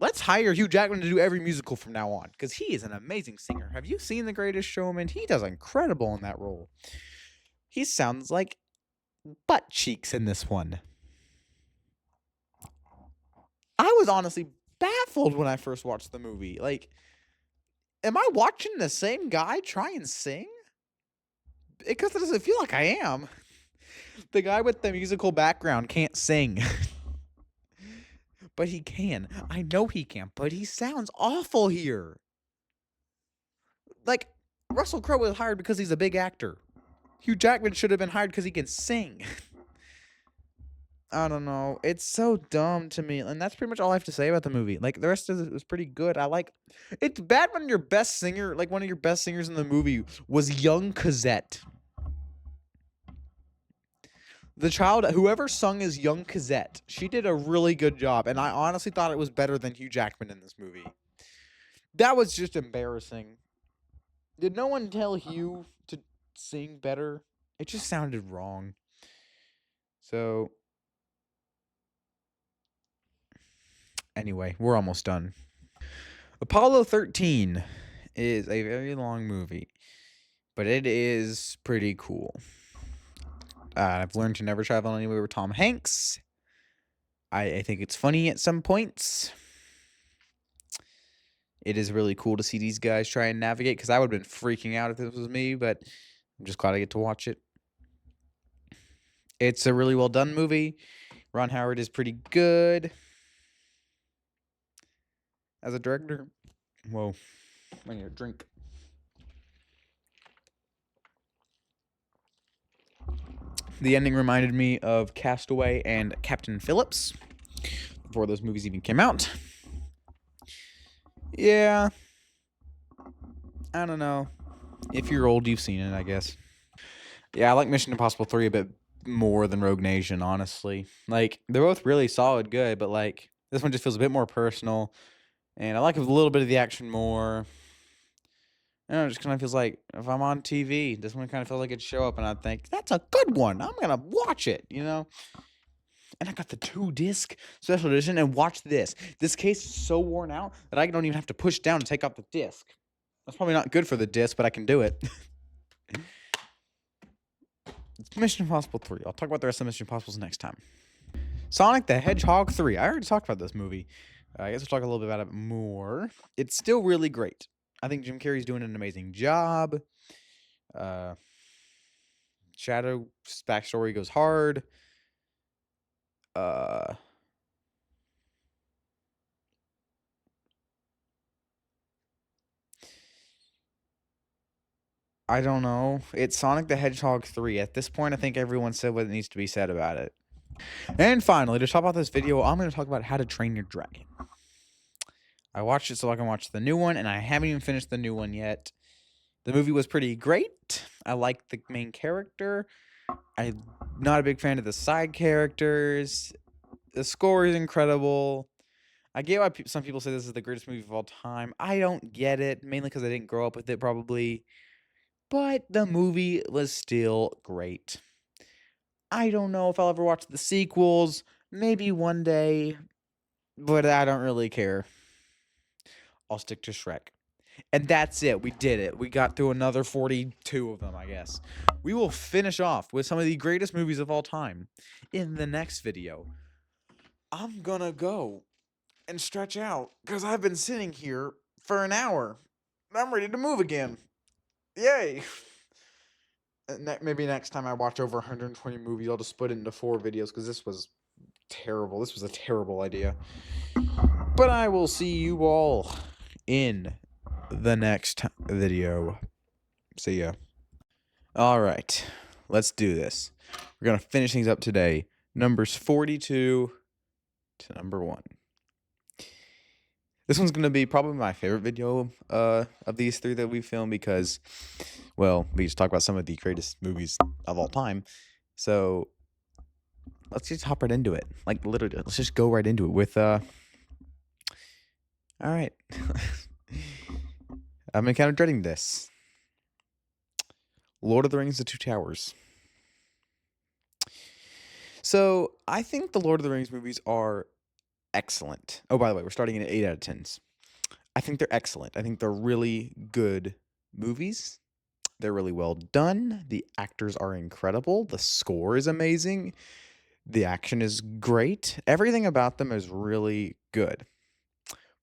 let's hire Hugh Jackman to do every musical from now on, because he is an amazing singer. Have you seen The Greatest Showman? He does incredible in that role. He sounds like butt cheeks in this one. I was honestly baffled when I first watched the movie. Like, am I watching the same guy try and sing? Because it doesn't feel like I am. The guy with the musical background can't sing. But he can. I know he can, but he sounds awful here. Like, Russell Crowe was hired because he's a big actor. Hugh Jackman should have been hired because he can sing. I don't know. It's so dumb to me. And that's pretty much all I have to say about the movie. Like, the rest of it was pretty good. It's bad when your best singer, like one of your best singers in the movie, was young Cosette. The child, whoever sung as young Cosette, she did a really good job. And I honestly thought it was better than Hugh Jackman in this movie. That was just embarrassing. Did no one tell Hugh to sing better? It just sounded wrong. So, anyway, we're almost done. Apollo 13 is a very long movie, but it is pretty cool. I've learned to never travel anywhere with Tom Hanks. I think it's funny at some points. It is really cool to see these guys try and navigate, because I would have been freaking out if this was me, but I'm just glad I get to watch it. It's a really well done movie. Ron Howard is pretty good as a director. Whoa, I need a drink. The ending reminded me of Castaway and Captain Phillips before those movies even came out. Yeah. I don't know. If you're old, you've seen it, I guess. Yeah, I like Mission Impossible 3 a bit more than Rogue Nation, honestly. Like, they're both really solid good, but, like, this one just feels a bit more personal. And I like a little bit of the action more. I don't know, it just kind of feels like if I'm on TV, this one kind of feels like it'd show up and I'd think, that's a good one. I'm going to watch it, you know? And I got the 2-disc special edition, and watch this. This case is so worn out that I don't even have to push down to take out the disc. That's probably not good for the disc, but I can do it. It's Mission Impossible 3. I'll talk about the rest of Mission Impossibles next time. Sonic the Hedgehog 3. I already talked about this movie. I guess we'll talk a little bit about it more. It's still really great. I think Jim Carrey's doing an amazing job. Shadow's backstory goes hard. I don't know. It's Sonic the Hedgehog 3. At this point, I think everyone said what needs to be said about it. And finally, to talk about this video, I'm going to talk about How to Train Your Dragon. I watched it so I can watch the new one, and I haven't even finished the new one yet. The movie was pretty great. I like the main character. I'm not a big fan of the side characters. The score is incredible. I get why some people say this is the greatest movie of all time. I don't get it, mainly because I didn't grow up with it, probably. But the movie was still great. I don't know if I'll ever watch the sequels. Maybe one day. But I don't really care. I'll stick to Shrek. And that's it. We did it. We got through another 42 of them, I guess. We will finish off with some of the greatest movies of all time in the next video. I'm gonna go and stretch out because I've been sitting here for an hour. I'm ready to move again. Yay! Maybe next time I watch over 120 movies, I'll just split it into 4 videos because this was terrible. This was a terrible idea. But I will see you all in the next video. See ya. Alright, let's do this. We're going to finish things up today. Numbers 42 to number 1. This one's gonna be probably my favorite video of these 3 that we filmed because, well, we just talk about some of the greatest movies of all time. So let's just hop right into it. Like literally, let's just go right into it with all right. I'm kind of dreading this. Lord of the Rings: The Two Towers. So I think the Lord of the Rings movies are excellent. Oh, by the way, we're starting at 8 out of 10s. I think they're excellent. I think they're really good movies. They're really well done. The actors are incredible. The score is amazing. The action is great. Everything about them is really good.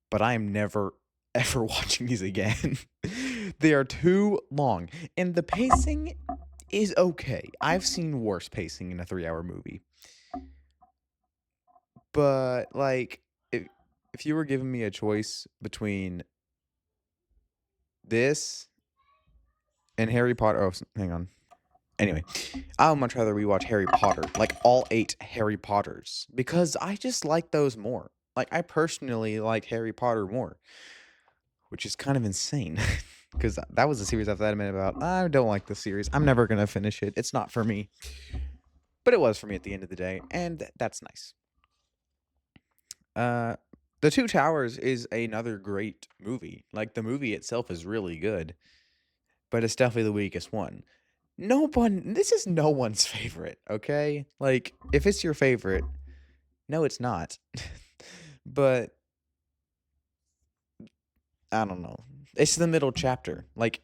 But I am never, ever watching these again. They are too long. And the pacing is okay. I've seen worse pacing in a 3-hour movie. But, like, if you were giving me a choice between this and Harry Potter. Oh, hang on. Anyway, I would much rather rewatch Harry Potter, like all 8 Harry Potters, because I just like those more. Like, I personally like Harry Potter more, which is kind of insane, because that was a series I've thought about. I don't like this series. I'm never going to finish it. It's not for me. But it was for me at the end of the day, and that's nice. The Two Towers is another great movie. Like, the movie itself is really good, but it's definitely the weakest one. This is no one's favorite, okay? Like, if it's your favorite, no, it's not. But I don't know. It's the middle chapter. Like,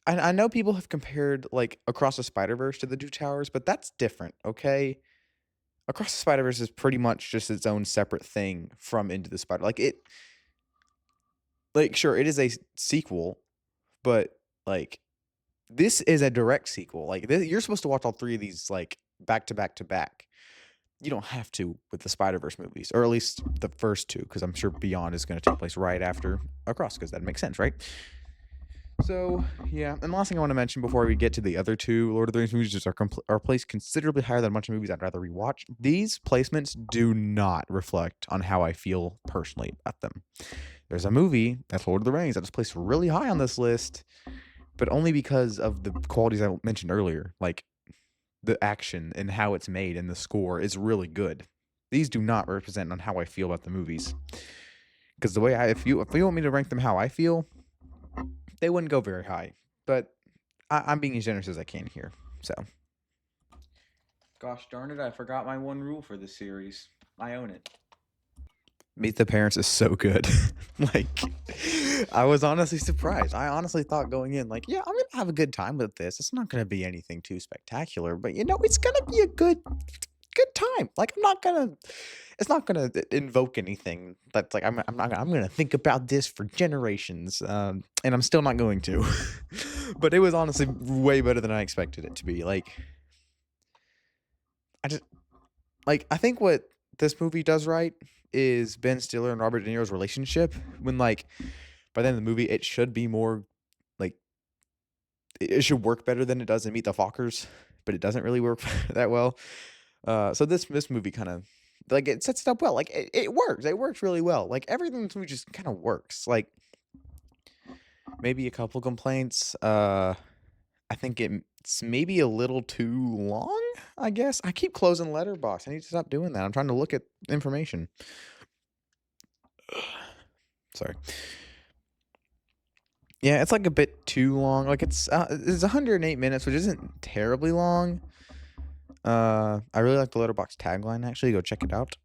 I know people have compared like Across the Spider-Verse to the Two Towers, but that's different, okay? Across the Spider-Verse is pretty much just its own separate thing from Into the Spider. Like sure, it is a sequel, but like this is a direct sequel. Like you're supposed to watch all 3 of these like back to back to back. You don't have to with the Spider-Verse movies, or at least the first 2, because I'm sure Beyond is going to take place right after Across, because that makes sense, right? So, yeah, and the last thing I want to mention before we get to the other 2 Lord of the Rings movies, just are placed considerably higher than a bunch of movies I'd rather rewatch. These placements do not reflect on how I feel personally about them. There's a movie, that's Lord of the Rings, that is placed really high on this list, but only because of the qualities I mentioned earlier, like the action and how it's made and the score is really good. These do not represent on how I feel about the movies. Because the way if you want me to rank them how I feel, they wouldn't go very high. But I'm being as generous as I can here. So, gosh darn it, I forgot my one rule for this series. I own it. Meet the Parents is so good. Like, I was honestly surprised. I honestly thought going in, like, yeah, I'm gonna have a good time with this. It's not gonna be anything too spectacular, but it's gonna be a good time. Like, it's not gonna invoke anything that's like I'm gonna think about this for generations, and I'm still not going to. But it was honestly way better than I expected it to be. Like, I think what this movie does right is Ben Stiller and Robert De Niro's relationship. When like by the end of the movie, it should be more like it should work better than it does in Meet the Fockers, but it doesn't really work that well. So this movie kind of like it sets it up well. Like it works. It works really well. Like everything in this movie just kind of works. Like maybe a couple complaints. I think it's maybe a little too long, I guess. I keep closing Letterboxd. I need to stop doing that. I'm trying to look at information. Sorry. Yeah, it's like a bit too long. Like it's 108 minutes, which isn't terribly long. I really like the Letterboxd tagline. Actually, go check it out.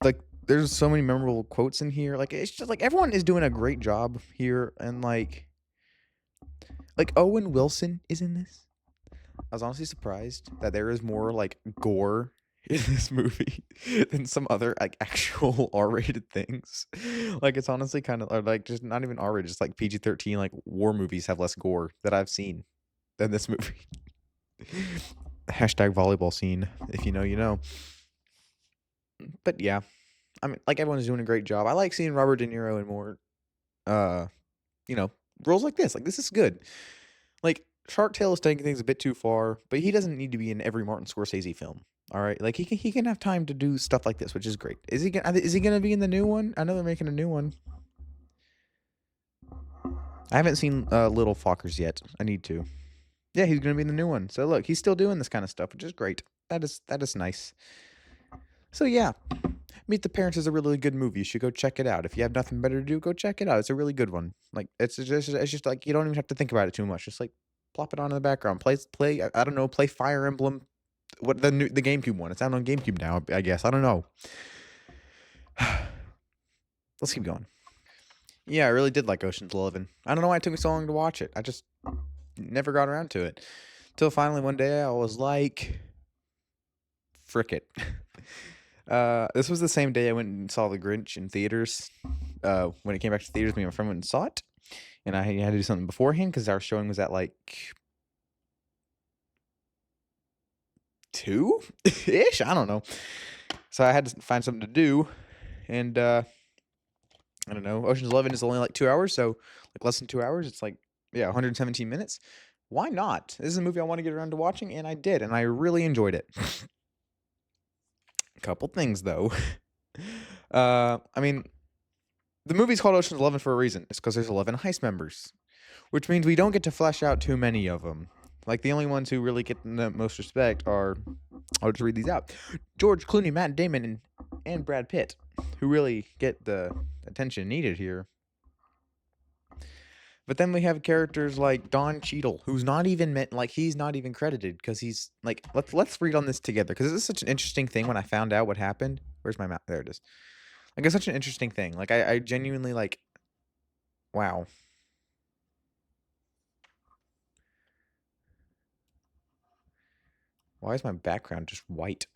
Like there's so many memorable quotes in here. Like it's just like everyone is doing a great job here, and like Owen Wilson is in this. I was honestly surprised that there is more like gore in this movie than some other like actual R-rated things. Like it's honestly kind of like just not even R-rated, just like PG-13. Like war movies have less gore that I've seen than this movie. Hashtag volleyball scene. If you know, you know. But yeah, I mean, like everyone's doing a great job. I like seeing Robert De Niro in more, roles like this. Like this is good. Like Shark Tale is taking things a bit too far, but he doesn't need to be in every Martin Scorsese film. All right, like he can have time to do stuff like this, which is great. Is he gonna be in the new one? I know they're making a new one. I haven't seen Little Fockers yet. I need to. Yeah, he's gonna be in the new one. So look, he's still doing this kind of stuff, which is great. That is nice. So yeah, Meet the Parents is a really good movie. You should go check it out. If you have nothing better to do, go check it out. It's a really good one. Like it's just like you don't even have to think about it too much. Just like plop it on in the background. Play I don't know, play Fire Emblem. What the GameCube one? It's out on GameCube now, I guess. I don't know. Let's keep going. Yeah, I really did like Ocean's 11. I don't know why it took me so long to watch it. I just never got around to it. Till finally one day I was like, frick it. This was the same day I went and saw The Grinch in theaters. When it came back to theaters, me and my friend went and saw it. And I had to do something beforehand because our showing was at like 2-ish? I don't know. So I had to find something to do. And I don't know. Ocean's 11 is only like 2 hours, so like less than 2 hours. It's like, yeah, 117 minutes. Why not? This is a movie I want to get around to watching, and I did, and I really enjoyed it. Couple things though. I mean, the movie's called Ocean's 11 for a reason. It's because there's 11 heist members, which means we don't get to flesh out too many of them. Like the only ones who really get the most respect are, I'll just read these out: George Clooney, Matt Damon, and Brad Pitt, who really get the attention needed here. But then we have characters like Don Cheadle, who's not even meant like he's not even credited because he's like let's read on this together because this is such an interesting thing. When I found out what happened, where's my map? There it is. Like it's such an interesting thing. Like I genuinely like, wow. Why is my background just white?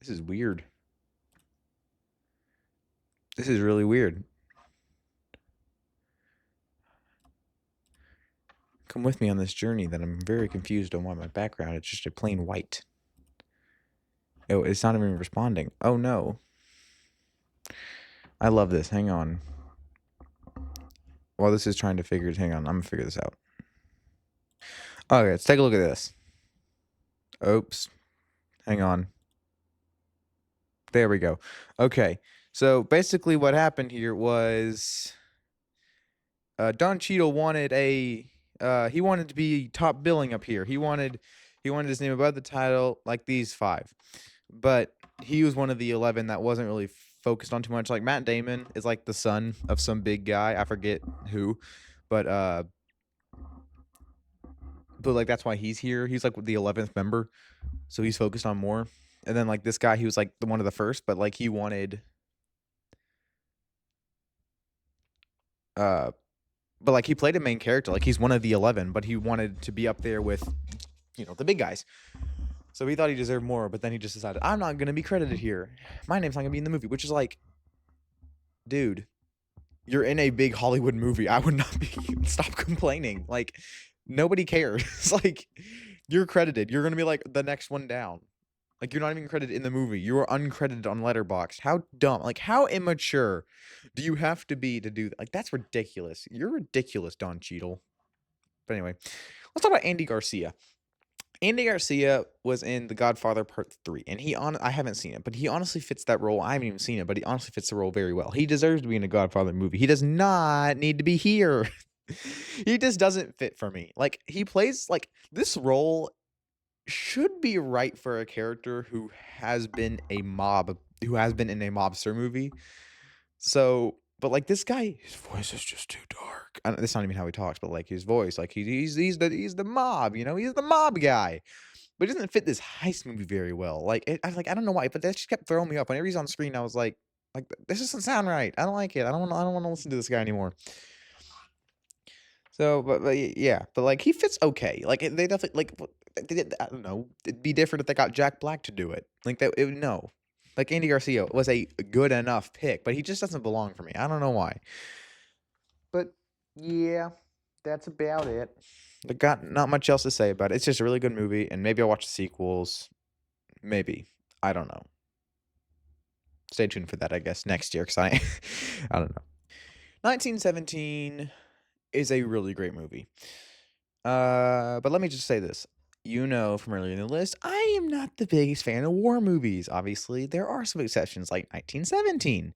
This is weird. This is really weird. Come with me on this journey that I'm very confused on why my background is just a plain white. Oh, it's not even responding. Oh no. I love this. Hang on. While this is trying to figure it, hang on. I'm gonna figure this out. Okay, let's take a look at this. Oops. Hang on. There we go. Okay. So basically what happened here was Don Cheadle wanted he wanted to be top billing up here. He wanted his name above the title like these 5. But he was one of the 11 that wasn't really focused on too much. Like Matt Damon is like the son of some big guy. I forget who. But like that's why he's here. He's like the 11th member. So he's focused on more. And then like this guy, he was like the one of the first, but like he wanted but like he played a main character, like he's one of the 11, but he wanted to be up there with, you know, the big guys. So he thought he deserved more, but then he just decided, I'm not gonna be credited here. My name's not gonna be in the movie, which is like, dude, you're in a big Hollywood movie. I would not be. Stop complaining. Like nobody cares. Like you're credited. You're gonna be like the next one down. Like you're not even credited in the movie. You are uncredited on Letterboxd. How dumb. Like how immature do you have to be to do that? Like that's ridiculous. You're ridiculous, Don Cheadle. But anyway, let's talk about Andy Garcia. Andy Garcia was in The Godfather Part 3, and I haven't seen it, but he honestly fits that role. I haven't even seen it, but he honestly fits the role very well. He deserves to be in a Godfather movie. He does not need to be here. He just doesn't fit for me. Like he plays like this role should be right for a character who has been in a mobster movie. So, but like this guy, his voice is just too dark. That's not even how he talks, but like his voice, like he's the mob, you know, he's the mob guy. But he doesn't fit this heist movie very well. Like I don't know why, but that just kept throwing me off. Whenever he's on screen, I was like this doesn't sound right. I don't like it. I don't want to listen to this guy anymore. So, but yeah, but like he fits okay. Like they definitely like I don't know. It'd be different if they got Jack Black to do it. Like no. Like Andy Garcia was a good enough pick, but he just doesn't belong for me. I don't know why. But yeah, that's about it. I got not much else to say about it. It's just a really good movie, and maybe I'll watch the sequels. Maybe. I don't know. Stay tuned for that, I guess, next year, because I don't know. 1917 is a really great movie. But let me just say this. you know from earlier in the list, I am not the biggest fan of war movies. Obviously, there are some exceptions like 1917.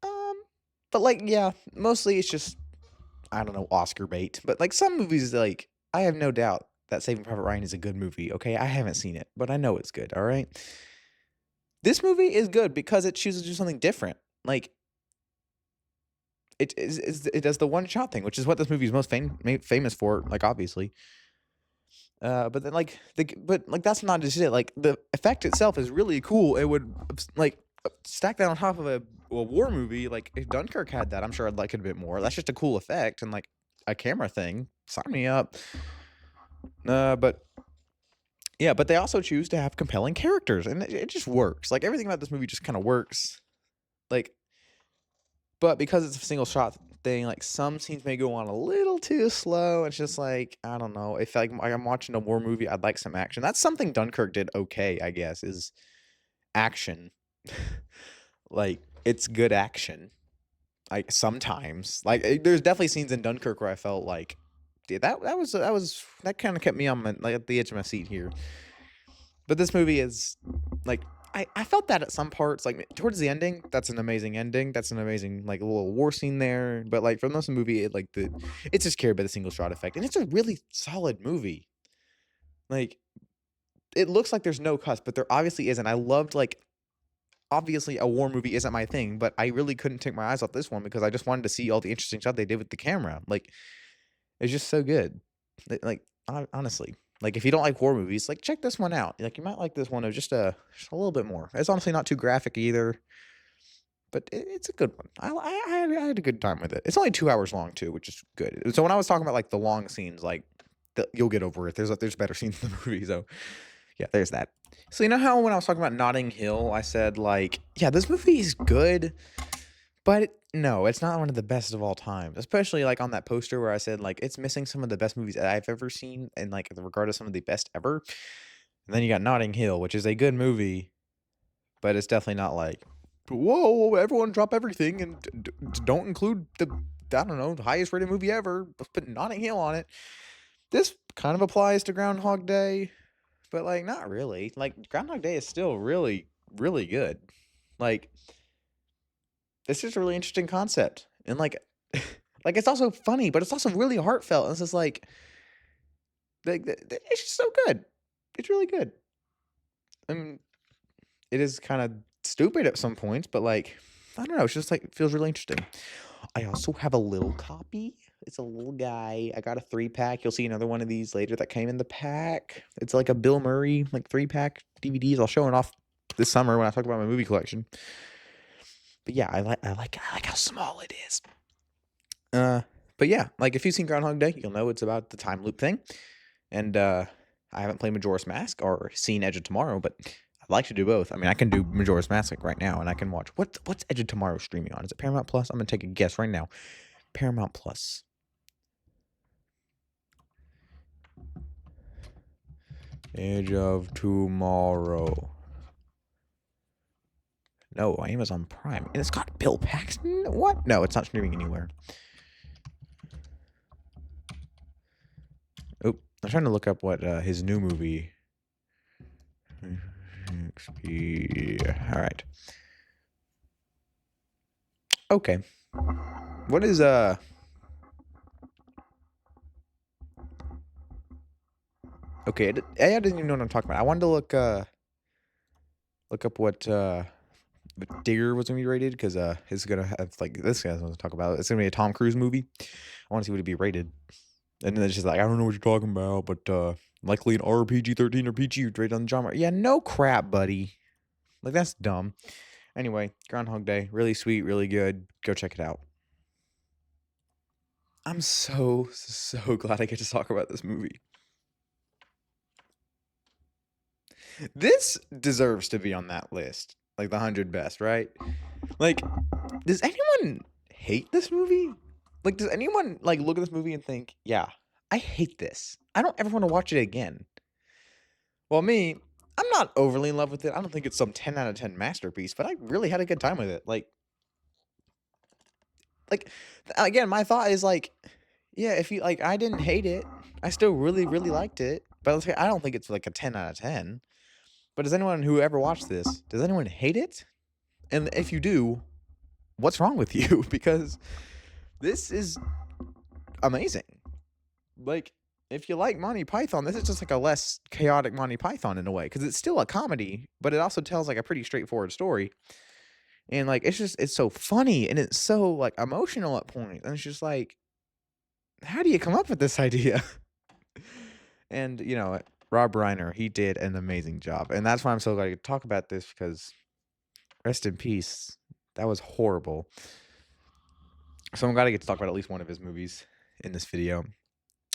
Um, but like, yeah, mostly it's just I don't know, Oscar bait. But like some movies, like I have no doubt that Saving Private Ryan is a good movie. Okay, I haven't seen it, but I know it's good. All right, this movie is good because it chooses to do something different. Like it does the one shot thing, which is what this movie is most famous for. Like obviously, but then but like that's not just it. Like the effect itself is really cool. It would like stack that on top of a war movie. Like if Dunkirk had that, I'm sure I'd like it a bit more. That's just a cool effect and like a camera thing. Sign me up. But yeah, but they also choose to have compelling characters, and it just works. Like everything about this movie just kind of works. Like, but because it's a single shot thing, like some scenes may go on a little too slow. It's just like I don't know. If like I'm watching a war movie, I'd like some action. That's something Dunkirk did okay, I guess, is action. Like it's good action. Like sometimes, like there's definitely scenes in Dunkirk where I felt like, yeah, that kind of kept me on like at the edge of my seat here. But this movie is like I felt that at some parts, like towards the ending, that's an amazing ending. That's an amazing like little war scene there. But like for most of the movie, it's just carried by the single shot effect. And it's a really solid movie. Like it looks like there's no cuts, but there obviously isn't. I loved like obviously a war movie isn't my thing, but I really couldn't take my eyes off this one because I just wanted to see all the interesting stuff they did with the camera. Like it's just so good. Like honestly, like if you don't like war movies, like check this one out. Like you might like this one of just a little bit more. It's honestly not too graphic either, but it's a good one. I had a good time with it. It's only 2 hours long too, which is good. So when I was talking about like the long scenes, like you'll get over it. There's better scenes in the movie. So yeah, there's that. So you know how when I was talking about Notting Hill, I said like, yeah, this movie is good, but no, it's not one of the best of all time. Especially like on that poster where I said like it's missing some of the best movies that I've ever seen, and like in regard to some of the best ever. And then you got Notting Hill, which is a good movie, but it's definitely not like, whoa, everyone drop everything and don't include the I don't know highest rated movie ever. Let's put Notting Hill on it. This kind of applies to Groundhog Day, but like not really. Like Groundhog Day is still really really good. Like it's just a really interesting concept, and like like it's also funny, but it's also really heartfelt. And it's just like it's just so good. It's really good. I mean, it is kind of stupid at some points, but like I don't know. It's just like it feels really interesting. I also have a little copy. It's a little guy. I got a 3-pack. You'll see another one of these later that came in the pack. It's like a Bill Murray like 3-pack DVDs. I'll show it off this summer when I talk about my movie collection. But yeah, I like how small it is. But yeah, like if you've seen Groundhog Day, you'll know it's about the time loop thing. And I haven't played Majora's Mask or seen Edge of Tomorrow, but I'd like to do both. I mean, I can do Majora's Mask like right now, and I can watch what's Edge of Tomorrow streaming on? Is it Paramount Plus? I'm gonna take a guess right now. Paramount Plus. Edge of Tomorrow. No, Amazon Prime. And it's got Bill Paxton? What? No, it's not streaming anywhere. Oh, I'm trying to look up what his new movie. All right. Okay. What is Okay, I didn't even know what I'm talking about. I wanted to look up what Digger was gonna be rated because it's gonna have like this guy's gonna talk about. It's gonna be a Tom Cruise movie. I want to see what it'd be rated. And then it's just like I don't know what you're talking about, but likely an RPG 13 or PG rated on the genre. Yeah, no crap, buddy. Like that's dumb. Anyway, Groundhog Day, really sweet, really good. Go check it out. I'm so glad I get to talk about this movie. This deserves to be on that list, like the 100 best, right? Like, does anyone hate this movie? Like, does anyone like look at this movie and think, yeah, I hate this. I don't ever want to watch it again. Well, me, I'm not overly in love with it. I don't think it's some 10 out of 10 masterpiece, but I really had a good time with it. Like again, my thought is like, yeah, if you like, I didn't hate it. I still really, really liked it. But let's say I don't think it's like a 10 out of 10. But does anyone who ever watched this, does anyone hate it? And if you do, what's wrong with you? Because this is amazing. Like, if you like Monty Python, this is just like a less chaotic Monty Python in a way, because it's still a comedy, but it also tells like a pretty straightforward story. And like it's so funny and it's so like emotional at points. And it's just like, how do you come up with this idea? And Rob Reiner, he did an amazing job. And that's why I'm so glad to talk about this, because rest in peace. That was horrible. So I'm glad I get to talk about at least one of his movies in this video.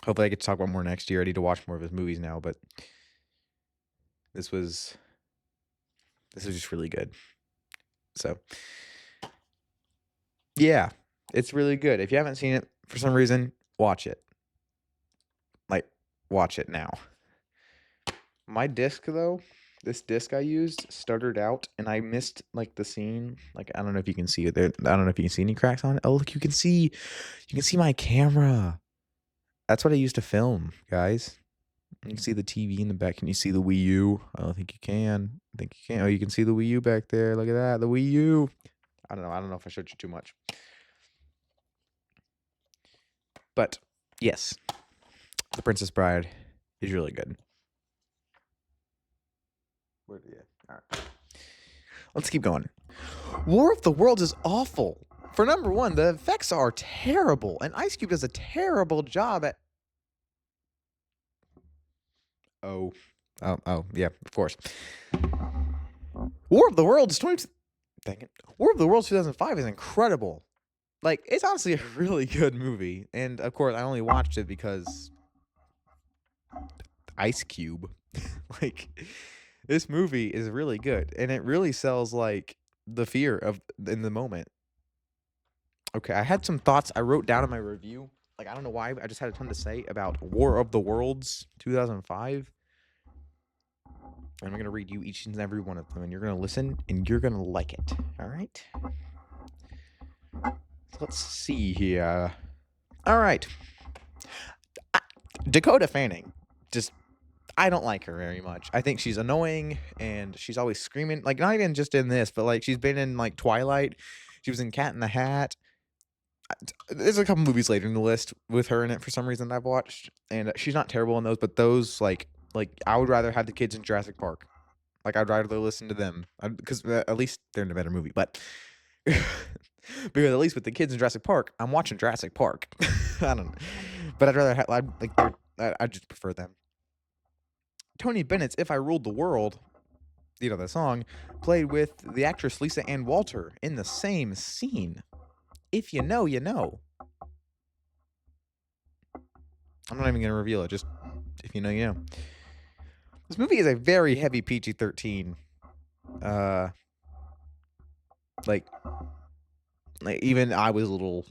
Hopefully I get to talk about more next year. I need to watch more of his movies now, but this was just really good. So yeah, it's really good. If you haven't seen it for some reason, watch it. Like, watch it now. My disc though, this disc I used stuttered out, and I missed like the scene. Like, I don't know if you can see it there. I don't know if you can see any cracks on it. Oh, look, you can see my camera. That's what I used to film, guys. You can see the TV in the back. Can you see the Wii U? I don't think you can. I think you can. Oh, you can see the Wii U back there. Look at that, the Wii U. I don't know if I showed you too much. But yes, The Princess Bride is really good. Where did All right. Let's keep going. War of the Worlds is awful. For number one, the effects are terrible, and Ice Cube does a terrible job at. Oh, yeah, of course. War of the Worlds 20. Dang it. War of the Worlds 2005 is incredible. Like, it's honestly a really good movie, and of course, I only watched it because Ice Cube. Like, this movie is really good, and it really sells like the fear of in the moment. Okay, I had some thoughts I wrote down in my review. Like, I don't know why, I just had a ton to say about War of the Worlds 2005. And I'm going to read you each and every one of them, and you're going to listen, and you're going to like it. All right? Let's see here. All right. Dakota Fanning. Just, I don't like her very much. I think she's annoying, and she's always screaming. Like, not even just in this, but, like, she's been in, like, Twilight. She was in Cat in the Hat. There's a couple movies later in the list with her in it for some reason I've watched, and she's not terrible in those, but those, like I would rather have the kids in Jurassic Park. Like, I'd rather listen to them, because at least they're in a better movie, but because at least with the kids in Jurassic Park, I'm watching Jurassic Park. I don't know. But I'd rather have, I just prefer them. Tony Bennett's If I Ruled the World, the song, played with the actress Lisa Ann Walter in the same scene. If you know, you know. I'm not even going to reveal it, just if you know, you know. This movie is a very heavy PG-13. Like even I was a little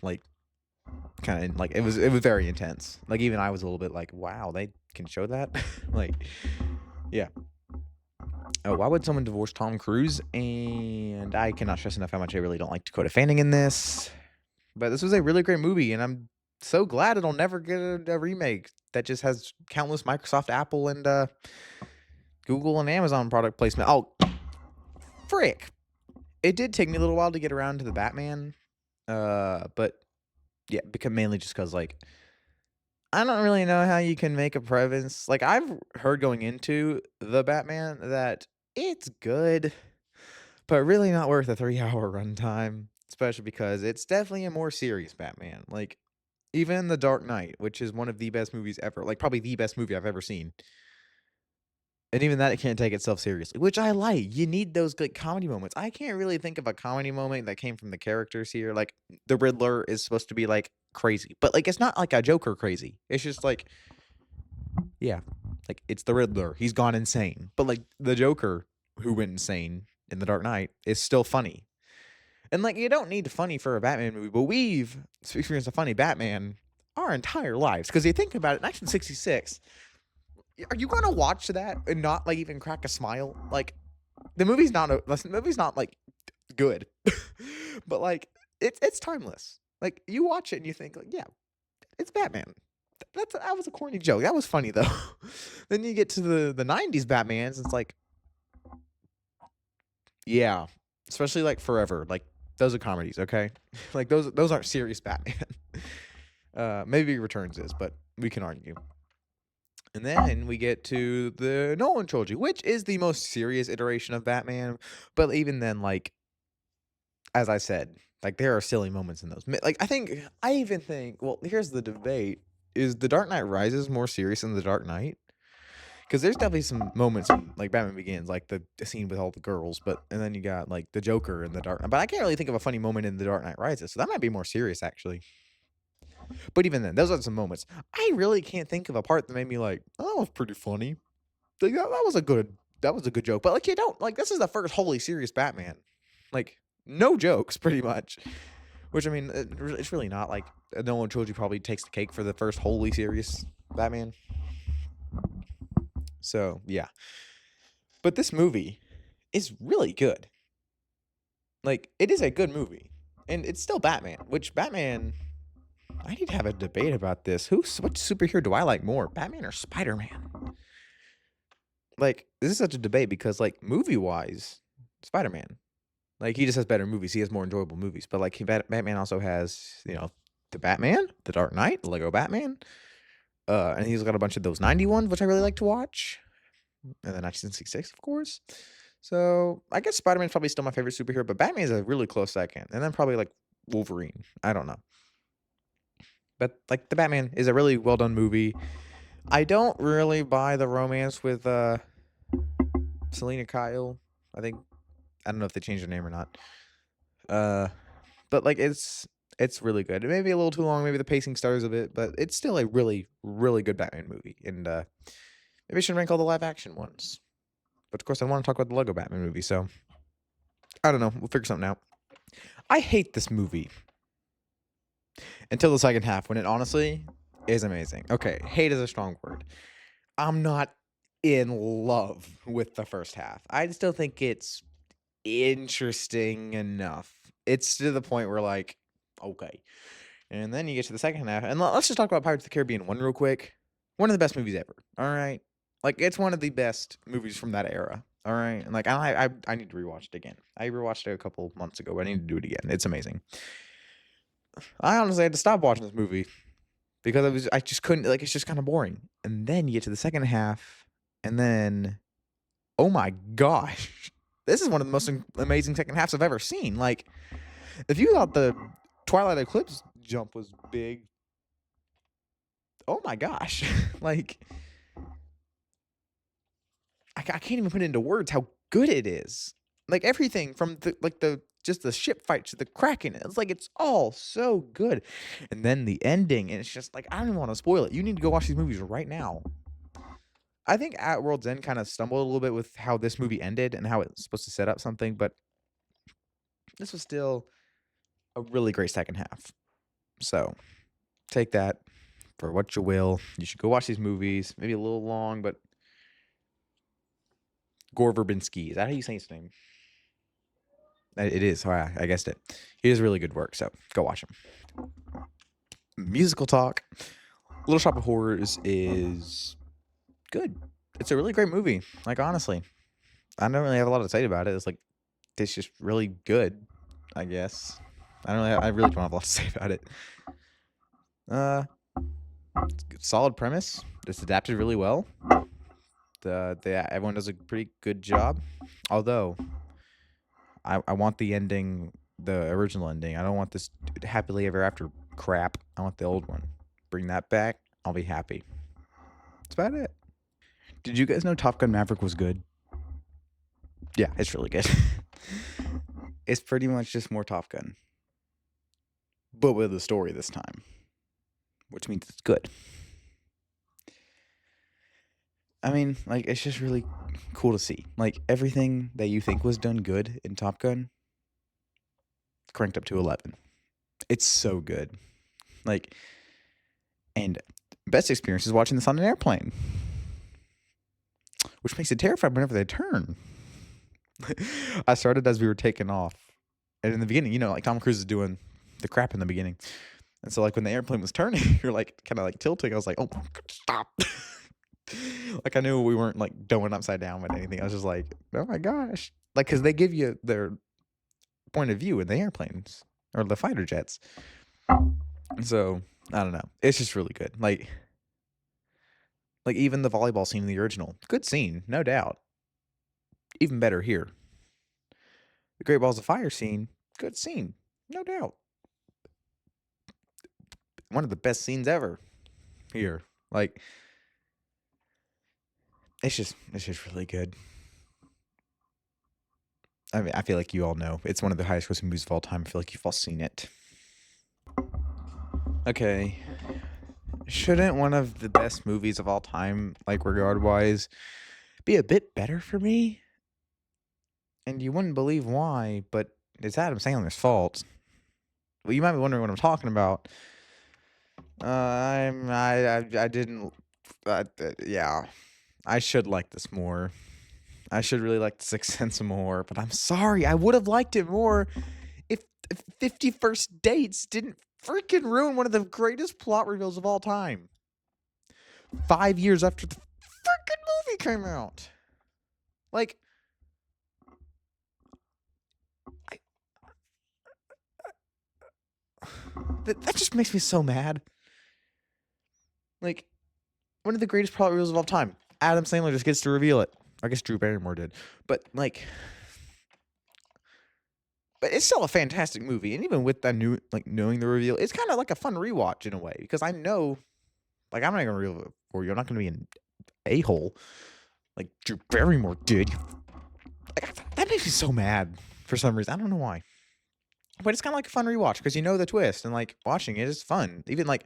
kind of it was very intense. Like, even I was a little bit like, wow, they can show that. Like, yeah. Oh, why would someone divorce Tom Cruise? And I cannot stress enough how much I really don't like Dakota Fanning in this. But this was a really great movie, and I'm so glad it'll never get a remake that just has countless Microsoft, Apple, and Google and Amazon product placement. Oh, frick. It did take me a little while to get around to the Batman. But yeah, mainly just because, I don't really know how you can make a premise. Like, I've heard going into the Batman that it's good, but really not worth a 3-hour runtime, especially because it's definitely a more serious Batman. Like, even The Dark Knight, which is one of the best movies ever, like probably the best movie I've ever seen. And even that, it can't take itself seriously, which I like. You need those good comedy moments. I can't really think of a comedy moment that came from the characters here. Like, the Riddler is supposed to be, crazy. But, it's not like a Joker crazy. It's just, yeah. It's the Riddler. He's gone insane. But, the Joker, who went insane in The Dark Knight, is still funny. And, you don't need funny for a Batman movie, but we've experienced a funny Batman our entire lives. Because you think about it, in 1966... Are you gonna watch that and not even crack a smile? The movie's not good, but it's timeless. You watch it and you think yeah, it's Batman. that was a corny joke. That was funny though. Then you get to the '90s Batmans, it's like, yeah, especially like Forever, like those are comedies, okay? Like those aren't serious Batman. Maybe Returns is, but we can argue. And then we get to the Nolan trilogy, which is the most serious iteration of Batman. But even then, like as I said, like there are silly moments in those. Like I even think. Well, here's the debate: is The Dark Knight Rises more serious than The Dark Knight? Because there's definitely some moments in like Batman Begins, like the scene with all the girls, and then you got like the Joker in the Dark Knight. But I can't really think of a funny moment in The Dark Knight Rises, so that might be more serious actually. But even then, those are some moments. I really can't think of a part that made me like, oh, that was pretty funny. Like, that was a good joke. But like, you don't like this is the first wholly serious Batman. Like, no jokes, pretty much. Which I mean, it's really not like a Nolan trilogy probably takes the cake for the first wholly serious Batman. So yeah, but this movie is really good. Like, it is a good movie, and it's still Batman. Which Batman? I need to have a debate about this. What superhero do I like more, Batman or Spider Man? Like, this is such a debate because, like, movie wise, Spider Man. Like, he just has better movies. He has more enjoyable movies. But like, Batman also has, the Batman, the Dark Knight, the Lego Batman, and he's got a bunch of those '90 ones, which I really like to watch, and then 1966, of course. So I guess Spider Man's probably still my favorite superhero, but Batman is a really close second, and then probably like Wolverine. I don't know, but like the Batman is a really well done movie. I don't really buy the romance with Selena Kyle. I don't know if they changed her name or not. Uh, but like it's really good. It may be a little too long. Maybe the pacing stutters a bit, but it's still a really really good Batman movie. And maybe I should rank all the live action ones. But of course, I want to talk about the Lego Batman movie. So I don't know. We'll figure something out. I hate this movie until the second half when it honestly is amazing. Okay, hate is a strong word. I'm not in love with the first half. I still think it's interesting enough. It's to the point where like, okay. And then you get to the second half, and let's just talk about Pirates of the Caribbean 1 real quick. One of the best movies ever. All right, like it's one of the best movies from that era. All right, and like I need to rewatch it again. I rewatched it a couple months ago, but I need to do it again. It's amazing. I honestly had to stop watching this movie because I just couldn't like it's just kind of boring. And then you get to the second half, and then oh my gosh, this is one of the most amazing second halves I've ever seen. Like if you thought the Twilight Eclipse jump was big, oh my gosh, like I can't even put it into words how good it is. Like everything from the just the ship fights to the Kraken, it's like it's all so good. And then the ending, and it's just like I don't even want to spoil it. You need to go watch these movies right now. I think At World's End kind of stumbled a little bit with how this movie ended and how it's supposed to set up something, but this was still a really great second half. So take that for what you will. You should go watch these movies. Maybe a little long, but Gore Verbinski. Is that how you say his name? It is. Oh, I guessed it. He does really good work, so go watch him. Musical talk. Little Shop of Horrors is good. It's a really great movie. Like honestly, I don't really have a lot to say about it. It's just really good. I guess. I really don't have a lot to say about it. Solid premise. It's adapted really well. Everyone does a pretty good job. Although I want the ending, the original ending. I don't want this happily ever after crap. I want the old one. Bring that back. I'll be happy. That's about it. Did you guys know Top Gun Maverick was good? Yeah, it's really good. It's pretty much just more Top Gun, but with a story this time, which means it's good. I mean, like, it's just really cool to see. Like, everything that you think was done good in Top Gun, cranked up to 11. It's so good. Like, and best experience is watching this on an airplane, which makes it terrifying whenever they turn. I started as we were taking off. And in the beginning, like Tom Cruise is doing the crap in the beginning. And so, like, when the airplane was turning, you're, like, kinda, like, tilting. I was like, "Oh my god, stop." Like, I knew we weren't, like, going upside down with anything. I was just like, "Oh my gosh." Like, cause they give you their point of view in the airplanes or the fighter jets. And so, I don't know. It's just really good. Like, even the volleyball scene in the original, good scene, no doubt. Even better here. The Great Balls of Fire scene, good scene, no doubt. One of the best scenes ever here. Like, it's just really good. I mean, I feel like you all know. It's one of the highest grossing movies of all time. I feel like you've all seen it. Okay. Shouldn't one of the best movies of all time, like regard-wise, be a bit better for me? And you wouldn't believe why, but it's Adam Sandler's fault. Well, you might be wondering what I'm talking about. I didn't. Yeah, I should like this more. I should really like The Sixth Sense more, but I'm sorry. I would have liked it more if 50 First Dates didn't freaking ruin one of the greatest plot reveals of all time. 5 years after the freaking movie came out. Like, that just makes me so mad. Like, one of the greatest plot reveals of all time. Adam Sandler just gets to reveal it. I guess Drew Barrymore did. But, like, but it's still a fantastic movie. And even with that knowing the reveal, it's kind of like a fun rewatch in a way. Because I know, like, I'm not going to reveal it for you. I'm not going to be an a-hole like Drew Barrymore did. Like, that makes me so mad for some reason. I don't know why. But it's kind of like a fun rewatch because you know the twist. And, like, watching it is fun. Even, like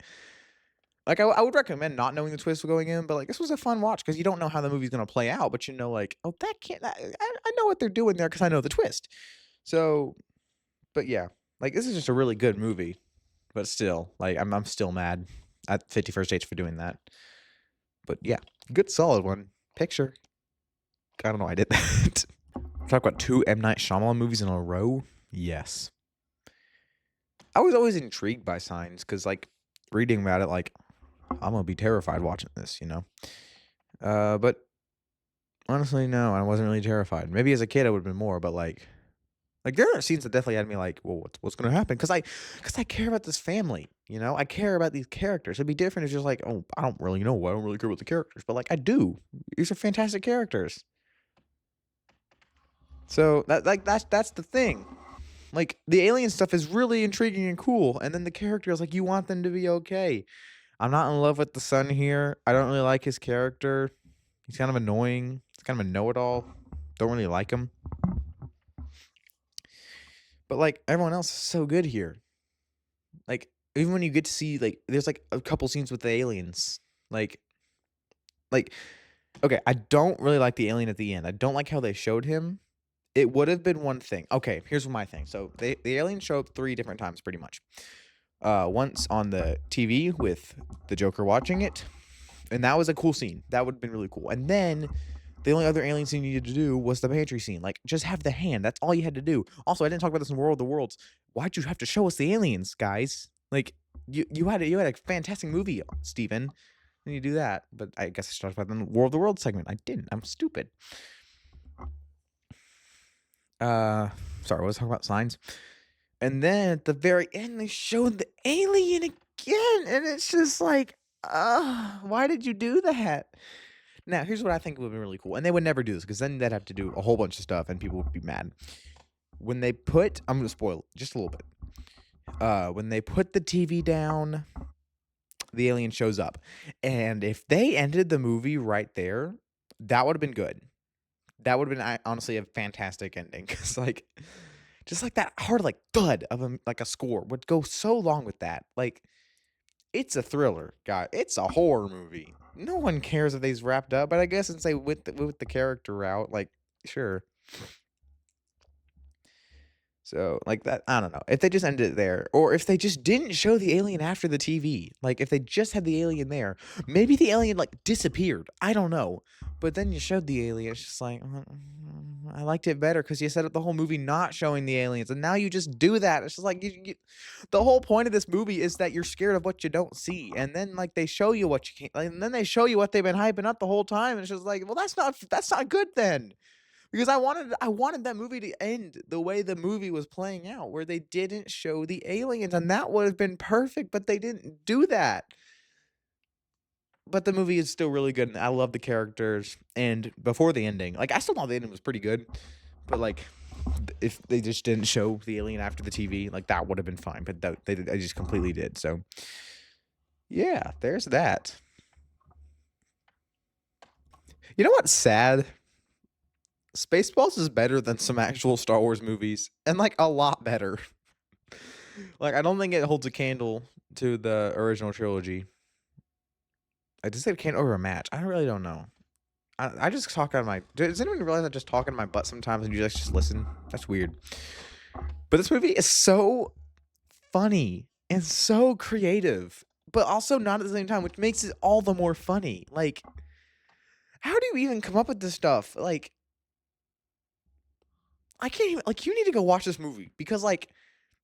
I would recommend not knowing the twist going in, but, like, this was a fun watch because you don't know how the movie's gonna play out, but you know, like, "Oh, that can't that I know what they're doing there because I know the twist." So, but yeah, like, this is just a really good movie, but still, like, I'm still mad at 50 First Dates for doing that. But yeah, good solid one. Picture. I don't know why I did that. Talk about 2 M. Night Shyamalan movies in a row? Yes. I was always intrigued by Signs because, like, reading about it, like, I'm gonna be terrified watching this, you know? But honestly, no, I wasn't really terrified. Maybe as a kid I would've been more, but, like, there are scenes that definitely had me like, "Well, what's gonna happen?" Because I care about this family, you know? I care about these characters. It'd be different if just like, "Oh, I don't really know. I don't really care about the characters." But, like, I do. These are fantastic characters. So, that's the thing. Like, the alien stuff is really intriguing and cool, and then the characters, like, you want them to be okay. I'm not in love with the son here. I don't really like his character. He's kind of annoying. He's kind of a know-it-all. Don't really like him. But, like, everyone else is so good here. Like, even when you get to see, like, there's, like, a couple scenes with the aliens. Like, okay, I don't really like the alien at the end. I don't like how they showed him. It would have been one thing. Okay, here's my thing. So, the aliens show up 3 different times pretty much. Once on the TV with the Joker watching it, and that was a cool scene. That would have been really cool. And then the only other alien scene you needed to do was the pantry scene. Like, just have the hand. That's all you had to do. Also, I didn't talk about this in World of the Worlds. Why'd you have to show us the aliens, guys? Like, you had a fantastic movie, Steven. And you do that. But I guess I should talk about the World of the Worlds segment. I didn't. I'm stupid. Sorry, what was I talking about? Signs. And then at the very end, they showed the alien again, and it's just like, why did you do that? Now, here's what I think would be really cool, and they would never do this because then they'd have to do a whole bunch of stuff, and people would be mad. When they put, I'm gonna spoil it just a little bit. When they put the TV down, the alien shows up, and if they ended the movie right there, that would have been good. That would have been honestly a fantastic ending because, like, just like that hard, like, thud of a score would go so long with that. Like, it's a thriller, guy. It's a horror movie. No one cares if they's wrapped up, but I guess since they with the character route, like, sure. So, like that, I don't know. If they just ended it there, or if they just didn't show the alien after the TV, like if they just had the alien there, maybe the alien like disappeared. I don't know. But then you showed the alien, it's just like, I liked it better because you set up the whole movie not showing the aliens, and now you just do that. It's just like the whole point of this movie is that you're scared of what you don't see, and then like they show you what you can't, like, and then they show you what they've been hyping up the whole time, and it's just like, well, that's not good then. Because I wanted that movie to end the way the movie was playing out, where they didn't show the aliens, and that would have been perfect, but they didn't do that. But the movie is still really good, and I love the characters. And before the ending, like I still thought the ending was pretty good, but like if they just didn't show the alien after the TV, like that would have been fine. But they just completely did. So yeah, there's that. You know what's sad? Spaceballs is better than some actual Star Wars movies, and like a lot better. Like I don't think it holds a candle to the original trilogy. I just say candle over a match. I really don't know. I just talk out of my. Does anyone realize I just talk in my butt sometimes and you guys just listen? That's weird. But this movie is so funny and so creative, but also not at the same time, which makes it all the more funny. Like, how do you even come up with this stuff? Like, I can't even. Like, you need to go watch this movie because, like,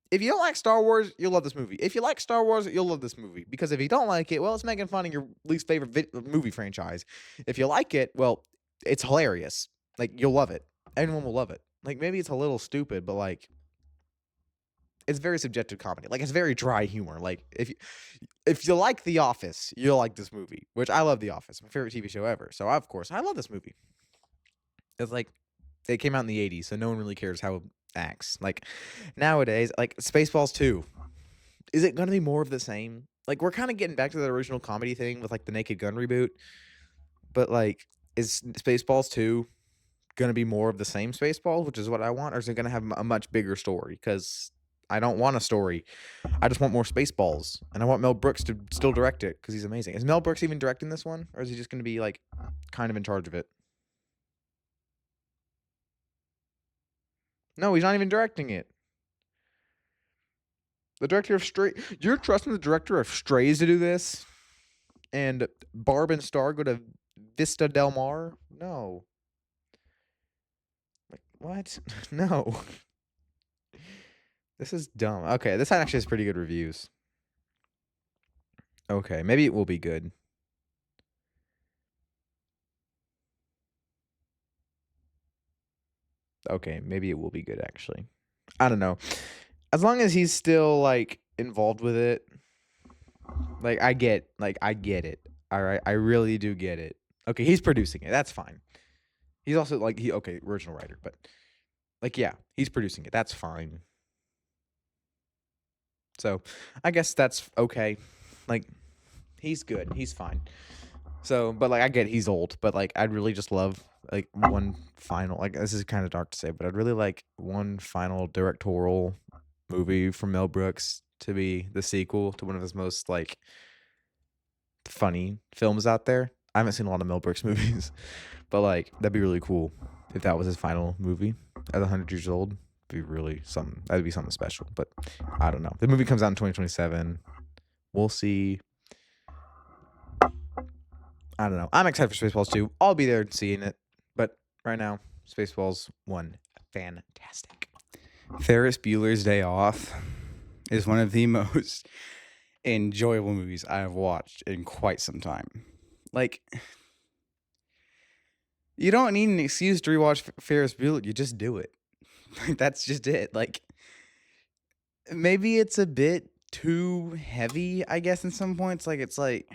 if you don't like Star Wars, you'll love this movie. If you like Star Wars, you'll love this movie. Because if you don't like it, well, it's making fun of your least favorite movie franchise. If you like it, well, it's hilarious. Like, you'll love it. Everyone will love it. Like, maybe it's a little stupid, but, like, it's very subjective comedy. Like, it's very dry humor. Like, if you like The Office, you'll like this movie. Which, I love The Office. My favorite TV show ever. So, of course, I love this movie. It's like, it came out in the 80s, so no one really cares how it acts. Like, nowadays, like, Spaceballs 2, is it gonna be more of the same? Like, we're kind of getting back to the original comedy thing with, like, the Naked Gun reboot. But, like, is Spaceballs 2 gonna be more of the same Spaceballs, which is what I want? Or is it gonna have a much bigger story? Because I don't want a story. I just want more Spaceballs. And I want Mel Brooks to still direct it, because he's amazing. Is Mel Brooks even directing this one? Or is he just gonna be, like, kind of in charge of it? No, he's not even directing it. The director of Stray. You're trusting the director of Strays to do this? And Barb and Star go to Vista Del Mar? No. Like, what? No. This is dumb. Okay, this actually has pretty good reviews. Okay, maybe it will be good. Okay, maybe it will be good, actually. I don't know. As long as he's still, like, involved with it. Like, I get it. All right, I really do get it. Okay, he's producing it. That's fine. He's also, like, original writer, but, like, yeah, he's producing it. That's fine. So, I guess that's okay. Like, he's good. He's fine. So, but, like, I get he's old, but, like, I'd really just love, like, one final, like, this is kind of dark to say, but I'd really like one final directorial movie from Mel Brooks to be the sequel to one of his most, like, funny films out there. I haven't seen a lot of Mel Brooks movies, but, like, that'd be really cool if that was his final movie at 100 years old. Be really something. That'd be something special, but I don't know. The movie comes out in 2027. We'll see. I don't know. I'm excited for Spaceballs 2. I'll be there seeing it, but right now, Spaceballs 1, fantastic. Ferris Bueller's Day Off is one of the most enjoyable movies I have watched in quite some time. Like, you don't need an excuse to rewatch Ferris Bueller. You just do it. Like, that's just it. Like, maybe it's a bit too heavy, I guess, in some points. Like, it's like,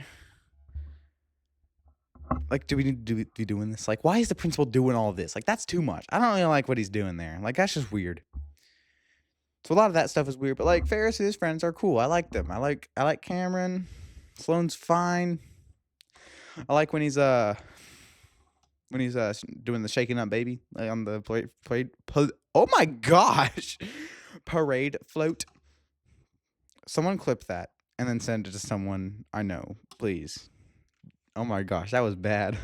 do we need to be doing this? Like, why is the principal doing all of this? Like, that's too much. I don't really like what he's doing there. Like, that's just weird. So a lot of that stuff is weird, but like Ferris and his friends are cool. I like them. I like Cameron. Sloane's fine. I like when he's doing the shaking up baby, like on the parade. Oh my gosh, parade float. Someone clip that and then send it to someone I know, please. Oh my gosh, that was bad.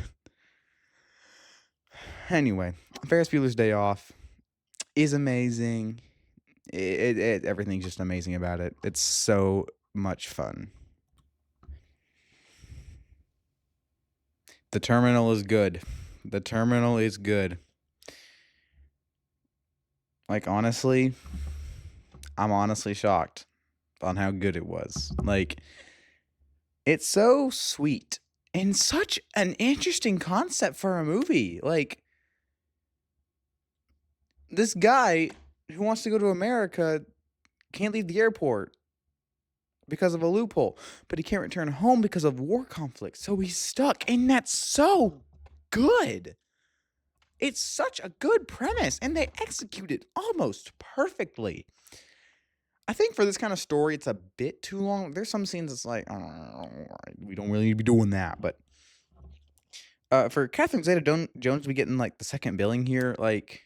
Anyway, Ferris Bueller's Day Off is amazing. Everything's just amazing about it. It's so much fun. The Terminal is good. The Terminal is good. Like, honestly, I'm honestly shocked on how good it was. Like, it's so sweet and such an interesting concept for a movie. Like, this guy who wants to go to America can't leave the airport because of a loophole, but he can't return home because of war conflict. So he's stuck, and that's so good. It's such a good premise, and they execute it almost perfectly. I think for this kind of story, it's a bit too long. There's some scenes that's like, oh, we don't really need to be doing that. But for Catherine Zeta-Jones to be getting like the second billing here, like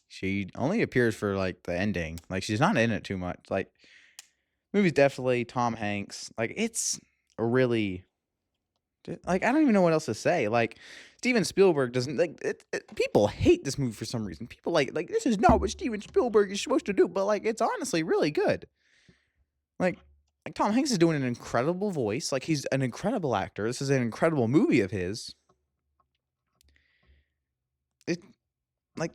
she only appears for like the ending. Like she's not in it too much. Like movie's definitely Tom Hanks. Like it's a really like I don't even know what else to say. Like Steven Spielberg doesn't like people hate this movie for some reason. People like this is not what Steven Spielberg is supposed to do, but like it's honestly really good. Like Tom Hanks is doing an incredible voice. Like he's an incredible actor. This is an incredible movie of his. It like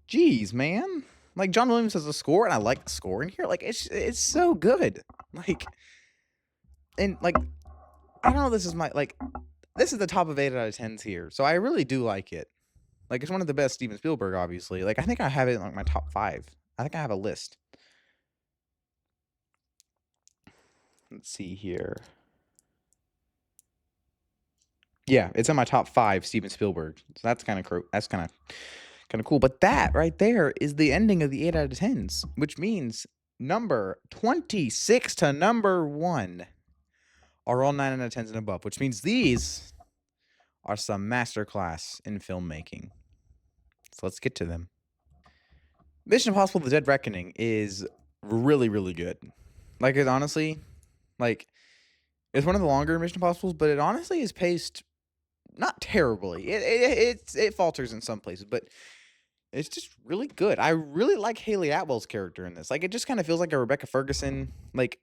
geez, man. Like John Williams has a score and I like the score in here. Like it's so good. Like and like I don't know, this is my like this is the top of 8 out of 10s here. So I really do like it. Like it's one of the best Steven Spielberg, obviously. Like I think I have it in like my top 5. I think I have a list. Let's see here. Yeah, it's in my top 5 Steven Spielberg. So that's kind of cool. But that right there is the ending of the 8 out of 10s, which means number 26 to number 1 are all 9 out of 10s and above, which means these are some masterclass in filmmaking. So let's get to them. Mission Impossible: The Dead Reckoning is really, really good. Like it honestly, like it's one of the longer Mission Impossibles, but it honestly is paced not terribly. It falters in some places, but it's just really good. I really like Haley Atwell's character in this. Like it just kind of feels like a Rebecca Ferguson, like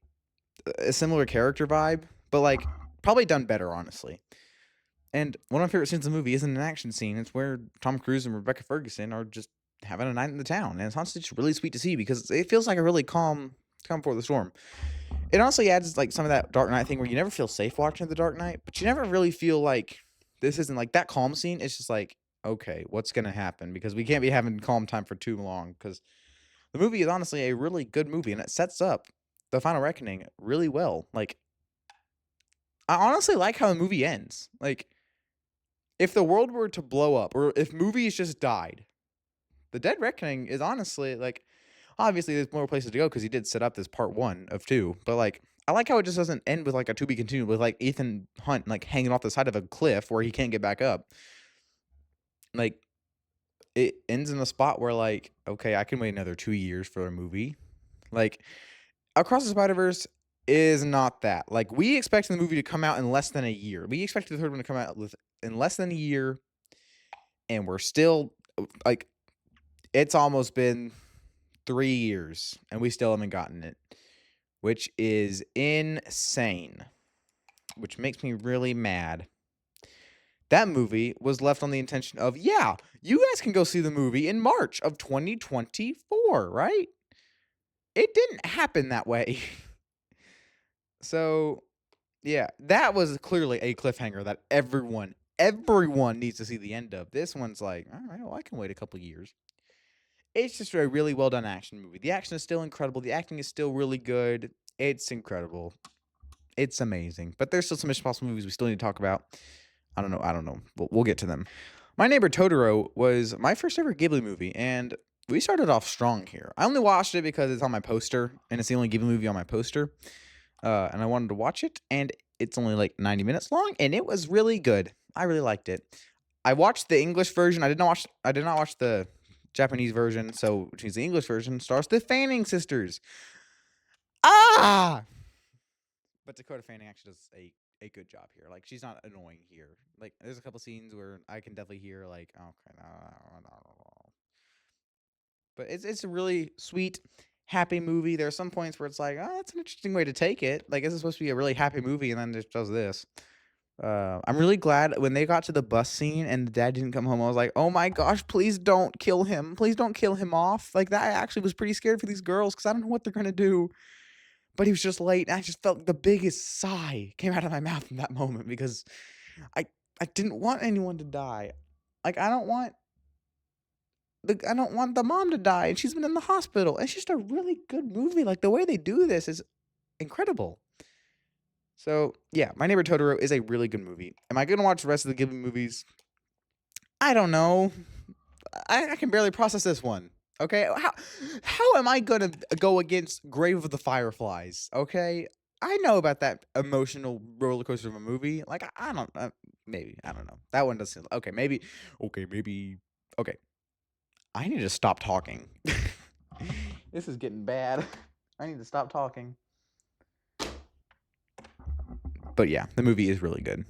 a similar character vibe, but like probably done better, honestly. And one of my favorite scenes in the movie isn't an action scene. It's where Tom Cruise and Rebecca Ferguson are just having a night in the town. And it's honestly just really sweet to see because it feels like a really calm before the storm. It honestly adds like some of that Dark Knight thing where you never feel safe watching The Dark Knight, but you never really feel like this isn't like that calm scene. It's just like, okay, what's going to happen? Because we can't be having calm time for too long because the movie is honestly a really good movie and it sets up the Final Reckoning really well. Like, I honestly like how the movie ends. Like, if the world were to blow up or if movies just died, The Dead Reckoning is honestly like, obviously there's more places to go because he did set up this part 1 of 2, but like I like how it just doesn't end with like a to be continued with like Ethan Hunt like hanging off the side of a cliff where he can't get back up. Like it ends in a spot where like, okay, I can wait another 2 years for a movie. Like Across the Spider-Verse is not that. Like we expected the movie to come out in less than a year. We expected the third one to come out in less than a year, and we're still like it's almost been 3 years and we still haven't gotten it, which is insane, which makes me really mad. That movie was left on the intention of, yeah, you guys can go see the movie in March of 2024, right? It didn't happen that way. So, yeah, that was clearly a cliffhanger that everyone needs to see the end of. This one's like, all right, well, I can wait a couple years. It's just a really well done action movie. The action is still incredible. The acting is still really good. It's incredible. It's amazing. But there's still some Mission Impossible movies we still need to talk about. I don't know. We'll get to them. My Neighbor Totoro was my first ever Ghibli movie, and we started off strong here. I only watched it because it's on my poster, and it's the only Ghibli movie on my poster. And I wanted to watch it, and it's only like 90 minutes long, and it was really good. I really liked it. I watched the English version. I did not watch the Japanese version, so which means the English version stars the Fanning sisters. Ah! But Dakota Fanning actually does a good job here. Like she's not annoying here. Like there's a couple scenes where I can definitely hear like, okay, but it's a really sweet, happy movie. There are some points where it's like, oh, that's an interesting way to take it. Like, is this supposed to be a really happy movie, and then it just does this? I'm really glad when they got to the bus scene and the dad didn't come home. I was like, oh my gosh, please don't kill him. Please don't kill him off. Like that, I actually was pretty scared for these girls because I don't know what they're gonna do. But he was just late, and I just felt the biggest sigh came out of my mouth in that moment because I I didn't want anyone to die. Like I don't want the mom to die, and she's been in the hospital. It's just a really good movie. Like the way they do this is incredible. So yeah, My Neighbor Totoro is a really good movie. Am I gonna watch the rest of the Ghibli movies? I don't know. I can barely process this one. Okay, how am I gonna go against Grave of the Fireflies? Okay, I know about that emotional roller coaster of a movie. Like I don't maybe I don't know that one doesn't. Maybe okay. I need to stop talking. This is getting bad. I need to stop talking. But yeah, the movie is really good.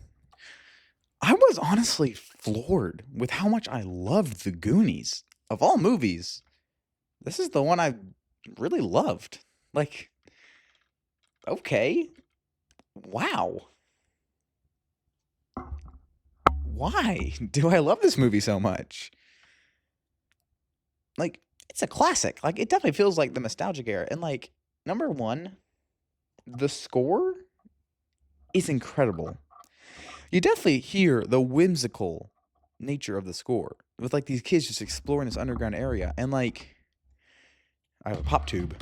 I was honestly floored with how much I loved The Goonies. Of all movies, this is the one I really loved. Like, okay. Wow. Why do I love this movie so much? Like, it's a classic. Like, it definitely feels like the nostalgic era. And, like, number one, the score is incredible. You definitely hear the whimsical nature of the score with like these kids just exploring this underground area, and like I have a pop tube.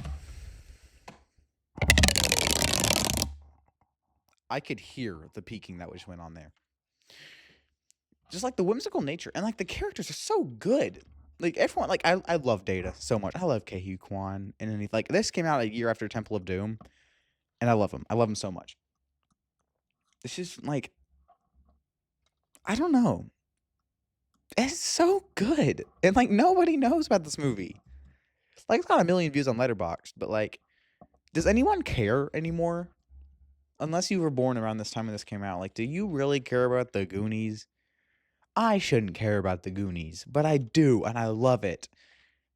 I could hear the peaking that just went on there. Just like the whimsical nature, and like the characters are so good. Like everyone, like I love Data so much. I love Keihu Kwan and anything. Like this came out a year after Temple of Doom, and I love him. I love him so much. It's just like I don't know. It's so good. And like nobody knows about this movie. Like it's got 1 million views on Letterboxd, but like does anyone care anymore? Unless you were born around this time when this came out. Like do you really care about the Goonies? I shouldn't care about the Goonies, but I do and I love it.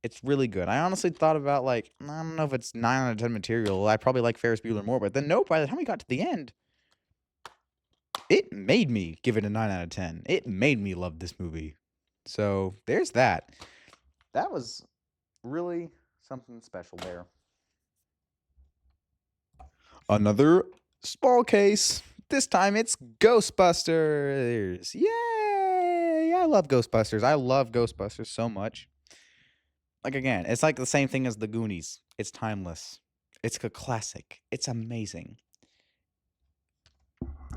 It's really good. I honestly thought about like I don't know if it's 9 out of 10 material. I probably like Ferris Bueller more, but then nope, by the time we got to the end, it made me give it a 9 out of 10. It made me love this movie. So there's that. That was really something special there. Another small case. This time it's Ghostbusters. Yay! I love Ghostbusters. I love Ghostbusters so much. Like again, it's like the same thing as the Goonies. It's timeless. It's a classic. It's amazing.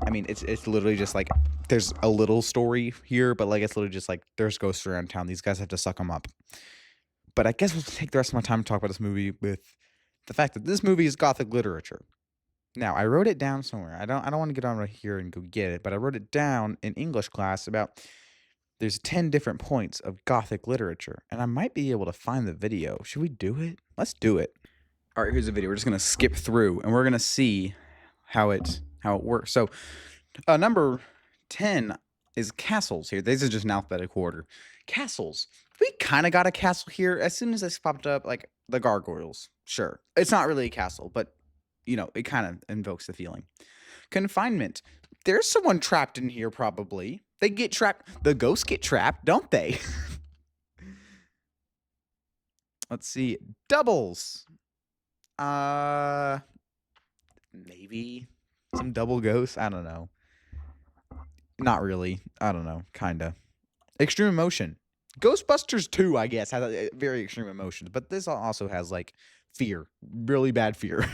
I mean, it's literally just like there's a little story here, but like it's literally just like there's ghosts around town. These guys have to suck them up. But I guess we'll take the rest of my time to talk about this movie with the fact that this movie is Gothic literature. Now, I wrote it down somewhere. I don't want to get on right here and go get it, but I wrote it down in English class about there's 10 different points of Gothic literature, and I might be able to find the video. Should we do it? Let's do it. All right, here's the video. We're just going to skip through, and we're going to see how it works. So, number 10 is castles here. These are just in alphabetical order. Castles. We kind of got a castle here. As soon as this popped up, like the gargoyles. Sure. It's not really a castle, but you know, it kind of invokes the feeling. Confinement. There's someone trapped in here, probably. They get trapped. The ghosts get trapped, don't they? Let's see. Doubles. Maybe some double ghosts. I don't know. Not really. I don't know. Kinda. Extreme emotion. Ghostbusters 2, I guess, has a very extreme emotions, but this also has like fear. Really bad fear.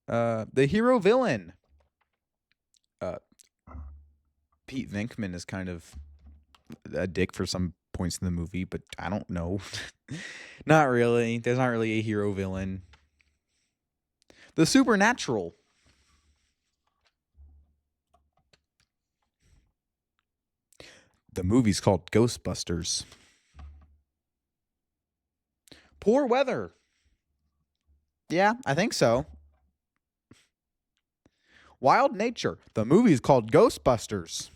The hero villain. Pete Venkman is kind of a dick for some points in the movie, but I don't know. Not really. There's not really a hero villain. The supernatural. The movie's called Ghostbusters. Poor weather. Yeah, I think so. Wild nature. The movie's called Ghostbusters.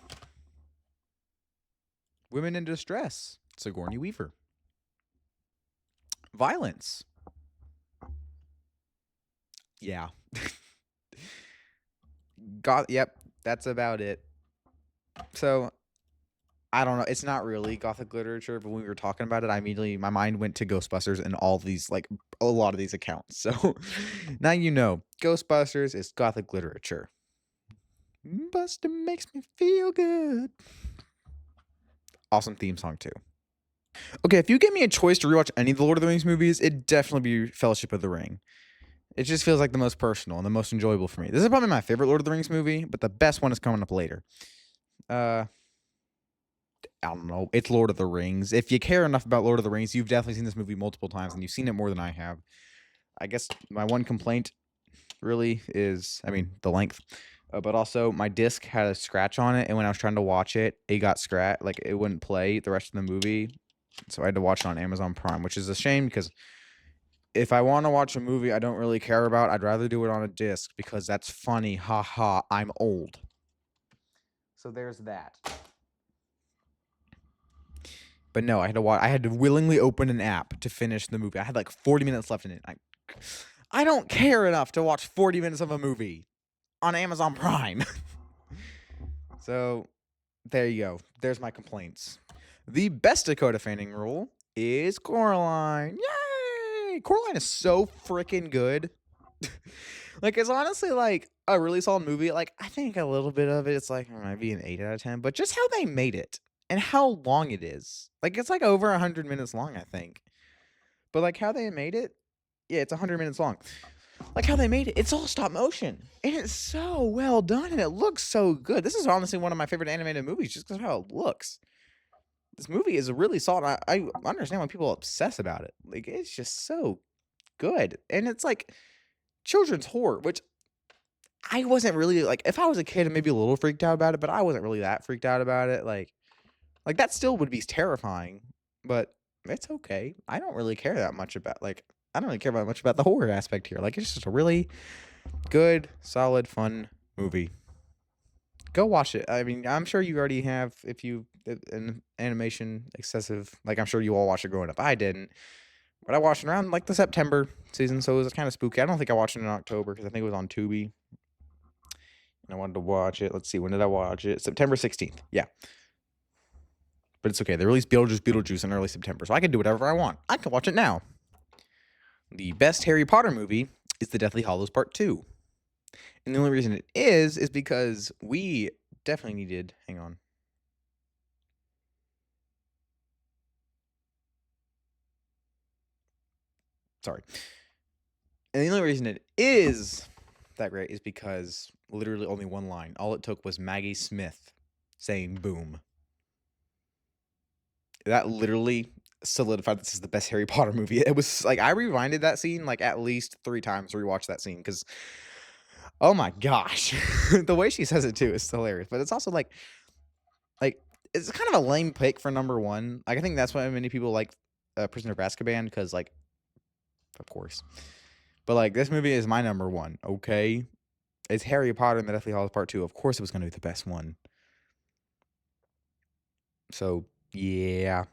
Women in distress. Sigourney Weaver. Violence. Yeah. Yep. That's about it. So I don't know. It's not really gothic literature, but when we were talking about it, my mind went to Ghostbusters and all these, like, a lot of these accounts. So now you know, Ghostbusters is gothic literature. Buster makes me feel good. Awesome theme song too. Okay, if you give me a choice to rewatch any of the Lord of the Rings movies, it'd definitely be Fellowship of the Ring. It just feels like the most personal and the most enjoyable for me. This is probably my favorite Lord of the Rings movie, but the best one is coming up later. I don't know. It's Lord of the Rings. If you care enough about Lord of the Rings, you've definitely seen this movie multiple times, and you've seen it more than I have. I guess my one complaint really is, the length. But also, my disc had a scratch on it, and when I was trying to watch it, it got scratched. Like, it wouldn't play the rest of the movie. So I had to watch it on Amazon Prime, which is a shame because if I want to watch a movie I don't really care about, I'd rather do it on a disc because that's funny. Ha ha, I'm old. So there's that. But no, I had to willingly open an app to finish the movie. I had like 40 minutes left in it. I don't care enough to watch 40 minutes of a movie on Amazon Prime. So there you go. There's my complaints. The best Dakota Fanning role is Coraline. Yay! Coraline is so freaking good. Like, it's honestly like a really solid movie. Like, I think a little bit of it's like maybe an 8 out of 10, but just how they made it and how long it is. Like, it's like over 100 minutes long, I think. But like how they made it, yeah, it's 100 minutes long. Like how they made it, it's all stop motion. And it's so well done and it looks so good. This is honestly one of my favorite animated movies just because of how it looks. This movie is really solid. I understand why people obsess about it. Like, it's just so good. And it's like children's horror, which I wasn't really like, if I was a kid, I'm maybe a little freaked out about it, but I wasn't really that freaked out about it. Like that still would be terrifying, but it's okay. I don't really care that much about I don't really care about much about the horror aspect here. Like, it's just a really good, solid, fun movie. Go watch it. I mean, I'm sure you already have if you an animation excessive. Like, I'm sure you all watched it growing up. I didn't. But I watched it around like the September season, so it was kind of spooky. I don't think I watched it in October because I think it was on Tubi. And I wanted to watch it. Let's see, when did I watch it? September 16th. Yeah. But it's okay. They released Beetlejuice in early September, so I can do whatever I want. I can watch it now. The best Harry Potter movie is The Deathly Hallows Part 2. And the only reason it is because we definitely needed... Hang on. Sorry. And the only reason it is that great is because literally only one line. All it took was Maggie Smith saying boom. That literally solidified this is the best Harry Potter movie. It was like, I rewinded that scene like at least 3 times to rewatch that scene because, oh my gosh, the way she says it too is hilarious. But it's also like it's kind of a lame pick for number 1. Like, I think that's why many people like Prisoner of Azkaban because, like, of course. But like, this movie is my number 1. Okay, it's Harry Potter and the Deathly Hallows Part 2. Of course, it was going to be the best one. So yeah.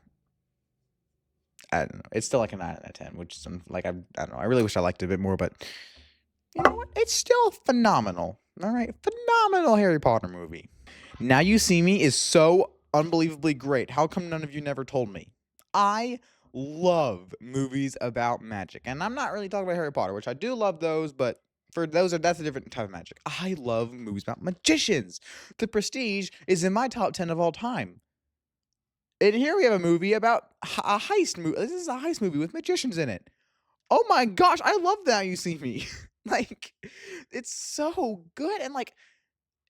I don't know. It's still like a 9 out of 10, which is like I don't know. I really wish I liked it a bit more, but you know what? It's still phenomenal. All right, phenomenal Harry Potter movie. Now You See Me is so unbelievably great. How come none of you never told me? I love movies about magic, and I'm not really talking about Harry Potter, which I do love those, but that's a different type of magic. I love movies about magicians. The Prestige is in my top 10 of all time. And here we have a movie about a heist movie. This is a heist movie with magicians in it. Oh my gosh, I love That You See Me. Like, it's so good. And like,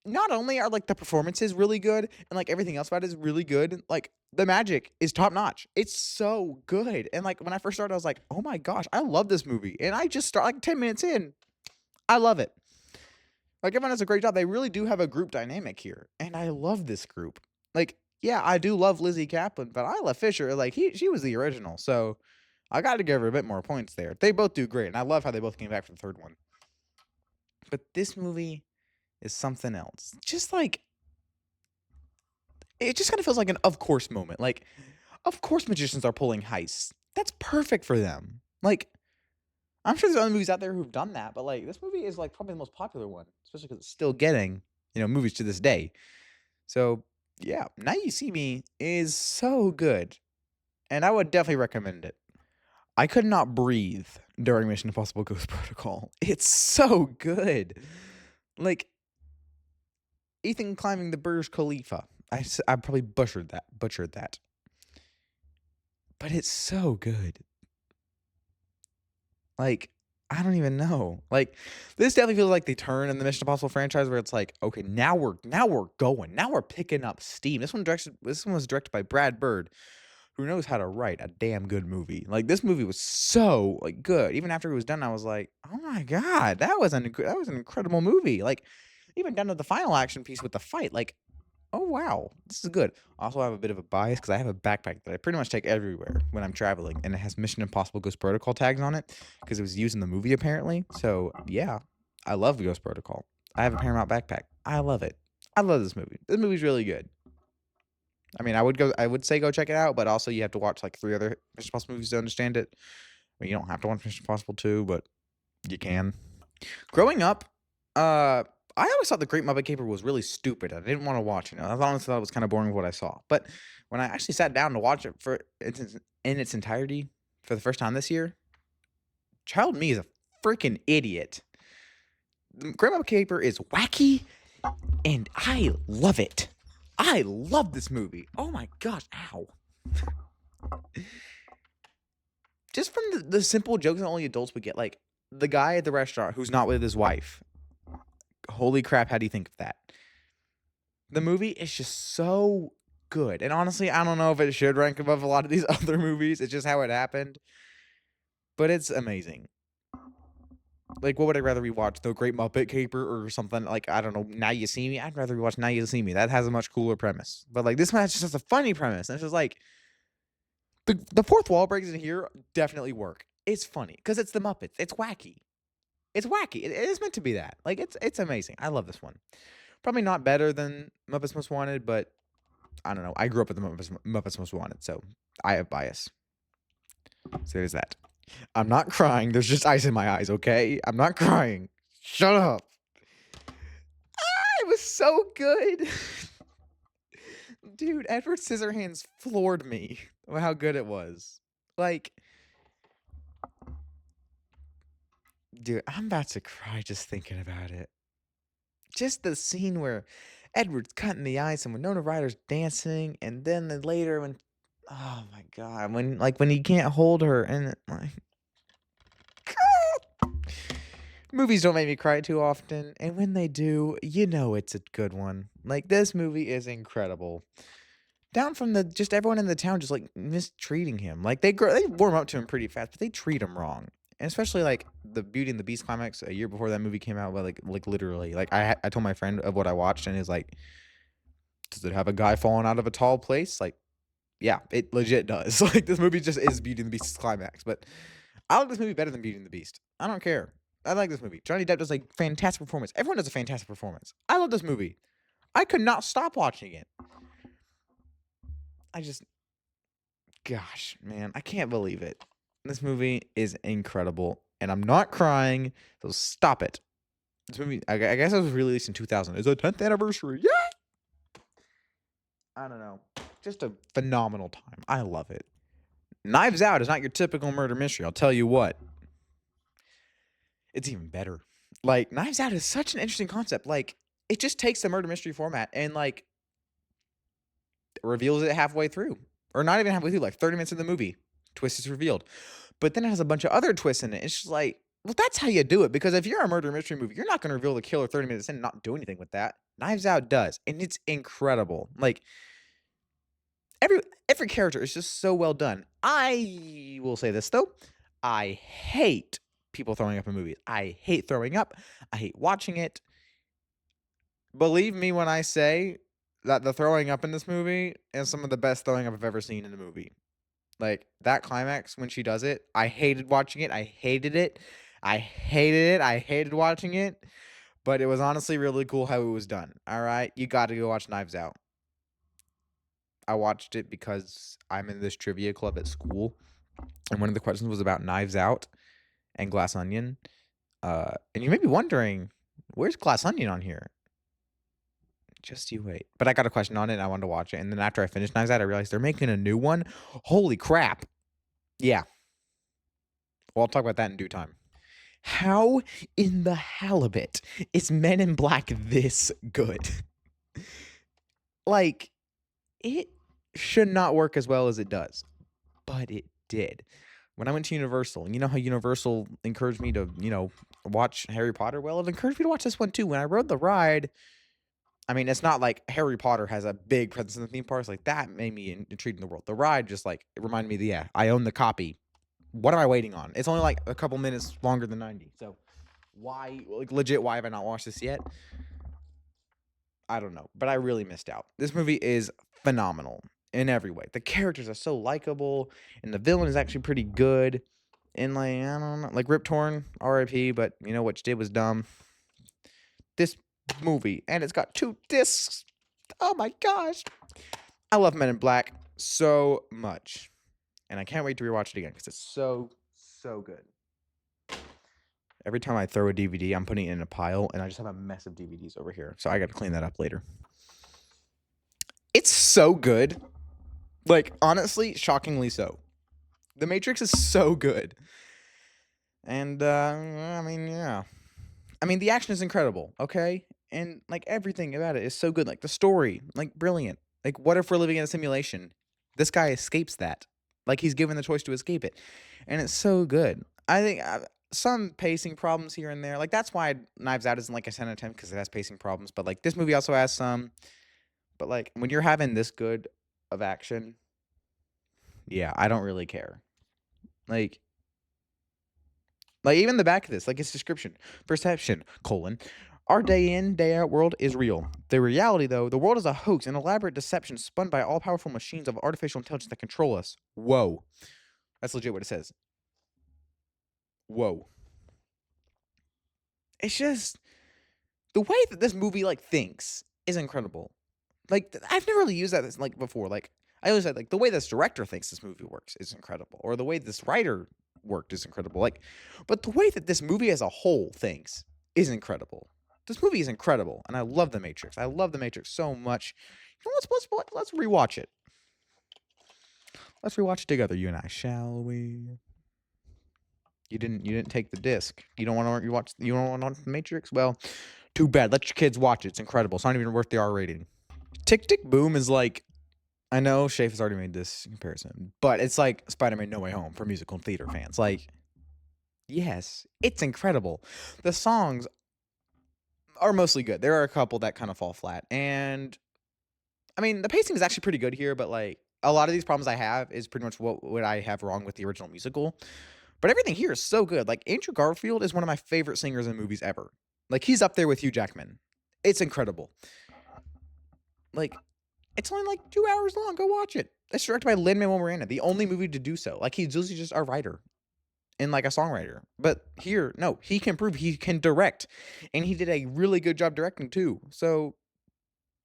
not only are like the performances really good and like everything else about it is really good, like the magic is top notch. It's so good. And like when I first started, I was like, oh my gosh, I love this movie. And I just start like 10 minutes in. I love it. Like, everyone does a great job. They really do have a group dynamic here. And I love this group. Like, yeah, I do love Lizzie Kaplan, but Isla Fisher, like, she was the original. So I got to give her a bit more points there. They both do great. And I love how they both came back for the third one. But this movie is something else. Just like, it just kind of feels like an of course moment. Like, of course magicians are pulling heists. That's perfect for them. Like, I'm sure there's other movies out there who've done that, but like, this movie is like probably the most popular one, especially because it's still getting movies to this day. So yeah, Now You See Me is so good, and I would definitely recommend it. I could not breathe during Mission Impossible Ghost Protocol. It's so good. Like Ethan climbing the Burj Khalifa. I probably butchered that. But it's so good. Like, I don't even know. Like, this definitely feels like they turn in the Mission Impossible franchise where it's like, okay, now we're going. Now we're picking up steam. This one was directed by Brad Bird, who knows how to write a damn good movie. Like, this movie was so like good. Even after it was done, I was like, oh my god, that was an incredible movie. Like, even down to the final action piece with the fight. Like, oh wow, this is good. Also, I have a bit of a bias because I have a backpack that I pretty much take everywhere when I'm traveling, and it has Mission Impossible Ghost Protocol tags on it because it was used in the movie apparently. So yeah, I love Ghost Protocol. I have a Paramount backpack. I love it. I love this movie. This movie's really good. I mean, I would say go check it out, but also you have to watch like 3 other Mission Impossible movies to understand it. I mean, you don't have to watch Mission Impossible 2, but you can. Growing up, I always thought The Great Muppet Caper was really stupid. I didn't want to watch it. I honestly thought it was kind of boring what I saw. But when I actually sat down to watch it in its entirety for the first time this year, child me is a freaking idiot. The Great Muppet Caper is wacky, and I love it. I love this movie. Oh my gosh, ow. Just from the simple jokes that only adults would get, like the guy at the restaurant who's not with his wife. Holy crap, how do you think of that? The movie is just so good. And honestly, I don't know if it should rank above a lot of these other movies. It's just how it happened. But it's amazing. Like, what would I rather rewatch? The Great Muppet Caper or something? Like, I don't know, Now You See Me? I'd rather rewatch Now You See Me. That has a much cooler premise. But, like, this one has just a funny premise. And it's just like, the fourth wall breaks in here definitely work. It's funny because it's the Muppets. It's wacky. It's wacky. It is meant to be that. Like, it's amazing. I love this one. Probably not better than Muppets Most Wanted, but I don't know. I grew up with the Muppets Most Wanted, so I have bias. So there's that. I'm not crying. There's just ice in my eyes, okay? I'm not crying. Shut up. It was so good. Dude, Edward Scissorhands floored me with how good it was. Like, dude, I'm about to cry just thinking about it. Just the scene where Edward's cutting the ice and Winona Ryder's dancing, and then later when, oh my god, when he can't hold her and like, movies don't make me cry too often, and when they do, it's a good one. Like, this movie is incredible. Down from just everyone in the town just like mistreating him. Like, they warm up to him pretty fast, but they treat him wrong. And especially like the Beauty and the Beast climax a year before that movie came out, but like literally, like I told my friend of what I watched, and he's like, "Does it have a guy falling out of a tall place?" Like, yeah, it legit does. Like, this movie just is Beauty and the Beast's climax. But I like this movie better than Beauty and the Beast. I don't care. I like this movie. Johnny Depp does like fantastic performance. Everyone does a fantastic performance. I love this movie. I could not stop watching it. Gosh, man, I can't believe it. This movie is incredible, and I'm not crying, so stop it. This movie, I guess it was released in 2000. It's a 10th anniversary. Yeah! I don't know. Just a phenomenal time. I love it. Knives Out is not your typical murder mystery, I'll tell you what. It's even better. Like, Knives Out is such an interesting concept. Like, it just takes the murder mystery format and, like, reveals it halfway through. Or not even halfway through, like 30 minutes of the movie. Twist is revealed. But then it has a bunch of other twists in it. It's just like, well, that's how you do it. Because if you're a murder mystery movie, you're not going to reveal the killer 30 minutes in and not do anything with that. Knives Out does. And it's incredible. Like, every character is just so well done. I will say this, though. I hate people throwing up in movies. I hate throwing up. I hate watching it. Believe me when I say that the throwing up in this movie is some of the best throwing up I've ever seen in a movie. Like, that climax when she does it, I hated watching it. I hated it. I hated it. I hated watching it. But it was honestly really cool how it was done. All right? You got to go watch Knives Out. I watched it because I'm in this trivia club at school. And one of the questions was about Knives Out and Glass Onion. And you may be wondering, where's Glass Onion on here? Just you wait. But I got a question on it, and I wanted to watch it, and then after I finished Knives Out, I realized they're making a new one. Holy crap. Yeah. Well, I'll talk about that in due time. How in the halibut is Men in Black this good? Like, it should not work as well as it does, but it did. When I went to Universal, and you know how Universal encouraged me to, watch Harry Potter? Well, it encouraged me to watch this one too. When I rode the ride, I mean, it's not like Harry Potter has a big presence in the theme parks. Like, that made me intrigued in the world. The ride just, like, it reminded me that, yeah, I own the copy. What am I waiting on? It's only, like, a couple minutes longer than 90. So, why, like, legit, why have I not watched this yet? I don't know, but I really missed out. This movie is phenomenal in every way. The characters are so likable, and the villain is actually pretty good. And, like, I don't know, like, Rip Torn, R.I.P., but, what you did was dumb. This movie, and it's got 2 discs. Oh my gosh. I love Men in Black so much. And I can't wait to rewatch it again because it's so, so good. Every time I throw a DVD, I'm putting it in a pile, and I just have a mess of DVDs over here. So I got to clean that up later. It's so good. Like, honestly, shockingly so. The Matrix is so good. And, I mean, yeah. I mean, the action is incredible, okay? And, like, everything about it is so good. Like, the story, like, brilliant. Like, what if we're living in a simulation? This guy escapes that. Like, he's given the choice to escape it. And it's so good. I think some pacing problems here and there. Like, that's why Knives Out isn't like a 10 out of 10 because it has pacing problems. But, like, this movie also has some. But, like, when you're having this good of action, yeah, I don't really care. Like, even the back of this, like its description, perception, our day in, day out world is real. The reality, though, the world is a hoax, an elaborate deception spun by all-powerful machines of artificial intelligence that control us. Whoa. That's legit what it says. Whoa. It's just, the way that this movie, like, thinks is incredible. Like, I've never really used that, like, before. Like, I always said, like, the way this director thinks this movie works is incredible. Or the way this writer worked is incredible. Like, but the way that this movie as a whole thinks is incredible. This movie is incredible, and I love The Matrix. I love The Matrix so much. You know, let's rewatch it. Let's rewatch it together, you and I, shall we? You didn't take the disc. You don't want to watch. You don't want to watch The Matrix? Well, too bad. Let your kids watch it. It's incredible. It's not even worth the R rating. Tick Tick Boom is like, I know Shafe has already made this comparison, but it's like Spider-Man No Way Home for musical and theater fans. Like, yes, it's incredible. The songs are mostly good. There are a couple that kind of fall flat. And, I mean, the pacing is actually pretty good here, but, like, a lot of these problems I have is pretty much what I have wrong with the original musical. But everything here is so good. Like, Andrew Garfield is one of my favorite singers in movies ever. Like, he's up there with Hugh Jackman. It's incredible. Like, it's only like 2 hours long. Go watch it. It's directed by Lin-Manuel Miranda, the only movie to do so. Like, he's usually just a writer and like a songwriter. But here, no, he can prove he can direct. And he did a really good job directing too. So,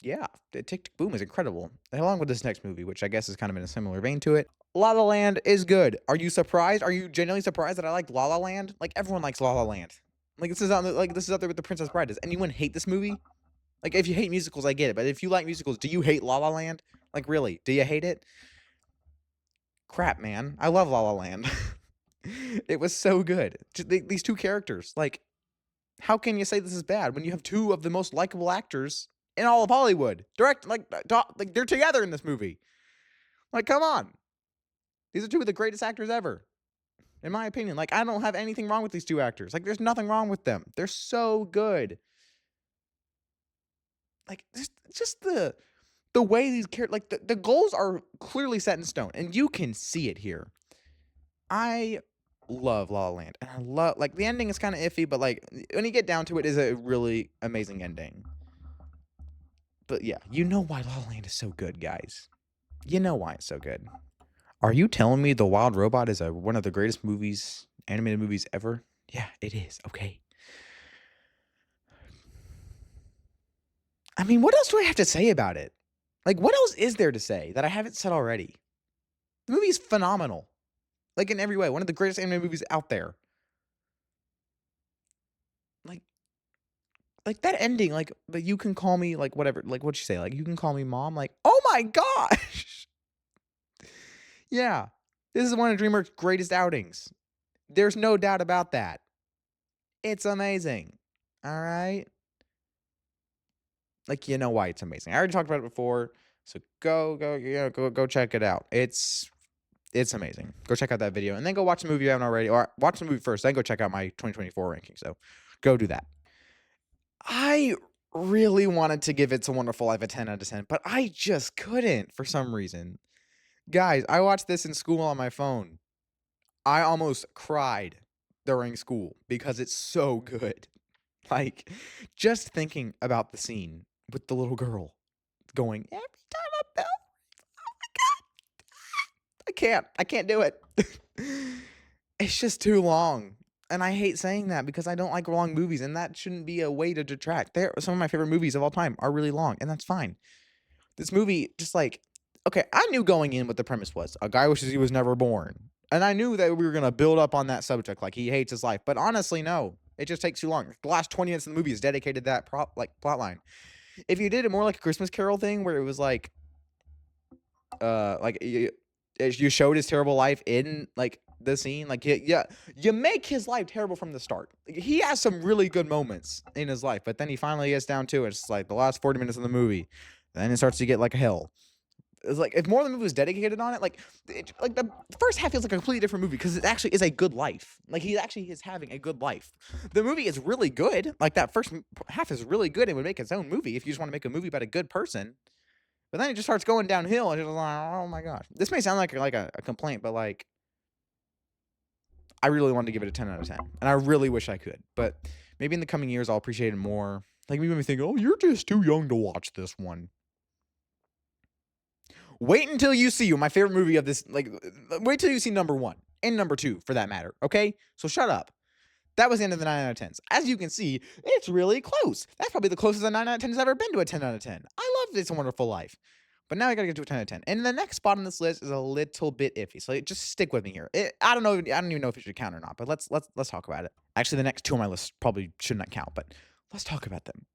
yeah, Tick Tick Boom is incredible. Along with this next movie, which I guess is kind of in a similar vein to it. La La Land is good. Are you surprised? Are you genuinely surprised that I like La La Land? Like, everyone likes La La Land. Like, this is out there with The Princess Bride. Does anyone hate this movie? Like, if you hate musicals, I get it. But if you like musicals, do you hate La La Land? Like, really? Do you hate it? Crap, man. I love La La Land. It was so good. These 2 characters. Like, how can you say this is bad when you have 2 of the most likable actors in all of Hollywood? Like, they're together in this movie. Like, come on. These are 2 of the greatest actors ever. In my opinion. Like, I don't have anything wrong with these 2 actors. Like, there's nothing wrong with them. They're so good. Like, just the way these characters, like, the goals are clearly set in stone, and you can see it here. I love La La Land, and I love, like, the ending is kind of iffy, but, like, when you get down to it, is a really amazing ending. But yeah, you know why La La Land is so good, guys. You know why it's so good. Are you telling me The Wild Robot is one of the greatest movies, animated movies ever? Yeah, it is. Okay. I mean, what else do I have to say about it? Like, what else is there to say that I haven't said already? The movie is phenomenal. Like, in every way. One of the greatest animated movies out there. Like, like that ending, like, but you can call me like whatever, like what'd you say? Like you can call me mom. Like, oh my gosh. Yeah. This is one of DreamWorks' greatest outings. There's no doubt about that. It's amazing. All right. Like you know why it's amazing. I already talked about it before. So go check it out. It's amazing. Go check out that video and then go watch the movie if you haven't already, or watch the movie first, then go check out my 2024 ranking. So go do that. I really wanted to give It's a Wonderful Life a 10 out of 10, but I just couldn't for some reason. Guys, I watched this in school on my phone. I almost cried during school because it's so good. Like, just thinking about the scene with the little girl going, every time I fell, oh my God, I can't do it. It's just too long. And I hate saying that because I don't like long movies, and that shouldn't be a way to detract. Some of my favorite movies of all time are really long, and that's fine. This movie, just like, okay, I knew going in what the premise was. A guy wishes he was never born. And I knew that we were going to build up on that subject, like he hates his life. But honestly, no. It just takes too long. The last 20 minutes of the movie is dedicated to that plot line. If you did it more like a Christmas Carol thing where it was like you showed his terrible life in like the scene, like yeah, you make his life terrible from the start. He has some really good moments in his life, but then he finally gets down to it. It's like the last 40 minutes of the movie, then it starts to get like hell. It's like if more of the movie was dedicated on it, like the first half feels like a completely different movie because it actually is a good life. Like he actually is having a good life. The movie is really good. Like that first half is really good and would make its own movie if you just want to make a movie about a good person. But then it just starts going downhill and it's like, oh my gosh. This may sound like a complaint, but like I really wanted to give it a 10 out of 10. And I really wish I could. But maybe in the coming years I'll appreciate it more. Like maybe me think, oh, you're just too young to watch this one. Wait until you see my favorite movie of this. Like, wait till you see number 1 and number 2 for that matter. Okay, so shut up. That was the end of the 9 out of 10s. As you can see, it's really close. That's probably the closest a 9 out of 10 has ever been to a 10 out of 10. I love It's a Wonderful Life. But now I gotta get to a 10 out of 10. And the next spot on this list is a little bit iffy. So just stick with me here. I don't know. I don't even know if it should count or not. But let's talk about it. Actually, the next 2 on my list probably should not count. But let's talk about them.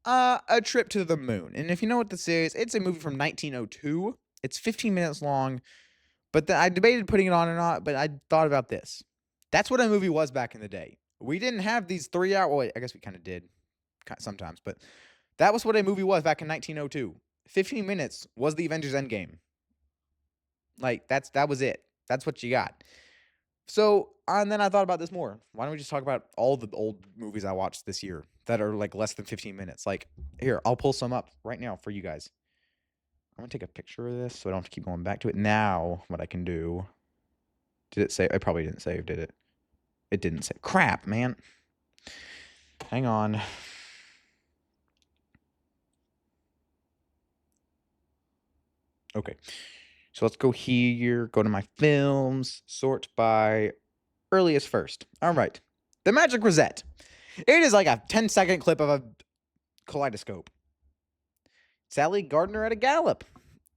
A Trip to the Moon. And if you know what this is, it's a movie from 1902. It's 15 minutes long. But I debated putting it on or not. But I thought about this. That's what a movie was back in the day. We didn't have these 3 hour. Well, I guess we kind of did sometimes. But that was what a movie was back in 1902. 15 minutes was the Avengers Endgame. Like, that was it. That's what you got. So, and then I thought about this more. Why don't we just talk about all the old movies I watched this year that are like less than 15 minutes? Like, here, I'll pull some up right now for you guys. I'm going to take a picture of this so I don't have to keep going back to it. Now, what I can do. Did it save? I probably didn't save, did it? It didn't save. Crap, man. Hang on. Okay. So let's go here, go to my films, sort by earliest first. All right. The Magic Rosette. It is like a 10-second clip of a kaleidoscope. Sally Gardner at a gallop.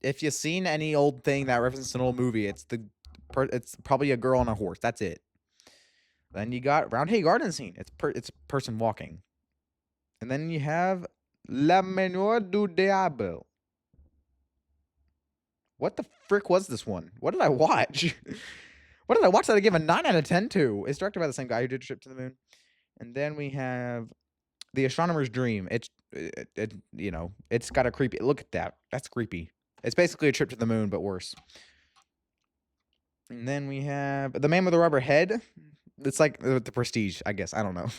If you've seen any old thing that references an old movie, it's probably a girl on a horse. That's it. Then you got Roundhay Garden scene. It's a person walking. And then you have La Menor du Diable. What the frick was this one? What did I watch? What did I watch that I give a 9 out of 10 to? It's directed by the same guy who did Trip to the Moon. And then we have The Astronomer's Dream. It's got a creepy... Look at that. That's creepy. It's basically a trip to the moon, but worse. And then we have The Man with the Rubber Head. It's like The Prestige, I guess. I don't know.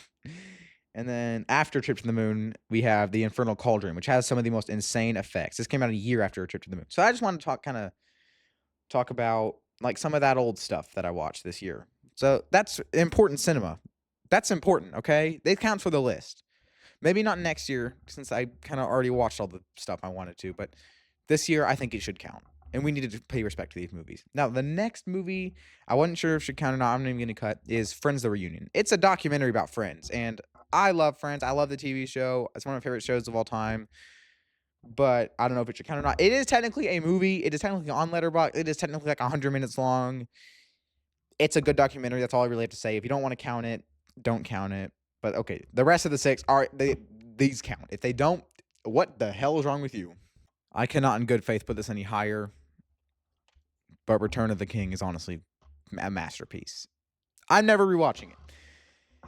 And then after Trip to the Moon, we have The Infernal Cauldron, which has some of the most insane effects. This came out a year after A Trip to the Moon. So I just wanted to talk about like some of that old stuff that I watched this year. So that's important cinema. That's important, okay? They count for the list. Maybe not next year, since I kind of already watched all the stuff I wanted to, but this year I think it should count. And we needed to pay respect to these movies. Now, the next movie, I wasn't sure if it should count or not, I'm not even going to cut, is Friends the Reunion. It's a documentary about Friends, and I love Friends. I love the TV show. It's one of my favorite shows of all time. But I don't know if it should count or not. It is technically a movie. It is technically on Letterboxd. It is technically like 100 minutes long. It's a good documentary. That's all I really have to say. If you don't want to count it, don't count it. But okay, the rest of the 6 are these count. If they don't, what the hell is wrong with you? I cannot in good faith put this any higher. But Return of the King is honestly a masterpiece. I'm never rewatching it.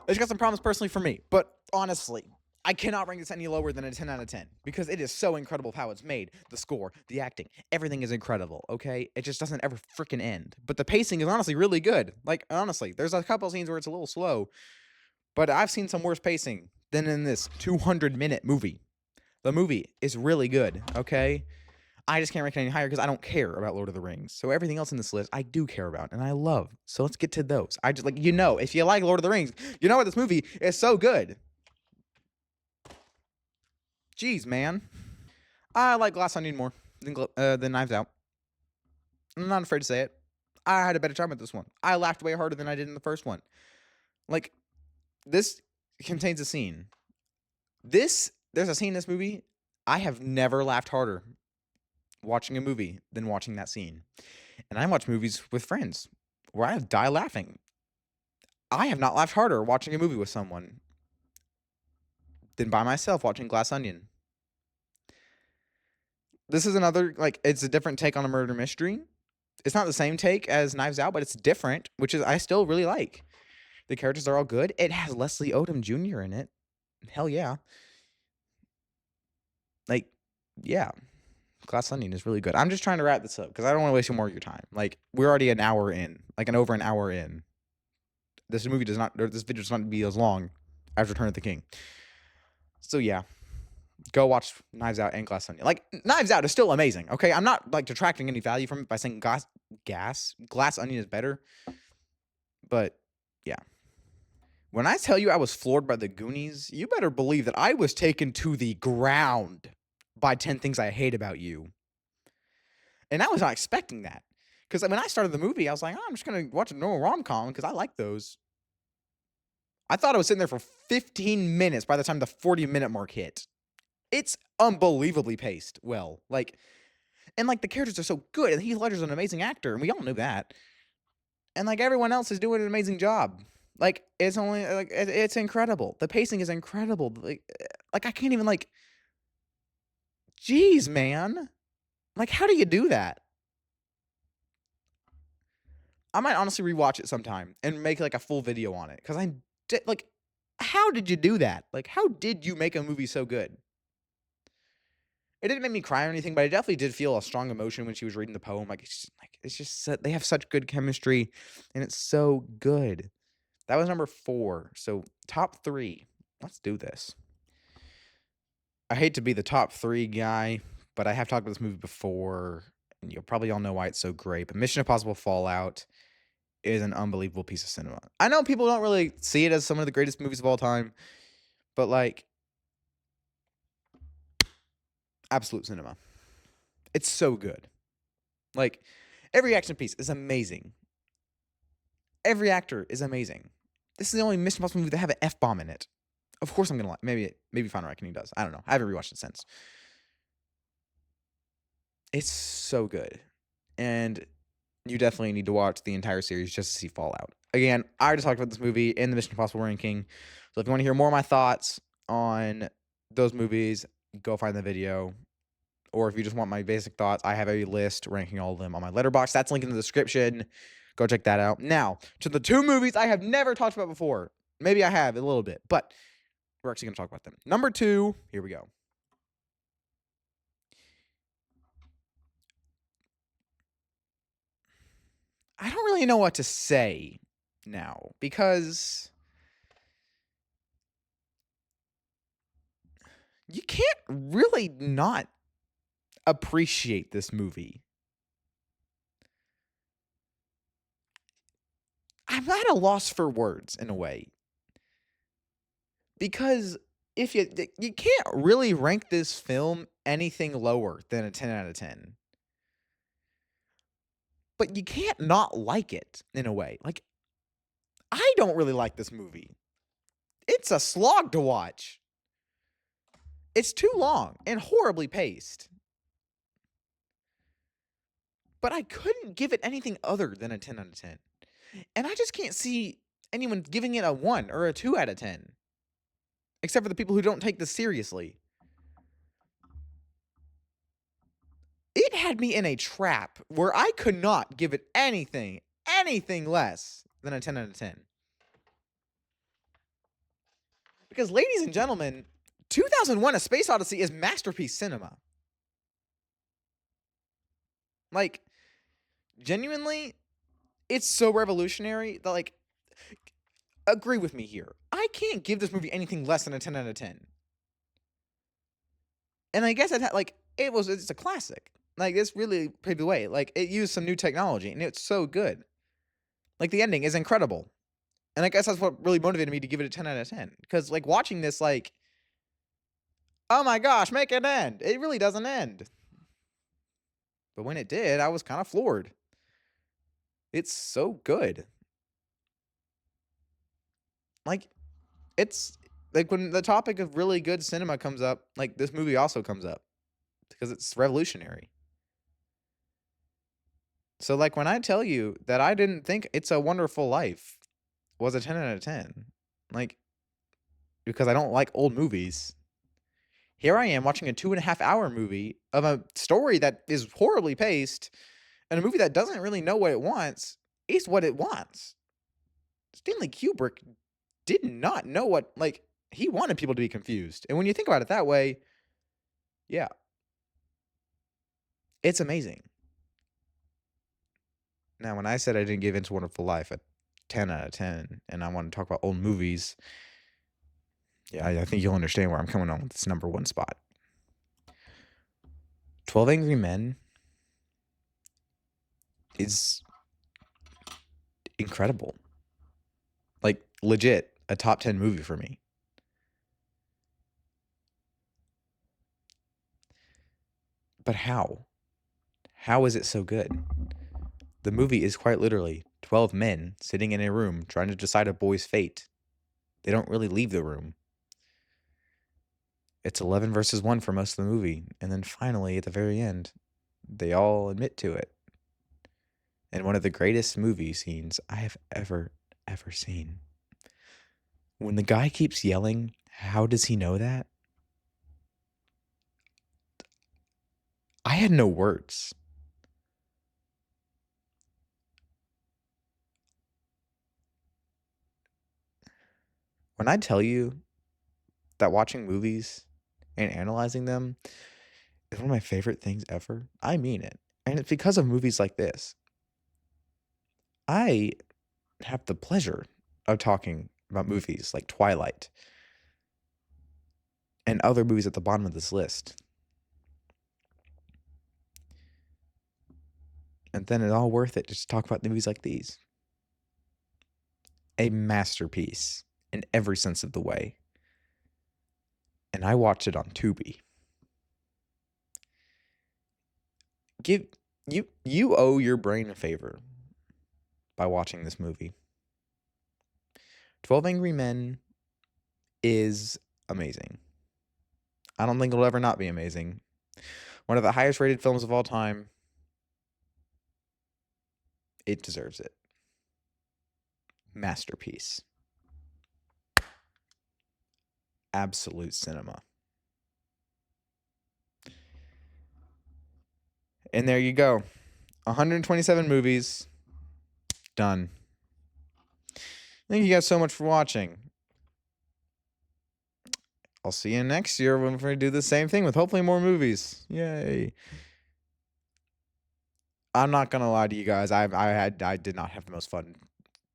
It's got some problems personally for me, but honestly, I cannot rank this any lower than a 10 out of 10 because it is so incredible how it's made. The score, the acting, everything is incredible, okay? It just doesn't ever freaking end. But the pacing is honestly really good. Like, honestly, there's a couple scenes where it's a little slow, but I've seen some worse pacing than in this 200-minute movie. The movie is really good, okay? I just can't rank it any higher because I don't care about Lord of the Rings. So everything else in this list, I do care about and I love. So let's get to those. I just, like, if you like Lord of the Rings, you know what, this movie is so good. Jeez, man. I like Glass Onion more than Knives Out. I'm not afraid to say it. I had a better time with this one. I laughed way harder than I did in the first one. Like, this contains a scene. There's a scene in this movie. I have never laughed harder watching a movie than watching that scene. And I watch movies with friends where I die laughing. I have not laughed harder watching a movie with someone than by myself watching Glass Onion. This is another, like, it's a different take on a murder mystery. It's not the same take as Knives Out, but it's different, which is I still really like. The characters are all good. It has Leslie Odom Jr. in it. Hell yeah. Like, yeah. Glass Onion is really good. I'm just trying to wrap this up because I don't want to waste more of your time. Like, we're already an hour in, over an hour in. This video does not be as long as Return of the King. So yeah, go watch Knives Out and Glass Onion. Like, Knives Out is still amazing. Okay, I'm not like detracting any value from it by saying Glass Onion is better. But yeah, when I tell you I was floored by the Goonies, you better believe that I was taken to the ground by 10 Things I Hate About You. And I was not expecting that. Because when I started the movie, I was like, oh, I'm just going to watch a normal rom-com because I like those. I thought I was sitting there for 15 minutes by the time the 40-minute mark hit. It's unbelievably paced well. Like, and like the characters are so good. And Heath Ledger's an amazing actor. And we all knew that. And like everyone else is doing an amazing job. Like, it's only, like, it's incredible. The pacing is incredible. Like I can't even, like, jeez, man. Like, how do you do that? I might honestly rewatch it sometime and make, like, a full video on it. Because like, how did you do that? Like, how did you make a movie so good? It didn't make me cry or anything, but I definitely did feel a strong emotion when she was reading the poem. Like, it's just they have such good chemistry, and it's so good. That was number 4. So, top 3. Let's do this. I hate to be the top 3 guy, but I have talked about this movie before, and you'll probably all know why it's so great. But Mission Impossible Fallout is an unbelievable piece of cinema. I know people don't really see it as some of the greatest movies of all time, but, like, absolute cinema. It's so good. Like, every action piece is amazing. Every actor is amazing. This is the only Mission Impossible movie that have an F-bomb in it. Of course I'm going to like. Maybe Final Reckoning does. I don't know. I haven't rewatched it since. It's so good. And you definitely need to watch the entire series just to see Fallout. Again, I already talked about this movie in the Mission Impossible ranking. So if you want to hear more of my thoughts on those movies, go find the video. Or if you just want my basic thoughts, I have a list ranking all of them on my Letterboxd. That's linked in the description. Go check that out. Now, to the 2 movies I have never talked about before. Maybe I have a little bit, but we're actually going to talk about them. Number 2, here we go. I don't really know what to say now because you can't really not appreciate this movie. I'm at a loss for words in a way. Because if you can't really rank this film anything lower than a 10 out of 10. But you can't not like it in a way. Like, I don't really like this movie. It's a slog to watch. It's too long and horribly paced. But I couldn't give it anything other than a 10 out of 10. And I just can't see anyone giving it a 1 or a 2 out of 10. except for the people who don't take this seriously. It had me in a trap where I could not give it anything less than a 10 out of 10. Because, ladies and gentlemen, 2001: A Space Odyssey is masterpiece cinema. Like, genuinely, it's so revolutionary that, like, agree with me here. I can't give this movie anything less than a 10 out of 10. And I guess it's a classic. Like, this really paved the way. Like, it used some new technology, and it's so good. Like, the ending is incredible. And I guess that's what really motivated me to give it a 10 out of 10. Because, like, watching this, like, oh my gosh, make it end. It really doesn't end. But when it did, I was kind of floored. It's so good. Like, it's like when the topic of really good cinema comes up, like, this movie also comes up because it's revolutionary. So, like, when I tell you that I didn't think It's a Wonderful Life was a 10 out of 10, like, because I don't like old movies, here I am watching a 2.5-hour movie of a story that is horribly paced and a movie that doesn't really know what it wants is what it wants. Stanley Kubrick did not know what, like, he wanted people to be confused. And when you think about it that way, yeah, it's amazing. Now, when I said I didn't give It's a Wonderful Life a 10 out of 10, and I want to talk about old movies, yeah, I think you'll understand where I'm coming on with this number one spot. 12 Angry Men is incredible. Like, legit, a top 10 movie for me. But how? How is it so good? The movie is quite literally 12 men sitting in a room trying to decide a boy's fate. They don't really leave the room. It's 11 versus 1 for most of the movie. And then finally, at the very end, they all admit to it. And one of the greatest movie scenes I have ever seen. When the guy keeps yelling, how does he know that? I had no words. When I tell you that watching movies and analyzing them is one of my favorite things ever, I mean it. And it's because of movies like this. I have the pleasure of talking about movies like Twilight and other movies at the bottom of this list. And then it's all worth it just to talk about movies like these. A masterpiece in every sense of the way. And I watched it on Tubi. You owe your brain a favor by watching this movie. 12 Angry Men is amazing. I don't think it'll ever not be amazing. One of the highest rated films of all time. It deserves it. Masterpiece. Absolute cinema. And there you go. 127 movies. Done. Thank you guys so much for watching. I'll see you next year when we do the same thing with hopefully more movies. Yay. I'm not gonna lie to you guys. I did not have the most fun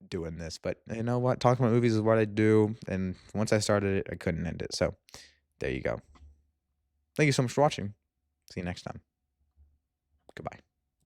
doing this, but you know what? Talking about movies is what I do, and once I started it, I couldn't end it. So there you go. Thank you so much for watching. See you next time. Goodbye.